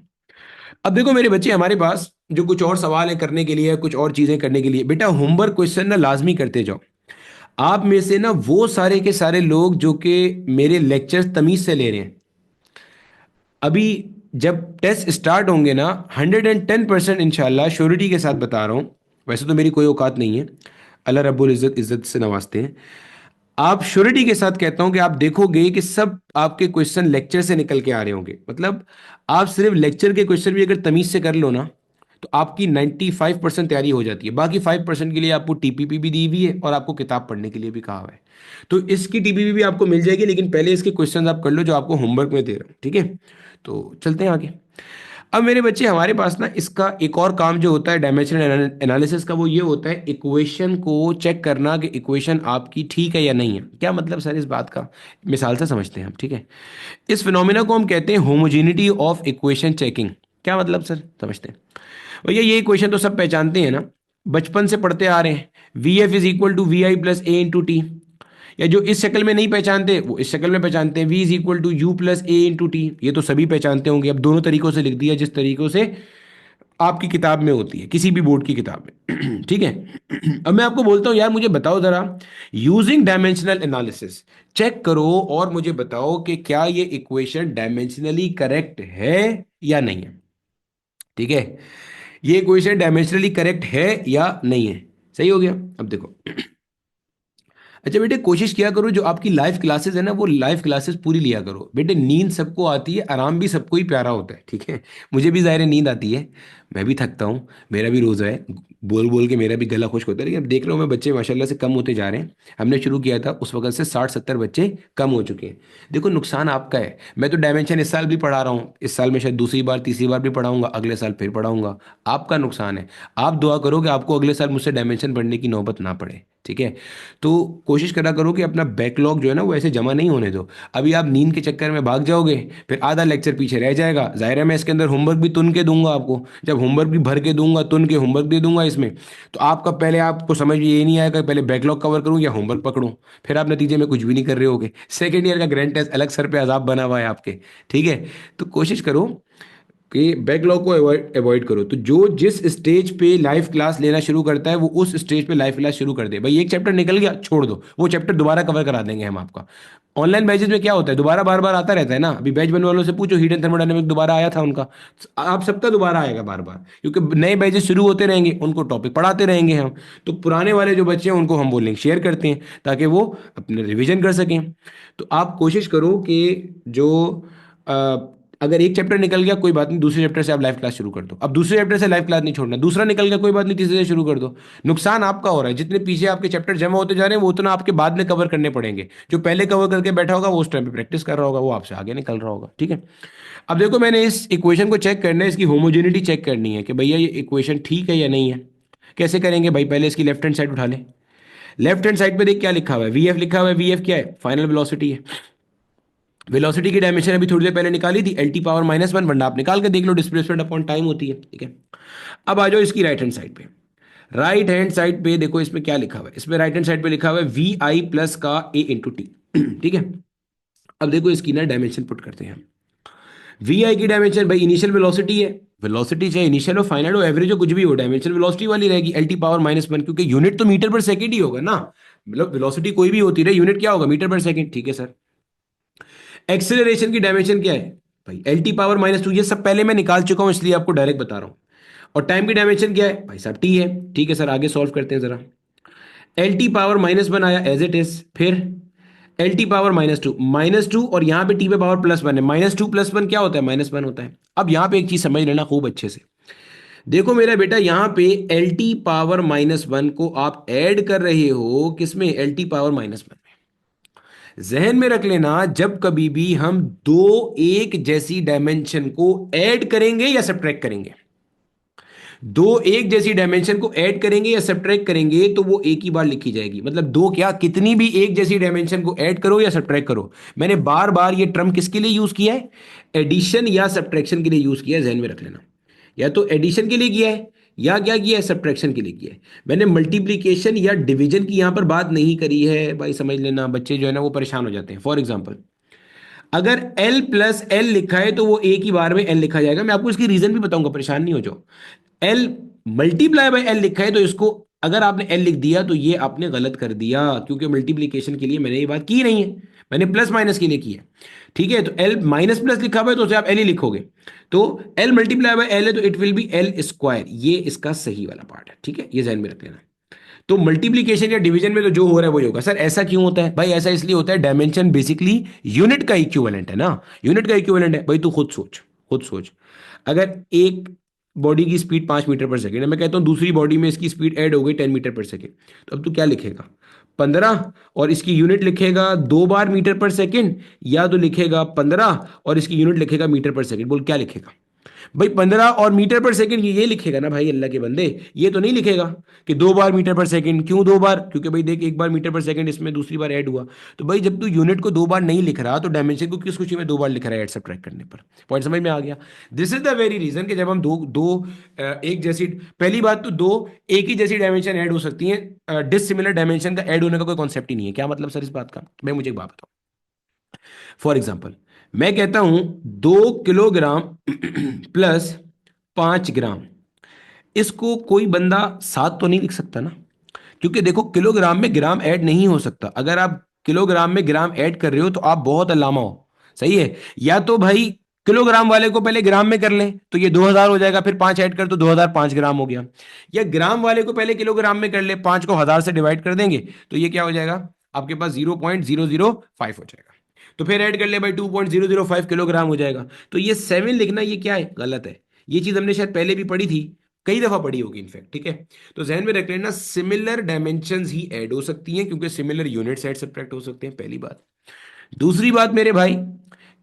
[SPEAKER 1] अब देखो मेरे बच्चे हमारे पास जो कुछ और सवाल है करने के लिए, कुछ और चीजें करने के लिए, बेटा होमवर्क क्वेश्चन ना लाजमी करते जाओ। आप में से ना वो सारे के सारे लोग जो कि मेरे लेक्चर्स तमीज से ले रहे हैं, अभी जब टेस्ट स्टार्ट होंगे ना, 110% इंशाल्लाह श्योरिटी के साथ बता रहा हूं। वैसे तो मेरी कोई औकात नहीं है, अल्लाह रब्बुल इज्जत इज्जत से नवाजते हैं। आप श्योरिटी के साथ कहता हूं कि आप देखोगे कि सब आपके क्वेश्चन लेक्चर से निकल के आ रहे होंगे। मतलब आप सिर्फ लेक्चर के क्वेश्चन भी अगर तमीज से कर लो ना, तो आपकी 95% तैयारी हो जाती है। बाकी 5% के लिए आपको टीपीपी भी दी हुई है और आपको किताब पढ़ने के लिए भी कहा हुआ है। तो इसकी टीपीपी भी आपको मिल जाएगी, लेकिन पहले इसके क्वेश्चन आप कर लो जो आपको होमवर्क में दे रहा हूं। ठीक है, तो चलते हैं आगे। अब मेरे बच्चे हमारे पास ना इसका एक और काम जो होता है डायमेंशनल एनालिसिस का, वो ये होता है इक्वेशन को चेक करना कि इक्वेशन आपकी ठीक है या नहीं है। क्या मतलब सर इस बात का, मिसाल से समझते हैं हम। ठीक है, इस फिनोमिना को हम कहते हैं होमोजेनिटी ऑफ इक्वेशन चेकिंग। क्या मतलब सर, समझते हैं। भैया ये इक्वेशन तो सब पहचानते हैं ना, बचपन से पढ़ते आ रहे हैं। V f is equal to v i plus a into t. या जो इस शक्ल में नहीं पहचानते वो इस शक्ल में पहचानते हैं, v is equal to u plus a into t. ये तो सभी पहचानते होंगे। अब दोनों तरीकों से लिख दिया, जिस तरीकों से आपकी किताब में होती है, किसी भी बोर्ड की किताब में। ठीक है। अब मैं आपको बोलता हूं यार मुझे बताओ जरा, यूजिंग डायमेंशनल एनालिसिस चेक करो और मुझे बताओ कि क्या ये इक्वेशन डायमेंशनली करेक्ट है या नहीं है। ठीक है, ये इक्वेशन डायमेंशनली करेक्ट है या नहीं है। सही हो गया। अब देखो, अच्छा बेटे कोशिश किया करो जो आपकी लाइव क्लासेस है ना, वो लाइव क्लासेस पूरी लिया करो। बेटे नींद सबको आती है, आराम भी सबको ही प्यारा होता है। ठीक है, मुझे भी ज़ाहिर है नींद आती है, मैं भी थकता हूँ, मेरा भी रोज़ा है, बोल बोल के मेरा भी गला खुश्क होता है। लेकिन अब देख रहा हूँ मैं बच्चे माशाल्लाह से कम होते जा रहे हैं। हमने शुरू किया था उस वक्त से 60-70 बच्चे कम हो चुके हैं। देखो नुकसान आपका है। मैं तो डायमेंशन इस साल भी पढ़ा रहा हूँ, इस साल में शायद दूसरी बार तीसरी बार भी पढ़ाऊंगा, अगले साल फिर पढ़ाऊंगा। आपका नुकसान है। आप दुआ करो कि आपको अगले साल मुझसे डायमेंशन पढ़ने की नौबत ना पड़े। ठीक है, तो कोशिश करा करो कि अपना बैकलॉग जो है ना वो ऐसे जमा नहीं होने दो। अभी आप नींद के चक्कर में भाग जाओगे, फिर आधा लेक्चर पीछे रह जाएगा। जाहिर है मैं इसके अंदर होमवर्क भी तुन के दूंगा आपको। जब होमवर्क भी भर के दूंगा, तुन के होमवर्क दे दूंगा इसमें, तो आपका पहले आपको समझ में ये नहीं आएगा पहले बैकलॉग कवर करूं या होमवर्क पकड़ूं। फिर आप नतीजे में कुछ भी नहीं कर रहे होगे। सेकेंड ईयर का ग्रैंड टेस्ट अलग सर पे अजाब बना हुआ है आपके। ठीक है, तो कोशिश करो कि बैकलॉग को अवॉइड अवॉइड करो। तो जो जिस स्टेज पे लाइव क्लास लेना शुरू करता है वो उस स्टेज पे लाइव क्लास शुरू कर दे। भाई एक चैप्टर निकल गया छोड़ दो, वो चैप्टर दोबारा कवर करा देंगे हम आपका। ऑनलाइन बैचेज में क्या होता है, दोबारा बार बार आता रहता है ना। अभी बैच बनने वालों से पूछो, हीट एंड थर्मोडायनेमिक दोबारा आया था उनका, आप सबका दोबारा आएगा बार बार, क्योंकि नए बैचेज शुरू होते रहेंगे, उनको टॉपिक पढ़ाते रहेंगे हम। तो पुराने वाले जो बच्चे हैं उनको हम वो लिंक शेयर करते हैं ताकि वो अपने रिवीजन कर सकें। तो आप कोशिश करो कि जो अगर एक चैप्टर निकल गया कोई बात नहीं, दूसरे चैप्टर से आप लाइव क्लास शुरू कर दो। अब दूसरे चैप्टर से लाइव क्लास नहीं छोड़ना, दूसरा निकल गया कोई बात नहीं, तीसरे से शुरू कर दो। नुकसान आपका हो रहा है, जितने पीछे आपके चैप्टर जमा होते जा रहे हैं वो उतना आपके बाद में कवर करने पड़ेंगे। जो पहले कवर करके बैठा होगा वो उस टाइम पे प्रैक्टिस कर रहा होगा, वो आपसे आगे निकल रहा होगा। ठीक है, अब देखो मैंने इस इक्वेशन को चेक करना है, इसकी होमोजेनिटी चेक करनी है कि भैया ये इक्वेशन ठीक है या नहीं है। कैसे करेंगे भाई, पहले इसकी लेफ्ट हैंड साइड उठा ले। लेफ्ट हैंड साइड पे देख क्या लिखा हुआ है, वी एफ लिखा हुआ है। वी एफ क्या है, फाइनल वेलोसिटी है। वेलोसिटी की डायमेंशन अभी थोड़ी देर पहले निकाली थी, एल टी पावर -1, वरना आप निकाल के देख लो, डिस्प्लेसमेंट अपॉन टाइम होती है। ठीक है, अब आ जाओ इसकी राइट हैंड साइड पे। राइट हैंड साइड पे देखो इसमें क्या लिखा हुआ है, इसमें राइट हैंड साइड पे लिखा हुआ है वी आई प्लस का ए इंटू टी। ठीक है, अब देखो इसकी ना डायमेंशन पुट करते हैं हम। वी आई की डायमेंशन भाई इनिशियल वेलोसिटी है। वेलोसिटी चाहे इनिशियल हो, फाइनल हो, एवरेज हो, कुछ भी हो, डायमेंशन वेलोसिटी वाली रहेगी, एल टी पावर -1, क्योंकि यूनिट तो मीटर पर सेकंड ही होगा ना। मतलब वेलोसिटी कोई भी होती रहे, यूनिट क्या होगा, मीटर पर सेकंड। ठीक है सर, एक्सेलरेशन की डायमेंशन क्या है भाई, एल टी पावर -2। ये सब पहले मैं निकाल चुका हूं इसलिए आपको डायरेक्ट बता रहा हूं। और टाइम की डायमेंशन क्या है भाई साहब, टी है। ठीक है सर, आगे सॉल्व करते हैं जरा। एल टी पावर -1 आया एज इट इज, फिर एल टी पावर -2 और यहां पे टी पे पावर +1 है। -2 + 1 क्या होता है, -1 होता है। अब यहां पे एक चीज समझ लेना खूब अच्छे से। देखो मेरा बेटा यहां पे एल टी पावर -1 को आप ऐड कर रहे हो किसमें, एल टी पावर -1। जहन में रख लेना, जब कभी भी हम दो एक जैसी डायमेंशन को ऐड करेंगे या सब्ट्रैक्ट करेंगे, दो एक जैसी डायमेंशन को ऐड करेंगे या सब्ट्रैक्ट करेंगे तो वो एक ही बार लिखी जाएगी। मतलब दो क्या, कितनी भी एक जैसी डायमेंशन को ऐड करो या सब्ट्रैक्ट करो। मैंने बार बार ये टर्म किसके लिए यूज किया है, एडिशन या सब्ट्रैक्शन के लिए यूज किया है, ध्यान में रख लेना। या तो एडिशन के लिए किया है या क्या किया है, सब्ट्रैक्शन के लिए किया है। मैंने मल्टीप्लीकेशन या डिवीजन की यहां पर बात नहीं करी है भाई, समझ लेना। बच्चे जो है ना वो परेशान हो जाते हैं। फॉर एग्जाम्पल, अगर L प्लस एल लिखा है तो वो एक ही बार में L लिखा जाएगा। मैं आपको इसकी रीजन भी बताऊंगा, परेशान नहीं हो जाओ। L मल्टीप्लाई बाय L लिखा है तो इसको, अगर आपने L लिख दिया तो ये आपने गलत कर दिया, क्योंकि मल्टीप्लीकेशन के लिए मैंने ये बात की नहीं है, मैंने प्लस माइनस के लिए की है। ठीक है, तो L माइनस प्लस लिखा हुआ है तो उसे आप L ही लिखोगे। तो L मल्टीप्लाई बाय L है तो it will be L square, ये इसका सही वाला पार्ट है। ठीक है, ये ध्यान में रख लेना। तो मल्टीप्लीकेशन या डिवीजन में तो जो हो रहा है वही होगा। सर ऐसा क्यों होता है भाई? ऐसा इसलिए होता है, डायमेंशन बेसिकली यूनिट का इक्विवेलेंट है ना, यूनिट का इक्विवेलेंट है भाई। तू खुद सोच, खुद सोच। अगर एक बॉडी की स्पीड 5 मीटर पर सेकेंड है, मैं कहता हूं दूसरी बॉडी में इसकी स्पीड ऐड हो गई 10 मीटर पर सेकेंड, तो अब तू क्या लिखेगा, 15, और इसकी यूनिट लिखेगा 2 बार मीटर पर सेकेंड, या तो लिखेगा 15 और इसकी यूनिट लिखेगा मीटर पर सेकेंड। बोल क्या लिखेगा भाई? 15 और मीटर पर सेकंड, ये लिखेगा ना भाई अल्लाह के बंदे। ये तो नहीं लिखेगा कि 2 बार मीटर पर सेकंड। क्यों 2 बार? क्योंकि भाई देख, 1 बार मीटर पर सेकंड इसमें दूसरी बार ऐड हुआ। तो भाई जब तू यूनिट को 2 बार नहीं लिख रहा तो डायमेंशन को किस खुशी में 2 बार लिख रहा है ऐड सब्ट्रैक्ट करने पर? पॉइंट समझ में आ गया? This is the very reason कि जब हम दो दो एक जैसी, पहली बात तो दो एक ही जैसी डायमेंशन ऐड हो सकती है, डिसिमिलर डायमेंशन का ऐड होने का कोई कॉन्सेप्ट ही नहीं है। क्या मतलब सर इस बात का? मैं मुझे एक बात बताऊं। फॉर एग्जाम्पल, मैं कहता हूं 2 किलोग्राम प्लस 5 ग्राम, इसको कोई बंदा 7 तो नहीं लिख सकता ना, क्योंकि देखो किलोग्राम में ग्राम ऐड नहीं हो सकता। अगर आप किलोग्राम में ग्राम ऐड कर रहे हो तो आप बहुत अलामा हो। सही है? या तो भाई किलोग्राम वाले को पहले ग्राम में कर लें तो ये 2000 हो जाएगा, फिर 5 ऐड कर तो 2005 ग्राम हो गया। या ग्राम वाले को पहले किलोग्राम में कर ले, 5 को 1000 से डिवाइड कर देंगे तो ये क्या हो जाएगा आपके पास, 0.005 हो जाएगा। तो फिर ऐड कर ले भाई, 2.005 किलोग्राम हो जाएगा। तो ये 7 लिखना ये क्या है, गलत है। ये चीज हमने शायद पहले भी पढ़ी थी, कई दफा पढ़ी होगी इनफैक्ट। ठीक है, तो जहन में रख लेना, सिमिलर डायमेंशंस ही ऐड हो सकती हैं, क्योंकि सिमिलर यूनिट्स ऐड सब्ट्रैक्ट हो सकते हैं, पहली बात। दूसरी बात मेरे भाई,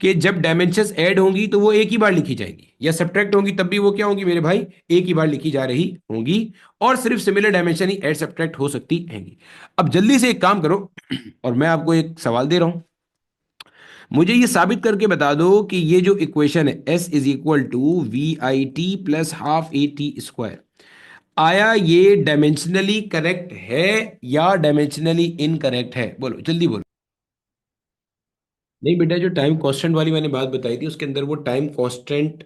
[SPEAKER 1] कि जब डायमेंशंस ऐड होंगी तो वो एक ही बार लिखी जाएंगी, या सब्ट्रैक्ट होंगी तब भी वो क्या होंगी मेरे भाई, एक ही बार लिखी जा रही होंगी। और सिर्फ सिमिलर डायमेंशन ही ऐड सब्ट्रैक्ट हो सकती हैंगी। अब जल्दी से एक काम करो और मैं आपको एक सवाल दे रहा हूं, मुझे ये साबित करके बता दो कि ये जो इक्वेशन है S = VIT + ½ AT², आया ये डायमेंशनली करेक्ट है या डायमेंशनली इनकरेक्ट है? बोलो जल्दी बोलो। नहीं बेटा, जो टाइम कांस्टेंट वाली मैंने बात बताई थी उसके अंदर वो टाइम कांस्टेंट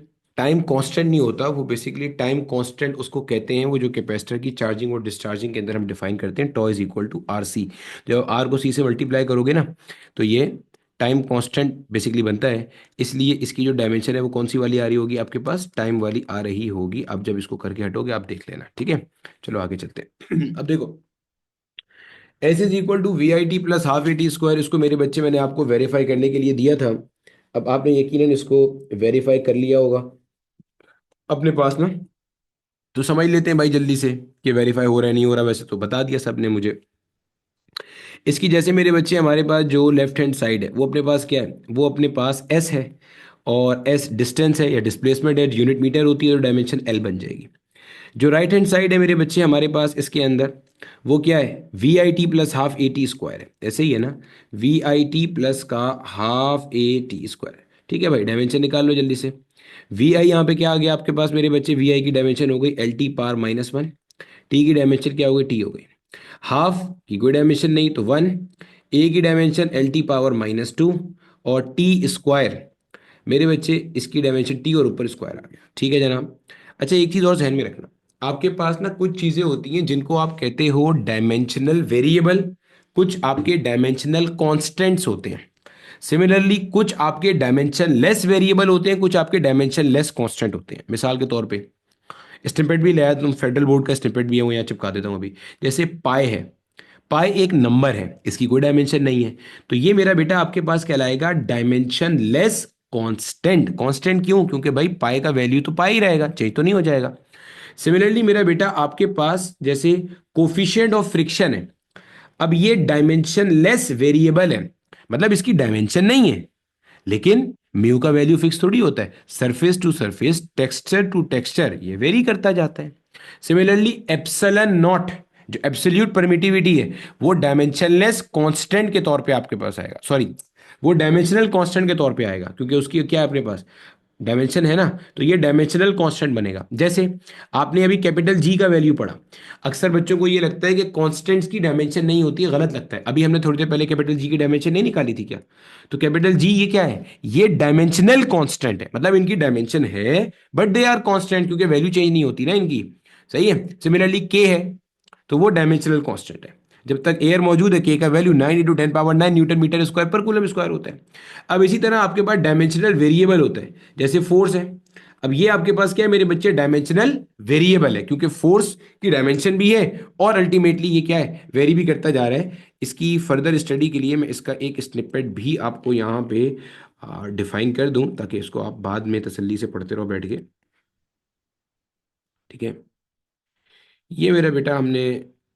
[SPEAKER 1] नहीं होता, वो बेसिकली टाइम कांस्टेंट उसको कहते हैं, वो जो कैपेसिटर की चार्जिंग और डिस्चार्जिंग के अंदर हम डिफाइन करते हैं, τ = RC। जब आर को सी से मल्टीप्लाई करोगे ना तो ये टाइम कांस्टेंट बेसिकली बनता है। इसलिए इसकी जो डायमेंशन है वो कौन सी वाली आ रही होगी आपके पास, टाइम वाली आ रही होगी। अब जब इसको करके हटोगे आप देख लेना। ठीक है, चलो आगे चलते हैं। अब देखो, S = VIT + ½ AT², इसको मेरे बच्चे मैंने आपको वेरीफाई करने के लिए दिया था। अब आपने यकीनन इसको वेरीफाई कर लिया होगा अपने पास ना। तो समझ लेते हैं भाई जल्दी से कि वेरीफाई हो रहा है नहीं हो रहा। वैसे तो बता दिया सबने मुझे। इसकी जैसे मेरे बच्चे, हमारे पास जो लेफ्ट हैंड साइड है वो अपने पास क्या है, वो अपने पास S है, और S डिस्टेंस है या डिस्प्लेसमेंट है, यूनिट मीटर होती है, तो डायमेंशन L बन जाएगी। जो राइट हैंड साइड है मेरे बच्चे हमारे पास, इसके अंदर वो क्या है, VIT + ½ AT² है। ऐसे ही है ना, VIT प्लस का ½ AT²। ठीक है भाई, डायमेंशन निकाल लो जल्दी से। VI यहाँ पे क्या आ गया आपके पास मेरे बच्चे, VI की डायमेंशन हो गई LT⁻⁻1, टी की डायमेंशन क्या हो गई, टी हो गई। हाफ की कोई डायमेंशन नहीं तो 1, ए की डायमेंशन LT⁻⁻2, और टी स्क्वायर मेरे बच्चे, इसकी डायमेंशन टी और ऊपर स्क्वायर आ गया। ठीक है जनाब। अच्छा एक चीज और ध्यान में रखना, आपके पास ना कुछ चीजें होती हैं जिनको आप कहते हो डायमेंशनल वेरिएबल, कुछ आपके डायमेंशनल कांस्टेंट्स होते हैं। सिमिलरली कुछ आपके डायमेंशन लेस वेरिएबल होते हैं, कुछ आपके डायमेंशन लेस कांस्टेंट होते हैं। मिसाल के तौर पे स्निपेट भी लाया, तुम फेडरल बोर्ड का स्निपेट भी है, वो यहाँ चिपका देता हूँ अभी। जैसे पाई है, पाई एक नंबर है, इसकी कोई डायमेंशन नहीं है, तो ये मेरा बेटा आपके पास कहलाएगा डायमेंशन लेस कांस्टेंट। कांस्टेंट क्यों? क्योंकि भाई पाई का वैल्यू तो पाई रहेगा, चेंज तो नहीं हो जाएगा। सिमिलरली मेरा बेटा आपके पास जैसे कोफिशिएंट ऑफ फ्रिक्शन है, अब ये डायमेंशन लेस वेरिएबल है, मतलब इसकी डायमेंशन नहीं है, लेकिन म्यू का वैल्यू फिक्स थोड़ी होता है, surface to surface, texture to texture ये वेरी करता जाता है। सिमिलरली एप्सिलॉन नॉट जो एब्सोल्यूट परमिटिविटी है वो डायमेंशनलेस कांस्टेंट के तौर पे आपके पास आएगा, सॉरी वो डायमेंशनल कांस्टेंट के तौर पे आएगा, क्योंकि उसकी क्या है अपने पास डायमेंशन है ना, तो ये डायमेंशनल कांस्टेंट बनेगा। जैसे आपने अभी कैपिटल जी का वैल्यू पढ़ा, अक्सर बच्चों को ये लगता है कि कांस्टेंट्स की डायमेंशन नहीं होती है, गलत लगता है। अभी हमने थोड़ी देर पहले कैपिटल जी की डायमेंशन नहीं निकाली थी क्या? तो कैपिटल जी ये क्या है, ये डायमेंशनल कांस्टेंट है, मतलब इनकी डायमेंशन है बट दे आर कांस्टेंट, क्योंकि वैल्यू चेंज नहीं होती ना इनकी। सही है। सिमिलरली के है तो वो डायमेंशनल कांस्टेंट है, जब तक एयर मौजूद है के का वैल्यू 9 × 10⁻⁹ न्यूटन मीटर स्क्वायर पर कूलम स्क्वायर होता है। अब इसी तरह आपके पास डायमेंशनल वेरिएबल होता है, जैसे फोर्स है। अब ये आपके पास क्या है मेरे बच्चे, डायमेंशनल वेरिएबल है, क्योंकि फोर्स की डायमेंशन भी है और अल्टीमेटली ये क्या है, वेरी भी करता जा रहा है। इसकी फर्दर स्टडी के लिए मैं इसका एक स्निपेट भी आपको यहाँ पे डिफाइन कर दूं, ताकि इसको आप बाद में तसल्ली से पढ़ते रहो बैठ के। ठीक है, ये मेरा बेटा हमने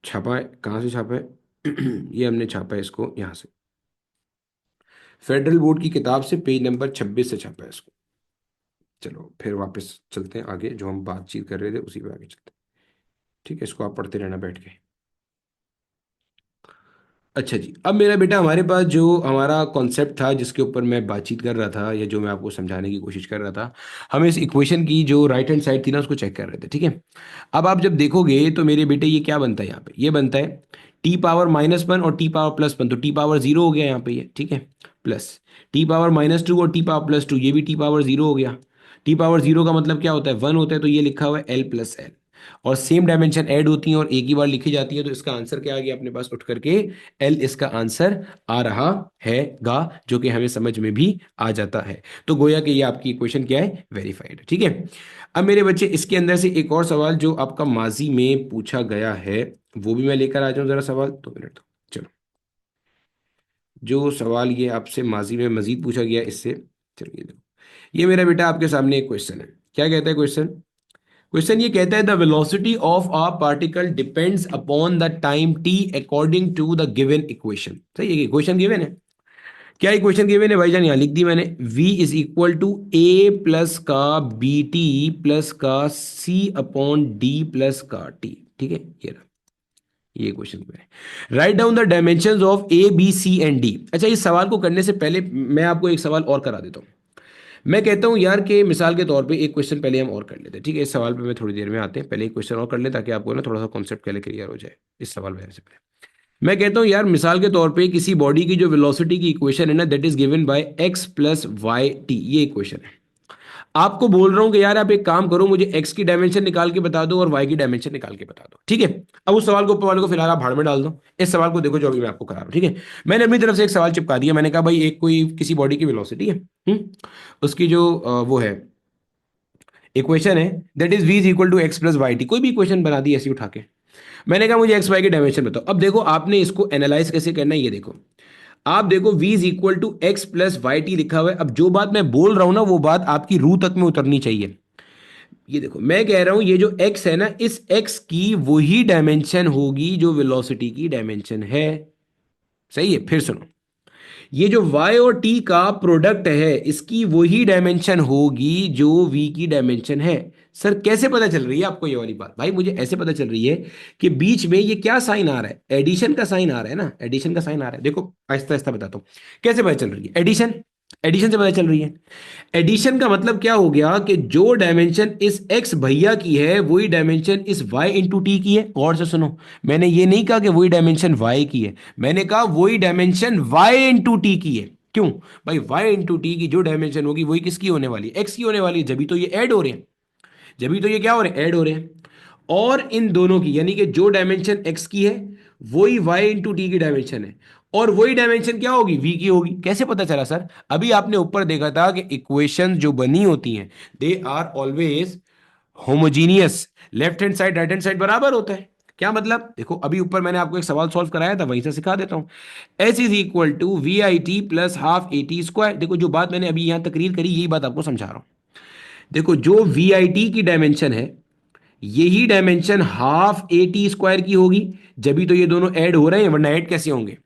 [SPEAKER 1] छापा है, कहाँ से छापा है ये हमने छापा है इसको यहाँ से, फेडरल बोर्ड की किताब से, पेज नंबर 26 से छापा है इसको। चलो फिर वापस चलते हैं आगे, जो हम बातचीत कर रहे थे उसी पे आगे चलते हैं। ठीक है, इसको आप पढ़ते रहना बैठ के। अच्छा जी, अब मेरा बेटा हमारे पास जो हमारा कॉन्सेप्ट था जिसके ऊपर मैं बातचीत कर रहा था, या जो मैं आपको समझाने की कोशिश कर रहा था, हम इस इक्वेशन की जो राइट हैंड साइड थी ना उसको चेक कर रहे थे। ठीक है, अब आप जब देखोगे तो मेरे बेटे ये क्या बनता है, यहाँ पे ये बनता है t⁻−1 और t⁻+1, तो t⁻0 हो गया यहाँ पे ये। ठीक है, प्लस t⁻−2 और t⁻+2, ये भी t⁻0 हो गया। t⁻0 का मतलब क्या होता है, 1 होता है, तो ये लिखा हुआ है l+l, और सेम डायमेंशन ऐड होती हैं और एक ही बार लिखी जाती है, तो इसका आंसर क्या आ गया अपने पास उठ करके, एल इसका आंसर आ रहा है गा, जो कि हमें समझ में भी आ जाता है। तो गोया कि ये आपकी इक्वेशन क्या है, वेरीफाइड है। ठीक है, अब मेरे बच्चे इसके अंदर से एक और सवाल जो आपका माजी में पूछा गया है वो भी मैं लेकर आ जाऊं, जरा सवाल 2 मिनट दो। चलो, जो सवाल ये आपसे माजी में मजीद पूछा गया इससे, चलिए देखो, ये मेरा बेटा आपके सामने एक क्वेश्चन है। क्या कहता है क्वेश्चन? क्वेश्चन ये कहता है the velocity of a particle depends upon the time t according to the given equation. सही है, इक्वेशन गिवन है। क्या इक्वेशन गिवन है भाईजान, यहां लिख दी मैंने, v is equal to a plus का बी टी प्लस का सी अपॉन डी प्लस का टी। ठीक है, ये रहा, ये क्वेश्चन में write down the dimensions of a b c and d. अच्छा, इस सवाल को करने से पहले मैं आपको एक सवाल और करा देता हूं। मैं कहता हूं यार कि मिसाल के तौर पे एक क्वेश्चन पहले हम और कर लेते हैं। ठीक है, इस सवाल पे मैं थोड़ी देर में आते हैं, पहले एक क्वेश्चन और कर ले ताकि आपको ना थोड़ा सा कॉन्सेप्ट पहले क्लियर हो जाए इस सवाल में से पहले। मैं कहता हूं यार, मिसाल के तौर पे किसी बॉडी की जो वेलोसिटी की इक्वेशन है ना, that is given by x+y_t, ये इक्वेशन है। आपको बोल रहा हूं कि यार आप एक काम करो, मुझे x की डायमेंशन निकाल के बता दो और y की डायमेंशन निकाल के बता दो। ठीक है, अब उस सवाल को ऊपर वाले को फिलहाल आप भाड़ में डाल दो, इस सवाल को देखो जो अभी मैं आपको करा रहा हूं। ठीक है, मैंने अपनी तरफ से एक सवाल चिपका दिया, मैंने कहा भाई एक कोई किसी बॉडी की वेलोसिटी है, उसकी जो वो है इक्वेशन है, that is v is equal to x+y_t, कोई भी इक्वेशन बना दी ऐसी उठा के। मैंने कहा मुझे एक्स वाई की डायमेंशन बताओ। अब देखो आपने इसको एनालाइज कैसे करना है, ये देखो, आप देखो v is equal to x+y_t लिखा हुआ है। अब जो बात मैं बोल रहा हूं ना वो बात आपकी रूह तक में उतरनी चाहिए। ये देखो, मैं कह रहा हूं ये जो x है ना, इस x की वही डायमेंशन होगी जो वेलोसिटी की डायमेंशन है। सही है, फिर सुनो, ये जो y और t का प्रोडक्ट है इसकी वही डायमेंशन होगी जो v की डायमेंशन है। सर कैसे पता चल रही है आपको ये वाली बात? भाई मुझे ऐसे पता चल रही है कि बीच में ये क्या साइन आ रहा है, एडिशन का साइन आ रहा है ना, एडिशन का साइन आ रहा है। देखो आहिस्ता आहिस्ता बताता हूं कैसे पता चल रही है, एडिशन, एडिशन से पता चल रही है। एडिशन का मतलब क्या हो गया कि जो डायमेंशन इस x भैया की है वही डायमेंशन इस y इंटू टी की है। और से सुनो, मैंने ये नहीं कहा कि वही डायमेंशन y की है, मैंने कहा वही डायमेंशन y इंटू टी की है। क्यों भाई, y इंटू टी की जो डायमेंशन होगी वही किसकी होने वाली है, x की होने वाली है, जब भी तो ये ऐड हो रहे हैं, जब भी तो ये क्या हो रहे हैं, ऐड हो रहे हैं। और इन दोनों की यानी कि जो डायमेंशन x की है वही y इंटू टी की डायमेंशन है, और वही डायमेंशन क्या होगी, v की होगी। कैसे पता चला सर? अभी आपने ऊपर देखा था कि इक्वेशन जो बनी होती हैं they are always homogeneous, left hand side right hand side बराबर होता है। क्या मतलब, देखो अभी ऊपर मैंने आपको एक सवाल सॉल्व कराया था, वहीं से सिखा देता हूं। s is equal to v i t plus half a t square. देखो जो बात मैंने अभी यहां तकरीर करी यही बात आपको समझा रहा हूं। देखो जो वी आई टी की डायमेंशन है यही dimension half a t square की होगी, जब भी तो ये दोनों ऐड हो रहे हैं, वरना ऐड कैसे होंगे।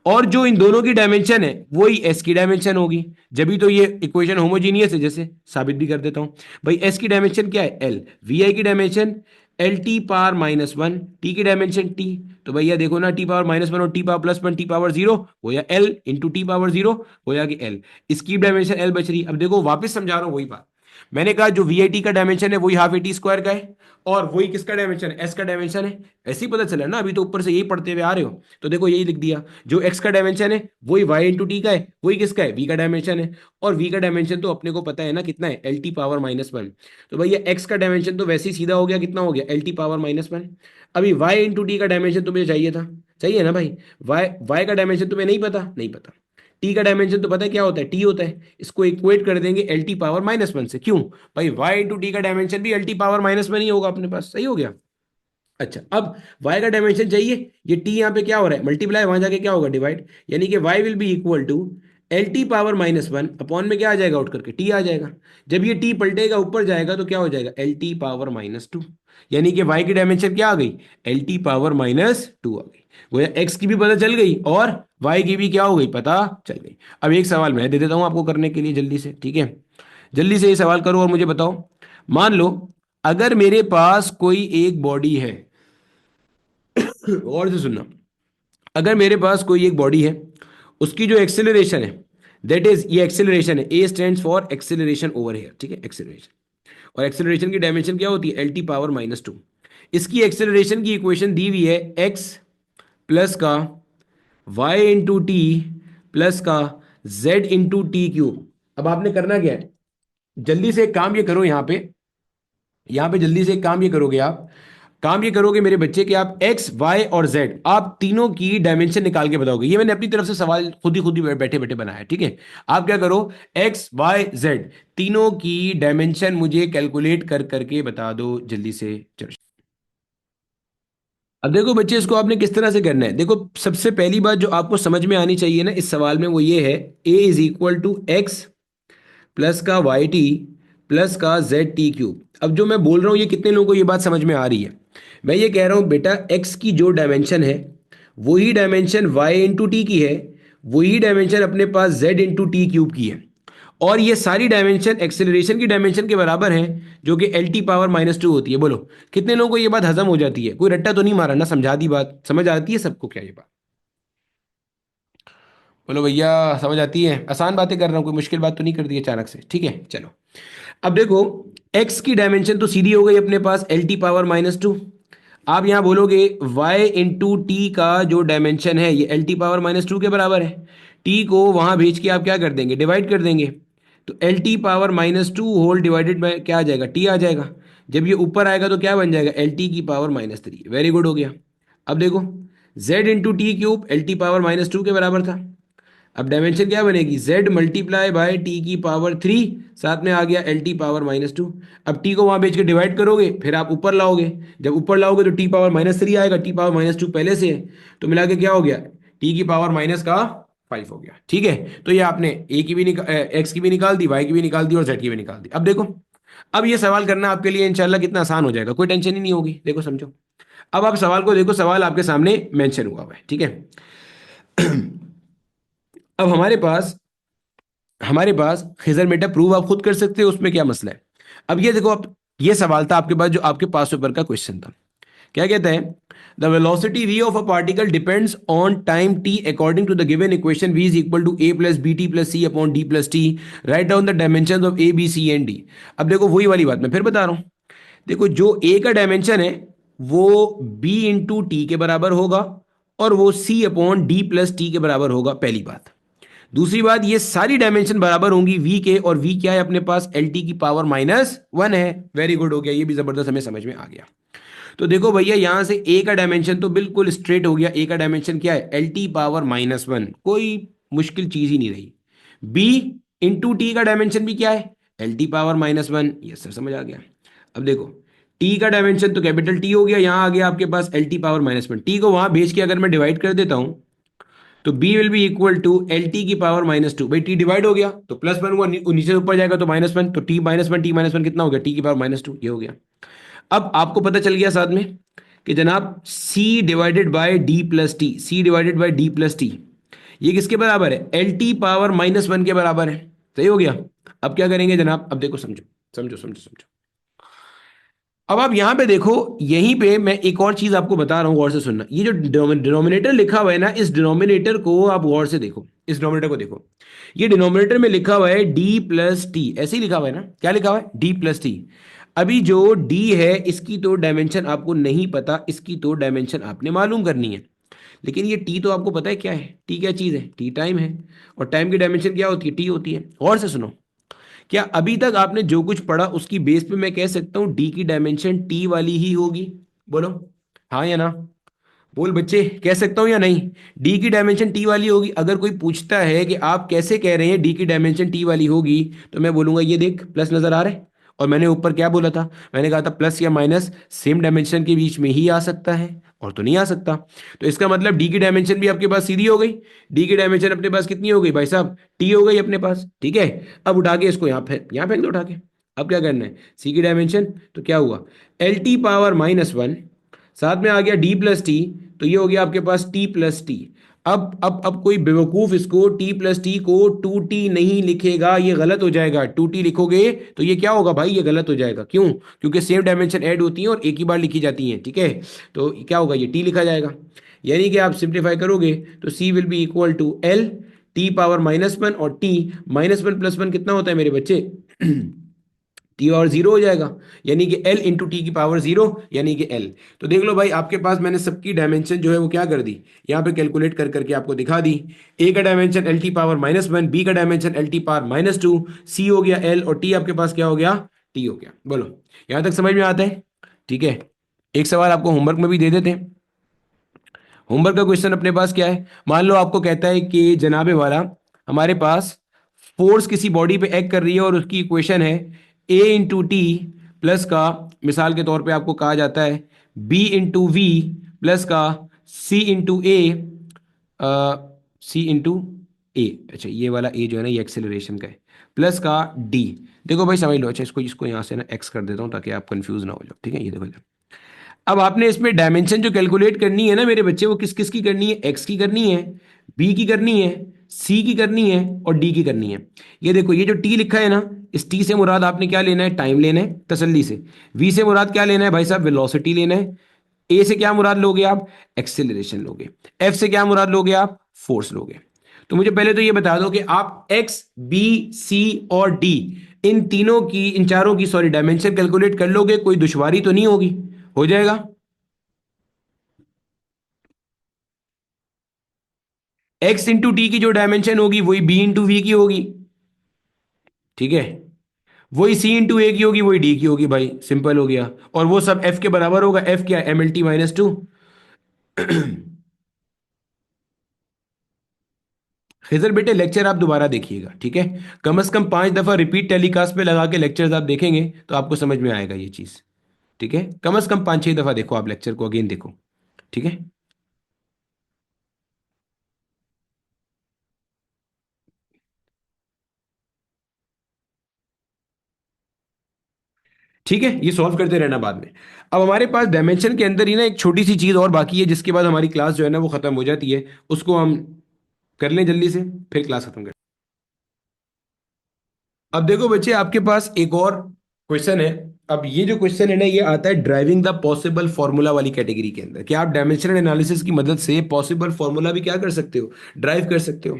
[SPEAKER 1] और जो इन दोनों की डायमेंशन है वही एस की डायमेंशन होगी, जब भी तो ये इक्वेशन होमोजीनियस है, जैसे साबित भी कर देता हूं। भाई एस की डायमेंशन क्या है, एल, वी आई की dimension L T power -1, T की डायमेंशन टी। तो भैया देखो ना, टी पावर -1 और टी पावर +1, टी पावर 0 हो या एल इंटू टी पावर 0 हो या कि एल, इसकी डायमेंशन एल बच रही। अब देखो वापस समझा रहा हूं वही बात, मैंने कहा जो वी आई टी का डायमेंशन है वही हाफ ए टी स्क्वायर का है, और वही किसका डायमेंशन है, एस का डायमेंशन है। ऐसे ही पता चला ना, अभी तो ऊपर से यही पढ़ते हुए आ रहे हो, तो देखो यही लिख दिया, जो एक्स का डायमेंशन है वही वाई इंटू टी का है, वही किसका है, वी का डायमेंशन है। और वी का डायमेंशन तो अपने को पता है ना कितना है, एल टी पावर -1। तो भैया एक्स का डायमेंशन तो वैसे ही सीधा हो गया, कितना हो गया, एल टी पावर -1। अभी वाई इंटू टी का डायमेंशन तुम्हें चाहिए था, चाहिए ना भाई, वाई वाई का डायमेंशन तुम्हें नहीं पता, नहीं पता। टी का डायमेंशन तो पता है क्या होता है, टी होता है, इसको इक्वेट कर देंगे एल टी पावर -1 से, क्यों भाई, वाई इंटू टी का डायमेंशन भी एल टी पावर -1 ही होगा अपने पास, सही हो गया। अच्छा, अब y का डायमेंशन चाहिए, ये t यहाँ पे क्या हो रहा है, मल्टीप्लाई, वहां जाके क्या होगा, डिवाइड, यानी कि y will be equal to L T power -1 upon में क्या आ जाएगा, आउट करके t आ जाएगा। जब ये t पलटेगा ऊपर जाएगा तो क्या हो जाएगा, एल टी पावर -2, यानी कि y की डायमेंशन क्या आ गई, एल टी पावर -2 आ गई। वो x की भी पता चल गई और y की भी क्या हो गई, पता चल गई। अब एक सवाल मैं दे देता हूं आपको करने के लिए जल्दी से, ठीक है, जल्दी से ये सवाल करो और मुझे बताओ। मान लो अगर मेरे पास कोई एक बॉडी है, और से सुनना, अगर मेरे पास कोई एक बॉडी है, उसकी जो एक्सेलरेशन है, दैट इज, ये एक्सेलरेशन है, ए stands for acceleration over here, ठीक है, एक्सेलरेशन। और एक्सेलरेशन की डायमेंशन क्या होती है, एल टी पावर -2। इसकी एक्सेलरेशन की इक्वेशन दी हुई है एक्स प्लस का वाई इंटू टी प्लस का जेड इंटू टी क्यूब। अब आपने करना क्या है, जल्दी से एक काम ये करो, यहाँ पे जल्दी से एक काम ये करोगे आप, काम ये करोगे मेरे बच्चे कि आप एक्स वाई और जेड, आप तीनों की डायमेंशन निकाल के बताओगे। ये मैंने अपनी तरफ से सवाल खुद ही बैठे बैठे बनाया है, ठीक है। आप क्या करो, एक्स वाई जेड तीनों की डायमेंशन मुझे कैलकुलेट कर करके बता दो जल्दी से, चलो। अब देखो बच्चे, इसको आपने किस तरह से करना है, देखो सबसे पहली बात जो आपको समझ में आनी चाहिए ना इस सवाल में, वो ये है, A is equal to X plus का वाई टी प्लस का जेड टी क्यूब। अब जो मैं बोल रहा हूँ ये कितने लोगों को ये बात समझ में आ रही है, मैं ये कह रहा हूँ बेटा, एक्स की जो डायमेंशन है वही डायमेंशन वाई इंटू टी की है, वही डायमेंशन अपने पास जेड इंटू टी क्यूब की है, और ये सारी डायमेंशन एक्सेलरेशन की डायमेंशन के बराबर है, जो कि एल टी पावर -2 होती है। बोलो कितने लोगों को ये बात हजम हो जाती है, कोई रट्टा तो नहीं मारा ना, समझा दी बात, समझ आती है सबको क्या ये बात, बोलो भैया समझ आती है, आसान बातें कर रहा हूँ, कोई मुश्किल बात तो नहीं कर दी अचानक से, ठीक है चलो। अब देखो, x की डायमेंशन तो सीधी हो गई अपने पास एल टी पावर -2। आप यहां बोलोगे y इंटू टी का जो डायमेंशन है ये एल टी पावर -2 के बराबर है, t को वहां भेज के आप क्या कर देंगे, डिवाइड कर देंगे। तो L T power -2 whole divided by क्या आ जाएगा, t आ जाएगा। जब ये ऊपर आएगा तो क्या बन जाएगा, एल टी की पावर -3। वेरी गुड, हो गया। अब देखो, z into T cube L T power -2 के बराबर था। अब डायमेंशन क्या बनेगी, z मल्टीप्लाई बाय टी की पावर 3, साथ में आ गया एल टी पावर -2। अब t को वहां बेच के डिवाइड करोगे, फिर आप ऊपर लाओगे, जब ऊपर लाओगे तो टी पावर -3 आएगा, टी पावर -2 पहले से है, तो मिला के क्या हो गया, टी की पावर माइनस का 5 हो गया, ठीक है। तो ये आपने ए की भी एक्स की भी निकाल दी, वाई की भी निकाल दी और जेड की भी निकाल दी। अब देखो, अब ये सवाल करना आपके लिए इंशाल्लाह कितना आसान हो जाएगा, कोई टेंशन ही नहीं होगी, देखो समझो। अब आप सवाल को देखो, सवाल आपके सामने मेंशन हुआ हुआ है, ठीक है। अब हमारे पास खिजर मेटा प्रूव आप खुद कर सकते हो, उसमें क्या मसला है। अब ये देखो, आप ये सवाल था आपके पास जो आपके पास पेपर का क्वेश्चन था, क्या कहता है, the velocity v of a particle depends on time t according to the given equation v is equal to a plus b t plus c upon d plus t, write down the dimension of a b c and d। अब देखो वही वाली बात मैं फिर बता रहा हूं, देखो जो a का डायमेंशन है वो b इंटू टी के बराबर होगा, और वो c upon d plus T के बराबर होगा, पहली बात। दूसरी बात, ये सारी डायमेंशन बराबर होंगी v के, और v क्या है अपने पास, एल टी की पावर -1 है। वेरी गुड, हो गया, ये भी जबरदस्त हमें समझ में आ गया। तो देखो भैया, यहां से a का डायमेंशन तो बिल्कुल स्ट्रेट हो गया, a का डायमेंशन क्या है, एल टी पावर -1, कोई मुश्किल चीज ही नहीं रही। b इंटू टी का डायमेंशन भी क्या है, L T power -1, yes sir समझ आ गया। अब देखो, t का डायमेंशन तो कैपिटल T हो गया, यहां आ गया आपके पास एल टी पावर -1, t को वहां भेज के अगर मैं डिवाइड कर देता हूं तो b will be equal to L T की पावर -2। भाई t डिवाइड हो गया तो +1 हुआ, नीचे से ऊपर जाएगा तो -1, तो t -1 कितना हो गया, t की पावर -2, ये हो गया। अब आपको पता चल गया साथ में कि जनाब c divided by d plus T, c divided by d plus T, ये किसके बराबर है, एल टी पावर -1 के बराबर है। सही हो गया। अब क्या करेंगे जनाब, अब देखो, समझो समझो समझो समझो। अब आप यहां पे देखो, यहीं पे मैं एक और चीज आपको बता रहा हूं, गौर से सुनना। ये जो डिनोमिनेटर लिखा हुआ है ना, इस डिनोमिनेटर को आप गौर से देखो, इस डिनोमिनेटर को देखो। ये डिनोमिनेटर में लिखा हुआ है डी प्लस टी, ऐसे ही लिखा हुआ है ना, क्या लिखा हुआ है, डी प्लस टी। अभी जो डी है इसकी तो डायमेंशन आपको नहीं पता, इसकी तो डायमेंशन आपने मालूम करनी है। लेकिन ये टी तो आपको पता है क्या है, टी क्या चीज है, टी टाइम है। और टाइम की डायमेंशन क्या होती है, टी होती है। गौर से सुनो, क्या अभी तक आपने जो कुछ पढ़ा उसकी बेस पे मैं कह सकता हूं डी की डायमेंशन टी वाली ही होगी? बोलो हाँ या ना। बोल बच्चे, कह सकता हूं या नहीं, डी की डायमेंशन टी वाली होगी? अगर कोई पूछता है कि आप कैसे कह रहे हैं डी की डायमेंशन टी वाली होगी, तो मैं बोलूंगा ये देख प्लस नजर आ रहा है। और मैंने ऊपर क्या बोला था, मैंने कहा था प्लस या माइनस सेम डायमेंशन के बीच में ही आ सकता है, और तो नहीं आ सकता। तो इसका मतलब डी की डायमेंशन भी आपके पास सीधी हो गई। डी की डायमेंशन अपने पास कितनी हो गई भाई साहब, टी हो गई अपने पास, ठीक है। अब उठा के इसको यहाँ फेंक दो उठा के। अब क्या करना है, सी की डायमेंशन तो क्या हुआ, एल टी पावर -1, साथ में आ गया डी प्लस टी, तो ये हो गया आपके पास टी प्लस टी। अब कोई बेवकूफ इसको टी प्लस टी को टू टी नहीं लिखेगा, ये गलत हो जाएगा। टू टी लिखोगे तो ये क्या होगा भाई, ये गलत हो जाएगा। क्यों? क्योंकि सेम डायमेंशन ऐड होती है और एक ही बार लिखी जाती हैं, ठीक है। तो क्या होगा, ये टी लिखा जाएगा। यानी कि आप सिंप्लीफाई करोगे तो C will be equal to L T power -1, और टी -1 + 1 कितना होता है मेरे बच्चे टी और जीरो हो जाएगा। यानी कि एल इंटू टी की पावर जीरो, यानी कि एल। तो देख लो भाई, आपके पास मैंने सबकी डायमेंशन जो है वो क्या कर दी, यहाँ पे कैलकुलेट कर करके आपको दिखा दी। ए का dimension L T power -1, b का dimension L T power -2, c हो गया एल, और टी आपके पास क्या हो गया, टी हो गया। बोलो यहां तक समझ में आता है? ठीक है। एक सवाल आपको होमवर्क में भी दे देते हैं। होमवर्क का क्वेश्चन अपने पास क्या है, मान लो आपको कहता है कि जनाबे वाला, हमारे पास फोर्स किसी बॉडी पे एक्ट कर रही है और उसकी इक्वेशन है ए इंटू टी प्लस का, मिसाल के तौर पे आपको कहा जाता है बी इंटू वी प्लस का सी इंटू ए, सी इंटू ए, अच्छा ये वाला ए जो है ना ये एक्सेलरेशन का है, प्लस का डी। देखो भाई समझ लो, अच्छा इसको इसको यहाँ से ना एक्स कर देता हूँ ताकि आप कंफ्यूज ना हो जाओ, ठीक है। ये देखो, अब आपने इसमें डायमेंशन जो कैलकुलेट करनी है ना मेरे बच्चे, वो किस किस की करनी है, एक्स की करनी है, बी की करनी है, सी की करनी है, और डी की करनी है। ये देखो, ये जो टी लिखा है ना, इस टी से मुराद आपने क्या लेना है, टाइम लेना है तसल्ली से। वी से मुराद क्या लेना है भाई साहब, वेलोसिटी लेना है। ए से क्या मुराद लोगे आप, एक्सेलरेशन लोगे। एफ से क्या मुराद लोगे आप, फोर्स लोगे। तो मुझे पहले तो ये बता दो कि आप एक्स, बी, सी और डी, इन तीनों की, इन चारों की सॉरी डायमेंशन कैलकुलेट कर लोगे, कोई दुश्वारी तो नहीं होगी, हो जाएगा। एक्स इंटू टी की जो डायमेंशन होगी वही बी इंटू वी की होगी, ठीक है। वही सी इंटू ए की होगी, वही डी की होगी, भाई सिंपल हो गया। और वो सब एफ के बराबर होगा, एफ क्या, एम एल टी -2। खिजर बेटे लेक्चर आप दोबारा देखिएगा, ठीक है। कम से कम 5 दफा रिपीट टेलीकास्ट पे लगा के लेक्चर्स आप देखेंगे तो आपको समझ में आएगा ये चीज, ठीक है। कम से कम 5-6 दफा देखो आप लेक्चर को, अगेन देखो, ठीक है। ठीक है, ये सॉल्व करते रहना बाद में। अब हमारे पास डायमेंशन के अंदर ही ना एक छोटी सी चीज और बाकी है, जिसके बाद हमारी क्लास जो है ना वो खत्म हो जाती है। उसको हम कर लें जल्दी से, फिर क्लास खत्म करें। अब देखो बच्चे, आपके पास एक और क्वेश्चन है। अब ये जो क्वेश्चन है ना, ये आता है ड्राइविंग द पॉसिबल फॉर्मूला वाली कैटेगरी के अंदर, कि आप डायमेंशनल एनालिसिस की मदद से पॉसिबल फॉर्मूला भी क्या कर सकते हो, ड्राइव कर सकते हो।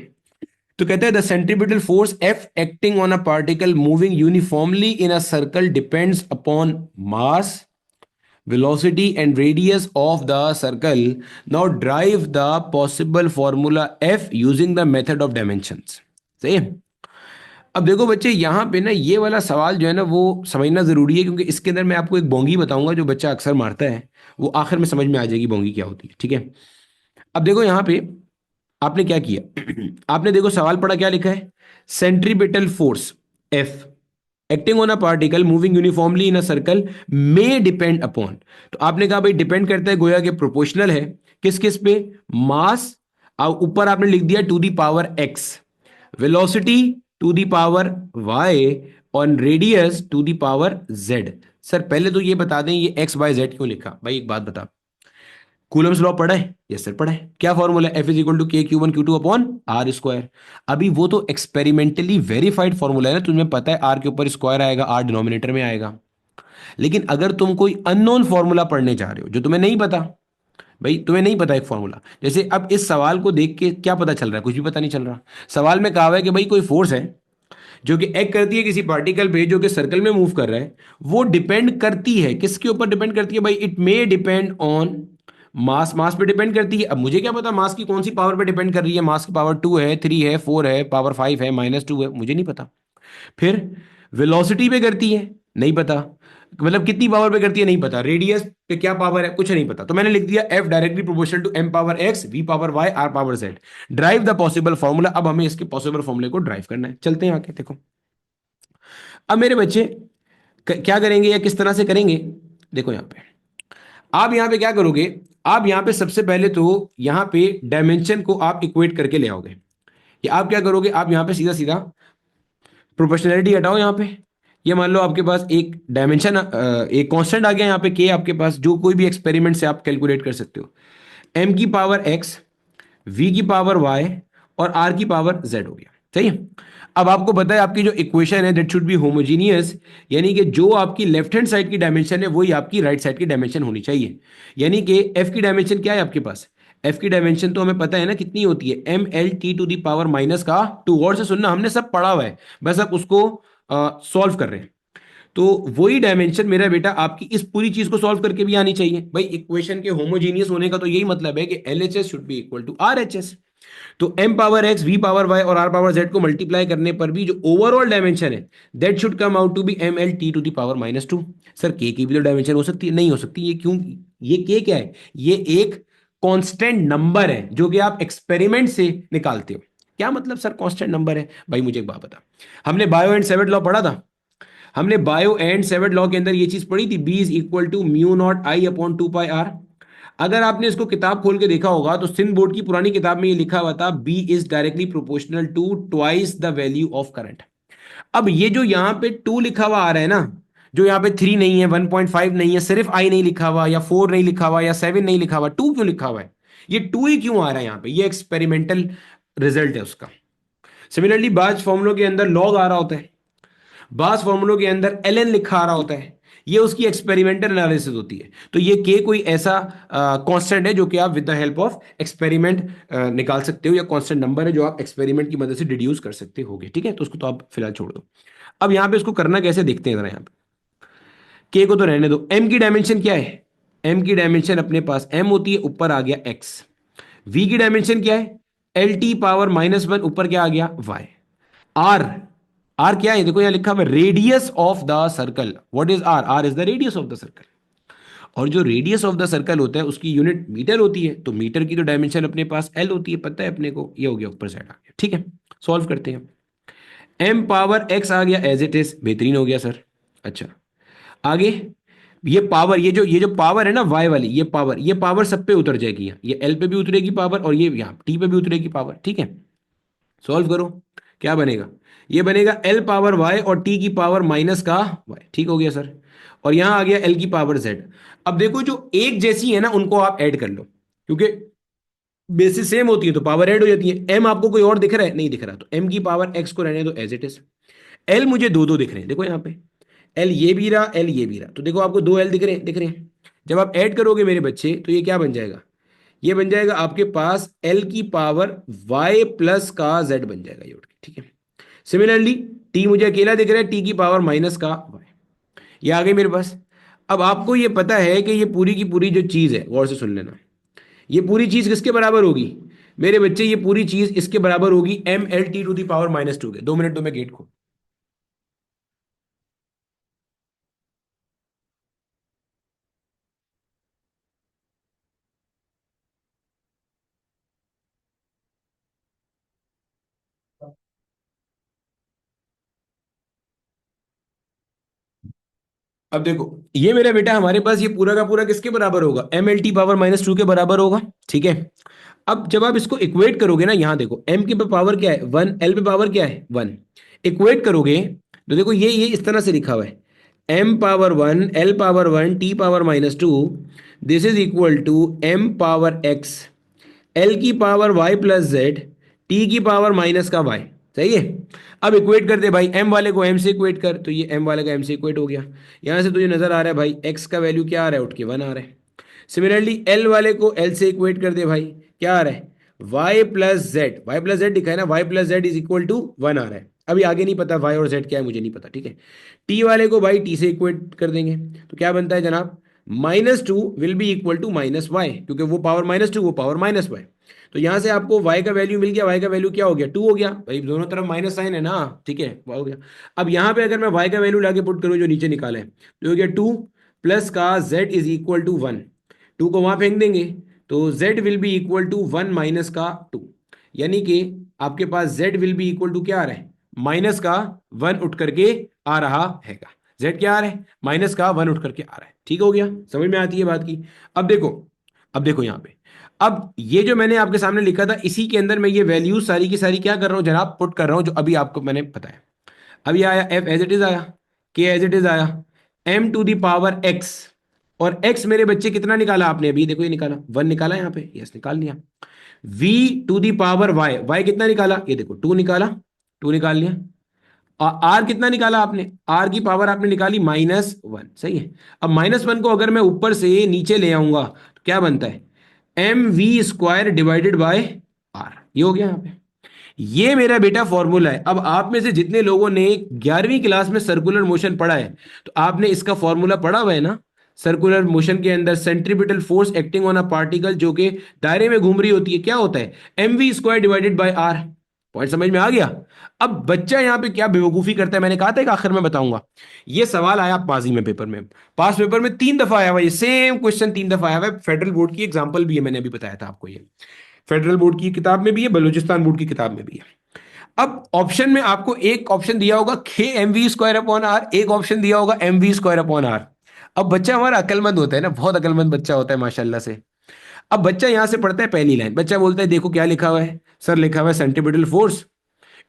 [SPEAKER 1] तो कहता है the centripetal force F acting on a particle moving uniformly in a circle depends upon mass, velocity and radius of the circle. Now drive the possible formula f using the method of dimensions. सही है। अब देखो बच्चे, यहाँ पे ना ये वाला सवाल जो है ना वो समझना जरूरी है, क्योंकि इसके अंदर मैं आपको एक बोंगी बताऊंगा जो बच्चा अक्सर मारता है, वो आखिर में समझ में आ जाएगी बोंगी क्या होती है, ठीक है। अब देखो यहाँ पे आपने क्या किया, आपने देखो सवाल पढ़ा, क्या लिखा है, centripetal force F acting on a particle moving uniformly in a circle may depend upon. तो आपने कहा भाई डिपेंड करता है, गोया के प्रोपोर्शनल है, किस किस पे, मास, और ऊपर आपने लिख दिया to the power X, velocity to the power Y, और radius to the power Z. Sir पहले तो ये बता दें, ये एक्स वाई जेड क्यों लिखा भाई, एक बात बता। कूलम्स लॉ पढ़ा है? यस सर पढ़ा है। क्या formula? F is equal to K Q one Q two upon R square. अभी वो तो एक्सपेरिमेंटली वेरीफाइड फॉर्मूला है ना, तुम्हें पता है आर के ऊपर स्क्वायर आएगा, आर डिनोमिनेटर में आएगा। लेकिन अगर तुम कोई अननोन फॉर्मूला पढ़ने जा रहे हो जो तुम्हें नहीं पता, भाई तुम्हें नहीं पता एक फॉर्मूला, जैसे अब इस सवाल को देख के क्या पता चल रहा है? कुछ भी पता नहीं चल रहा। सवाल में कहा हुआ है कि भाई कोई फोर्स है जो कि एक्ट करती है किसी पार्टिकल पे जो कि सर्कल में मूव कर रहा है, वो डिपेंड करती है किसके ऊपर डिपेंड करती है भाई? It may depend on mass. Mass पे डिपेंड करती है। अब मुझे क्या पता मास की कौन सी पावर पे डिपेंड कर रही है? मास की पावर 2 है, 3 है, 4 है, पावर 5 है, -2 है, मुझे नहीं पता। फिर वेलोसिटी पे करती है, नहीं पता। मतलब कितनी पावर पे करती है, नहीं पता। रेडियस पे क्या पावर है, कुछ नहीं पता। तो मैंने लिख दिया F directly proportional to M power x v power y r power z. Derive the possible formula. अब हमें इसके पॉसिबल फॉर्मूले को ड्राइव करना है। चलते हैं आगे, देखो। अब मेरे बच्चे क्या करेंगे या किस तरह से करेंगे? देखो यहां पे, आप यहां पे क्या करोगे? आप यहां पे सबसे पहले तो यहां पे डायमेंशन को आप इक्वेट करके ले आओगे। या आप क्या करोगे? आप यहां पे सीधा सीधा प्रोपोर्शनैलिटी हटाओ यहां पे। ये मान लो आपके पास एक डायमेंशन, एक कांस्टेंट आ गया यहां पे के आपके पास, जो कोई भी एक्सपेरिमेंट से आप कैलकुलेट कर सकते हो। एम की पावर एक्स, वी की पावर वाई और आर की पावर जेड हो गया। सही है। अब आपको पता है आपकी जो इक्वेशन है दैट शुड बी होमोजीनियस, यानी कि जो आपकी लेफ्ट हैंड साइड की डायमेंशन है वही आपकी राइट साइड की डायमेंशन होनी चाहिए। यानी कि एफ की डायमेंशन क्या है आपके पास? एफ की डायमेंशन तो हमें पता है ना कितनी होती है, M L T to the power minus का 2। और से सुनना, हमने सब पढ़ा हुआ है, बस अब उसको सॉल्व कर रहे हैं। तो वही डायमेंशन मेरा बेटा आपकी इस पूरी चीज को सॉल्व करके भी आनी चाहिए। भाई इक्वेशन के होमोजीनियस होने का तो यही मतलब है कि L H S should be equal to R H S. तो m power x, v power y और r पावर z को मल्टीप्लाई करने पर भी जो ओवरऑल डायमेंशन है that should come out to be M L T to the power -2। Sir k की भी तो डायमेंशन हो सकती है? नहीं हो सकती। ये क्यों? ये k क्या है? ये एक कांस्टेंट नंबर है जो कि आप एक्सपेरिमेंट से निकालते हो। क्या मतलब सर कांस्टेंट नंबर है? भाई मुझे एक बात बता, हमने बायो एंड सेवर्ट लॉ पढ़ा था। हमने बायो एंड सेवर्ट लॉ के अंदर ये चीज पढ़ी थी, B is equal to mu naught I upon 2 pi R. अगर आपने इसको किताब खोल के देखा होगा तो सिंध बोर्ड की पुरानी किताब में ये लिखा हुआ था, B is directly proportional to twice the value of current. अब ये जो यहां पे 2 लिखा हुआ आ रहा है ना, जो यहाँ पे 3 नहीं है, 1.5 नहीं है, सिर्फ आई नहीं लिखा हुआ, या 4 नहीं लिखा हुआ, या 7 नहीं लिखा हुआ, 2 क्यों लिखा हुआ है? ये 2 ही क्यों आ रहा है यहाँ पे? ये एक्सपेरिमेंटल रिजल्ट है उसका। सिमिलरली बाज फॉर्मूलों के अंदर लॉग आ रहा होता है, बास फॉर्मूलों के अंदर एल लिखा आ रहा होता है। ये उसकी एक्सपेरिमेंटल एनालिसिस होती है। तो ये के कोई ऐसा कांस्टेंट है जो कि आप with the help of experiment निकाल सकते हो, या कांस्टेंट नंबर है जो आप एक्सपेरिमेंट की मदद से डिड्यूस कर सकते होगे। ठीक है, तो उसको तो आप फिलहाल छोड़ दो। अब यहां पे इसको करना कैसे देखते हैं जरा। यहां पे के को तो रहने दो। एम की डायमेंशन क्या है? एम की डायमेंशन अपने पास एम होती है, ऊपर आ गया एक्स। वी की डायमेंशन क्या है? एल टी पावर -1, ऊपर क्या आ गया? वाई। आर, आर क्या है? देखो यहां लिखा हुआ radius of the circle. What is R? R is the radius of the circle. और जो रेडियस ऑफ द सर्कल होता है उसकी यूनिट मीटर होती है। तो मीटर की तो डायमेंशन अपने पास एल होती है, पता है अपने को। ये हो गया, ऊपर साइड आ गया। ठीक है, सॉल्व करते हैं। एम पावर एक्स आ गया एज इट इज, बेहतरीन हो गया सर। अच्छा, आगे ये पावर, ये जो पावर है ना वाई वाली, ये पावर सब पे उतर जाएगी। यहाँ ये एल पे भी उतरेगी पावर, और ये यहाँ टी पे भी उतरेगी पावर। ठीक है, सॉल्व करो। क्या बनेगा? ये बनेगा एल पावर वाई और टी की पावर माइनस का वाई। ठीक हो गया सर। और यहां आ गया एल की पावर जेड। अब देखो जो एक जैसी है ना उनको आप ऐड कर लो, क्योंकि बेसिस सेम होती है तो पावर ऐड हो जाती है। एम आपको कोई और दिख रहा है? नहीं दिख रहा, तो एम की पावर एक्स को रहने दो एज इट इज। एल मुझे दो दो दिख रहे हैं, देखो यहाँ पे एल ये भी रहा, एल ये भी रहा, तो देखो आपको दो एल दिख रहे हैं। जब आप ऐड करोगे मेरे बच्चे तो ये क्या बन जाएगा? ये बन जाएगा आपके पास एल की पावर वाई प्लस का जेड बन जाएगा ये उठ के। ठीक है, सिमिलरली टी मुझे अकेला दिख रहा है, टी की पावर माइनस का वाई। ये आ गई मेरे पास। अब आपको ये पता है कि ये पूरी की पूरी जो चीज है, गौर से सुन लेना, ये पूरी चीज किसके बराबर होगी मेरे बच्चे? ये पूरी चीज इसके बराबर होगी M L T to the power -2 के। 2 मिनट दो, मैं गेट खोल। अब देखो, ये मेरा बेटा हमारे पास ये पूरा का पूरा किसके बराबर होगा? एम एल टी पावर -2 के बराबर होगा। ठीक है, अब जब आप इसको इक्वेट करोगे ना, यहां देखो एम की पावर क्या है? 1, एल पे पावर क्या है? 1। इक्वेट करोगे तो देखो ये इस तरह से लिखा हुआ है, M power 1, L power 1, T power -2 this is equal to M power X L की power Y plus Z T की पावर माइनस का वाई। सही है। अब इक्वेट कर दे भाई, एम वाले को एम से इक्वेट कर, तो ये एम वाले का एम से इक्वेट हो गया। यहां से तुझे नजर आ रहा है भाई एक्स का वैल्यू क्या आ रहा है, उठ के 1 आ रहा है। सिमिलरली एल वाले को एल से इक्वेट कर दे भाई, क्या आ रहा है, Y plus Z, Y plus Z दिखा है ना, Y plus Z is equal to 1 आ रहा है। अभी आगे नहीं पता वाई और जेड क्या है, मुझे नहीं पता, ठीक है। टी वाले को भाई टी से इक्वेट कर देंगे, तो क्या बनता है जनाब, -2 will be equal to minus Y, क्योंकि वो पावर -2 वो पावर माइनस वाई। तो यहां से आपको y का वैल्यू मिल गया, y का वैल्यू क्या हो गया, 2 हो गया भाई, दोनों तरफ माइनस साइन है ना, ठीक है, वो हो गया। अब यहां पे अगर मैं y का वैल्यू लाके पुट करूं जो नीचे निकाला है, तो हो गया 2 प्लस का z इज इक्वल टू 1, 2 को वहां फेंक देंगे, तो z will be equal to 1 minus का 2, यानी कि आपके पास z will be equal to क्या आ रहा है, माइनस का 1 उठ करके आ रहा है। z क्या आ रहा है, माइनस का 1 उठ करके आ रहा है। ठीक हो गया, समझ में आती है बात की। अब देखो, अब देखो यहां पे, अब ये जो मैंने आपके सामने लिखा था इसी के अंदर मैं ये वैल्यू सारी की सारी क्या कर रहा हूं जनाब, पुट कर रहा हूं, जो अभी आपको मैंने बताया। अब ये आया एफ एज इट इज आया, के एज इट इज आया, M to the power X, और एक्स मेरे बच्चे कितना निकाला आपने, अभी देखो ये निकाला 1 निकाला यहां पे, यस निकाल लिया। V to the power Y, Y कितना निकाला, ये देखो 2 निकाला, 2 निकाल लिया। और आर कितना निकाला आपने, आर की पावर आपने निकाली -1, सही है। अब -1 को अगर मैं ऊपर से नीचे ले आऊंगा तो क्या बनता है, mv² डिवाइडेड बाय आर, ये हो गया यहां पे। ये मेरा बेटा फॉर्मूला है। अब आप में से जितने लोगों ने 11वीं क्लास में सर्कुलर मोशन पढ़ा है, तो आपने इसका फॉर्मूला पढ़ा हुआ है ना। सर्कुलर मोशन के अंदर centripetal force acting on a particle जो कि दायरे में घूम रही होती है, क्या होता है, mv² divided by are. Point समझ में आ गया। अब बच्चा यहां पे क्या बेवकूफी करता है, मैंने कहा था कि आखिर में बताऊंगा। ये सवाल आया पाजी में पेपर में, पास पेपर में 3 दफा आया हुआ, ये सेम क्वेश्चन 3 दफा आया हुआ है। फेडरल बोर्ड की एग्जांपल भी है, मैंने अभी बताया था आपको, ये फेडरल बोर्ड की किताब में भी है, बलूचिस्तान बोर्ड की किताब में भी है। अब ऑप्शन में आपको एक ऑप्शन दिया होगा k mv² अपॉन आर, एक ऑप्शन दिया होगा mv² अपॉन आर। अब बच्चा हमारा अकलमंद होता है ना, बहुत अकलमंद बच्चा होता है माशाल्लाह से। अब बच्चा यहां से पढ़ता है पहली लाइन, बच्चा बोलता है देखो क्या लिखा हुआ है, सर लिखा हुआ है सेंट्रीपिटल फोर्स।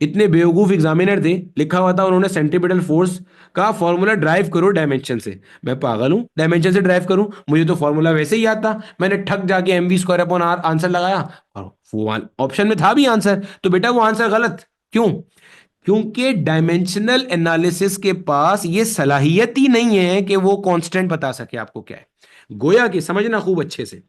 [SPEAKER 1] इतने बेवकूफ एग्जामिनर थे, लिखा हुआ था उन्होंने सेंट्रीपिटल फोर्स का फॉर्मूला ड्राइव करो डायमेंशन से। मैं पागल हूं डायमेंशन से ड्राइव करूं, मुझे तो फॉर्मूला वैसे ही याद था। मैंने ठग जाके mv² अपॉन आर आंसर लगाया, और वो ऑप्शन में था भी आंसर, तो बेटा वो आंसर गलत। क्यों, क्योंकि डायमेंशनल एनालिसिस के पास ये सलाहियत ही नहीं है कि वो कांस्टेंट बता सके आपको क्या है। गोया कि समझना खूब अच्छे से,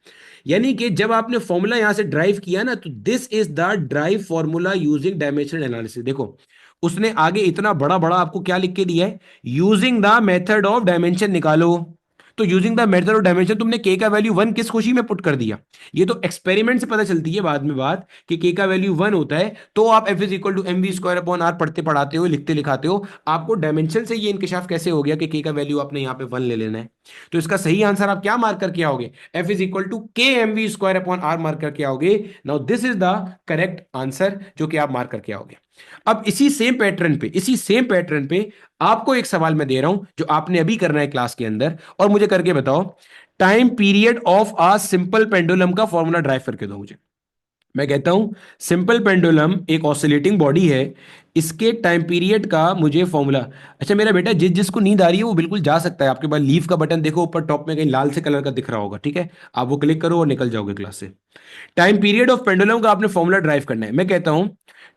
[SPEAKER 1] यानी कि जब आपने फॉर्मूला यहां से ड्राइव किया ना, तो this is the drive formula using dimensional analysis. देखो उसने आगे इतना बड़ा बड़ा आपको क्या लिख के दिया है, using the method of dimension निकालो। तो using the method of dimension तुमने के का वैल्यू 1 किस खुशी में पुट कर दिया। ये तो एक्सपेरिमेंट से पता चलती है बाद में बात कि के का वैल्यू 1 होता है, तो आप F is equal to mv² upon R पढ़ते पढ़ाते हो, लिखते लिखाते हो, आपको डायमेंशन से ये इंकशाफ कैसे हो गया कि के का वैल्यू आपने यहाँ पे 1 ले लेना है। तो इसका सही आंसर आप क्या मार्क करके आओगे, F is equal to k mv² upon R mark करके आओगे। Now this is the correct answer जो कि आप मार्क करके आओगे। अब इसी सेम पैटर्न पे, इसी सेम पैटर्न पे आपको एक सवाल मैं दे रहा हूं जो आपने अभी करना है क्लास के अंदर, और मुझे करके बताओ, time period of a simple pendulum का फॉर्मूला ड्राइव करके दो मुझे। मैं कहता हूं सिंपल पेंडुलम एक ऑसिलेटिंग बॉडी है, इसके टाइम पीरियड का मुझे फॉर्मूला। अच्छा मेरा बेटा, जिसको नींद आ रही है वो बिल्कुल जा सकता है, आपके पास लीव का बटन देखो ऊपर टॉप में कहीं लाल से कलर का दिख रहा होगा, ठीक है, आप वो क्लिक करो और निकल जाओगे क्लास से। टाइम पीरियड ऑफ पेंडुलम का आपने फॉर्मूला ड्राइव करना है। मैं कहता हूं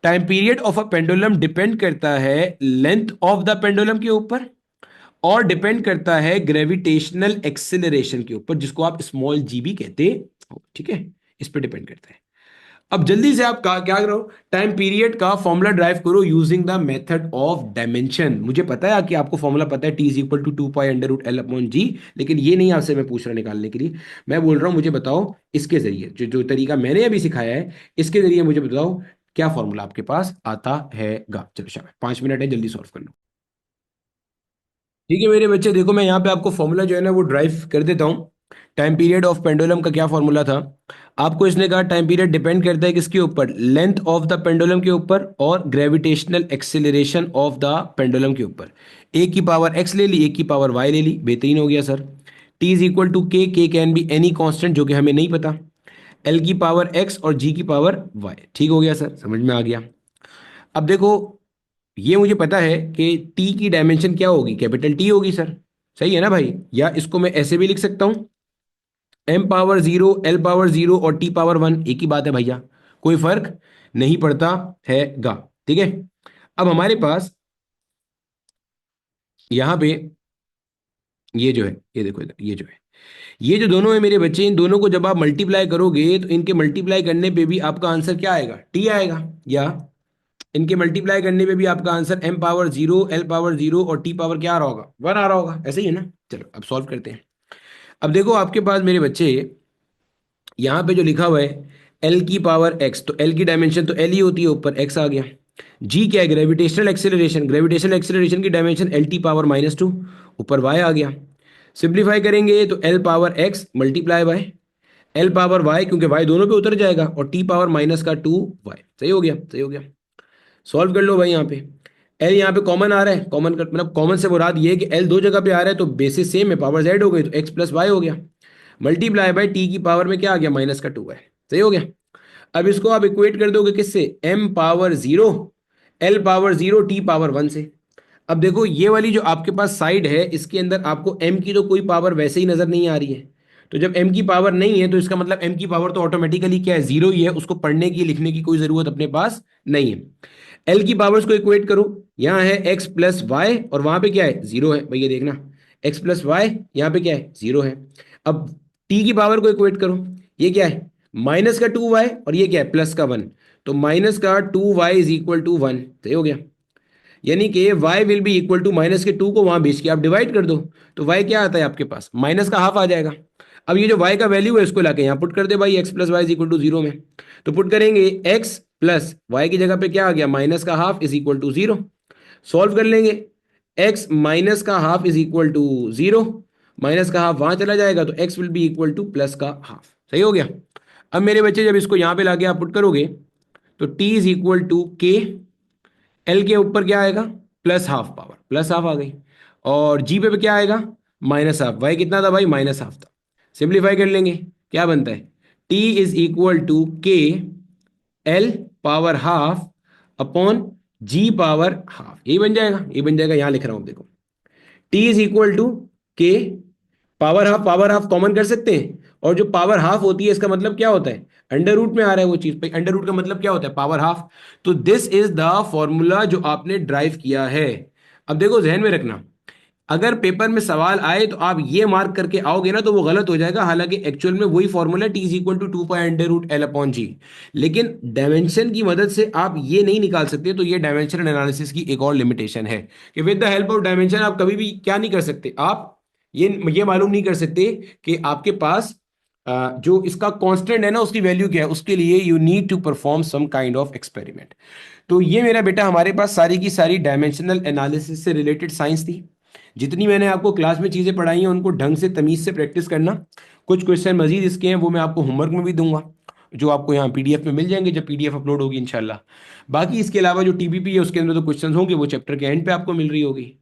[SPEAKER 1] time period of a pendulum depend करता है लेंथ ऑफ द पेंडुलम के ऊपर, और डिपेंड करता है ग्रेविटेशनल एक्सेलरेशन के ऊपर, जिसको आप स्मॉल जी भी कहते हो, ठीक है, इस पर डिपेंड करता है। अब जल्दी से आप क्या करो, टाइम पीरियड का फॉर्मूला ड्राइव करो using the method of dimension. मुझे पता है कि आपको फॉर्मूला पता है, T is equal to 2 pi under root L upon G, लेकिन ये नहीं आपसे मैं पूछ रहा निकालने के लिए। मैं बोल रहा हूं मुझे बताओ इसके जरिए, जो जो तरीका मैंने अभी सिखाया है, इसके जरिए मुझे बताओ क्या फॉर्मूला आपके पास आता हैगा। चलो शाबाश, 5 मिनट है, जल्दी सॉल्व कर लो। ठीक है मेरे बच्चे, देखो मैं यहाँ पे आपको फॉर्मूला जो है ना वो ड्राइव कर देता हूँ। टाइम पीरियड ऑफ पेंडुलम का क्या फॉर्मूला था, आपको इसने कहा टाइम पीरियड डिपेंड करता है किसके ऊपर, लेंथ ऑफ द पेंडुलम के ऊपर और gravitational acceleration of the pendulum के ऊपर। एक की पावर एक्स ले ली, एक की पावर वाई ले ली, बेहतरीन हो गया sir. T is equal to K can be any constant जो कि हमें नहीं पता, एल की पावर एक्स और जी की पावर वाई, ठीक हो गया सर, समझ में आ गया। अब देखो ये मुझे पता है कि टी की डायमेंशन क्या होगी, कैपिटल टी होगी सर, सही है ना भाई, या इसको मैं ऐसे भी लिख सकता हूं, M power zero, L power zero और टी पावर वन एक ही बात है भैया, कोई फर्क नहीं पड़ता है गा। ठीक है, अब हमारे पास यहां पे ये जो है, ये देखो इधर, ये जो है, ये जो दोनों है मेरे बच्चे, इन दोनों को जब आप मल्टीप्लाई करोगे तो इनके मल्टीप्लाई करने पे भी आपका आंसर क्या आएगा, टी आएगा। या इनके मल्टीप्लाई करने पे भी आपका answer M power zero, L power zero और टी पावर क्या आ रहा होगा, वन आ रहा होगा। ऐसे ही है ना। चलो अब सॉल्व करते हैं। अब देखो आपके पास मेरे बच्चे यहाँ पे जो लिखा हुआ है एल की पावर एक्स, तो एल की डायमेंशन तो एल ही होती है, ऊपर एक्स आ गया। जी क्या है, ग्रेविटेशनल एक्सेलरेशन, ग्रेविटेशनल एक्सेलरेशन की dimension L T power minus two, ऊपर वाई आ गया। सिंप्लीफाई करेंगे तो L power X multiply by L power Y, क्योंकि वाई दोनों पे उतर जाएगा, और टी पावर माइनस का टू वाई। सही हो गया, सही हो गया। सॉल्व कर लो भाई। यहाँ पे एल यहाँ पे कॉमन आ रहा है, कॉमन कर मतलब कॉमन से मुराद ये है कि एल दो जगह पे आ रहा है तो बेसिस सेम है, पावर जेड हो गई तो एक्स प्लस वाई हो गया, मल्टीप्लाई बाय टी की पावर में क्या आ गया, माइनस का टू है। सही हो गया। अब इसको आप इक्वेट कर दोगे किससे, M power zero, L power zero, T power one से। अब देखो ये वाली जो आपके पास साइड है इसके अंदर आपको एम की तो कोई पावर वैसे ही नजर नहीं आ रही है, तो जब एम की पावर नहीं है तो इसका मतलब एम की पावर तो ऑटोमेटिकली क्या है, जीरो ही है, उसको पढ़ने की लिखने की कोई जरूरत अपने पास नहीं है। एल की पावर्स को इक्वेट करो, यहाँ है एक्स प्लस वाई और वहां पे क्या है, जीरो है भैया, देखना एक्स प्लस वाई, यहाँ पे क्या है, जीरो है। अब टी की पावर को इक्वेट करो, ये क्या है, माइनस का टू वाई और ये क्या है, प्लस का वन, तो माइनस का two Y is equal to one. सही हो गया। यानी कि y will be equal to minus के टू को वहां भेज के आप डिवाइड कर दो, तो y क्या आता है आपके पास, माइनस का हाफ आ जाएगा। अब ये जो y का वैल्यू है इसको लाके यहाँ पुट कर दे भाई, x plus Y is equal to zero में, तो पुट करेंगे x प्लस वाई की जगह पे क्या आ गया, माइनस का half is equal to zero. Solve कर लेंगे, x माइनस का half is equal to zero, minus का हाफ वहां चला जाएगा तो x will be equal to plus का हाफ। सही हो गया। अब मेरे बच्चे जब इसको यहाँ पे लाके आप पुट करोगे तो t is equal to K, L के ऊपर क्या आएगा, plus half, power plus half आ गई, और जी पे क्या आएगा, माइनस हाफ। वाई कितना था भाई, माइनस हाफ था। सिंप्लीफाई कर लेंगे, क्या बनता है, T is equal to K L power half upon ji power half, यही बन जाएगा, ये बन जाएगा, यहां लिख रहा हूं देखो, टी इज इक्वल टू के पावर हाफ कॉमन कर सकते हैं, और जो पावर हाफ होती है इसका मतलब क्या होता है, अंडर रूट में आ रहा है वो चीज भाई, अंडर रूट का मतलब क्या होता है, पावर हाफ। तो दिस इज द फॉर्मूला जो आपने ड्राइव किया है। अब देखो ध्यान में रखना, अगर पेपर में सवाल आए तो आप ये मार्क करके आओगे ना तो वो गलत हो जाएगा, हालांकि एक्चुअल में वही formula T is equal to two pi under root L upon G, लेकिन डायमेंशन की मदद से आप ये नहीं निकाल सकते, तो ये डायमेंशन एनालिसिस की एक और लिमिटेशन है कि with the help of dimension आप कभी भी क्या नहीं कर सकते, आप ये मालूम नहीं कर सकते कि आपके पास जो इसका कांस्टेंट है ना उसकी वैल्यू क्या है, उसके लिए you need to perform some kind of experiment. तो ये मेरा बेटा हमारे पास सारी की सारी डायमेंशनल एनालिसिस से रिलेटेड साइंस थी। जितनी मैंने आपको क्लास में चीज़ें पढ़ाई हैं उनको ढंग से तमीज़ से प्रैक्टिस करना। कुछ क्वेश्चन मजीद इसके हैं वो मैं आपको होमवर्क में भी दूंगा, जो आपको यहाँ पीडीएफ में मिल जाएंगे जब पीडीएफ अपलोड होगी इंशाल्लाह। बाकी इसके अलावा जो टीबीपी है उसके अंदर तो क्वेश्चंस होंगे वो चैप्टर के एंड पे आपको मिल रही होगी।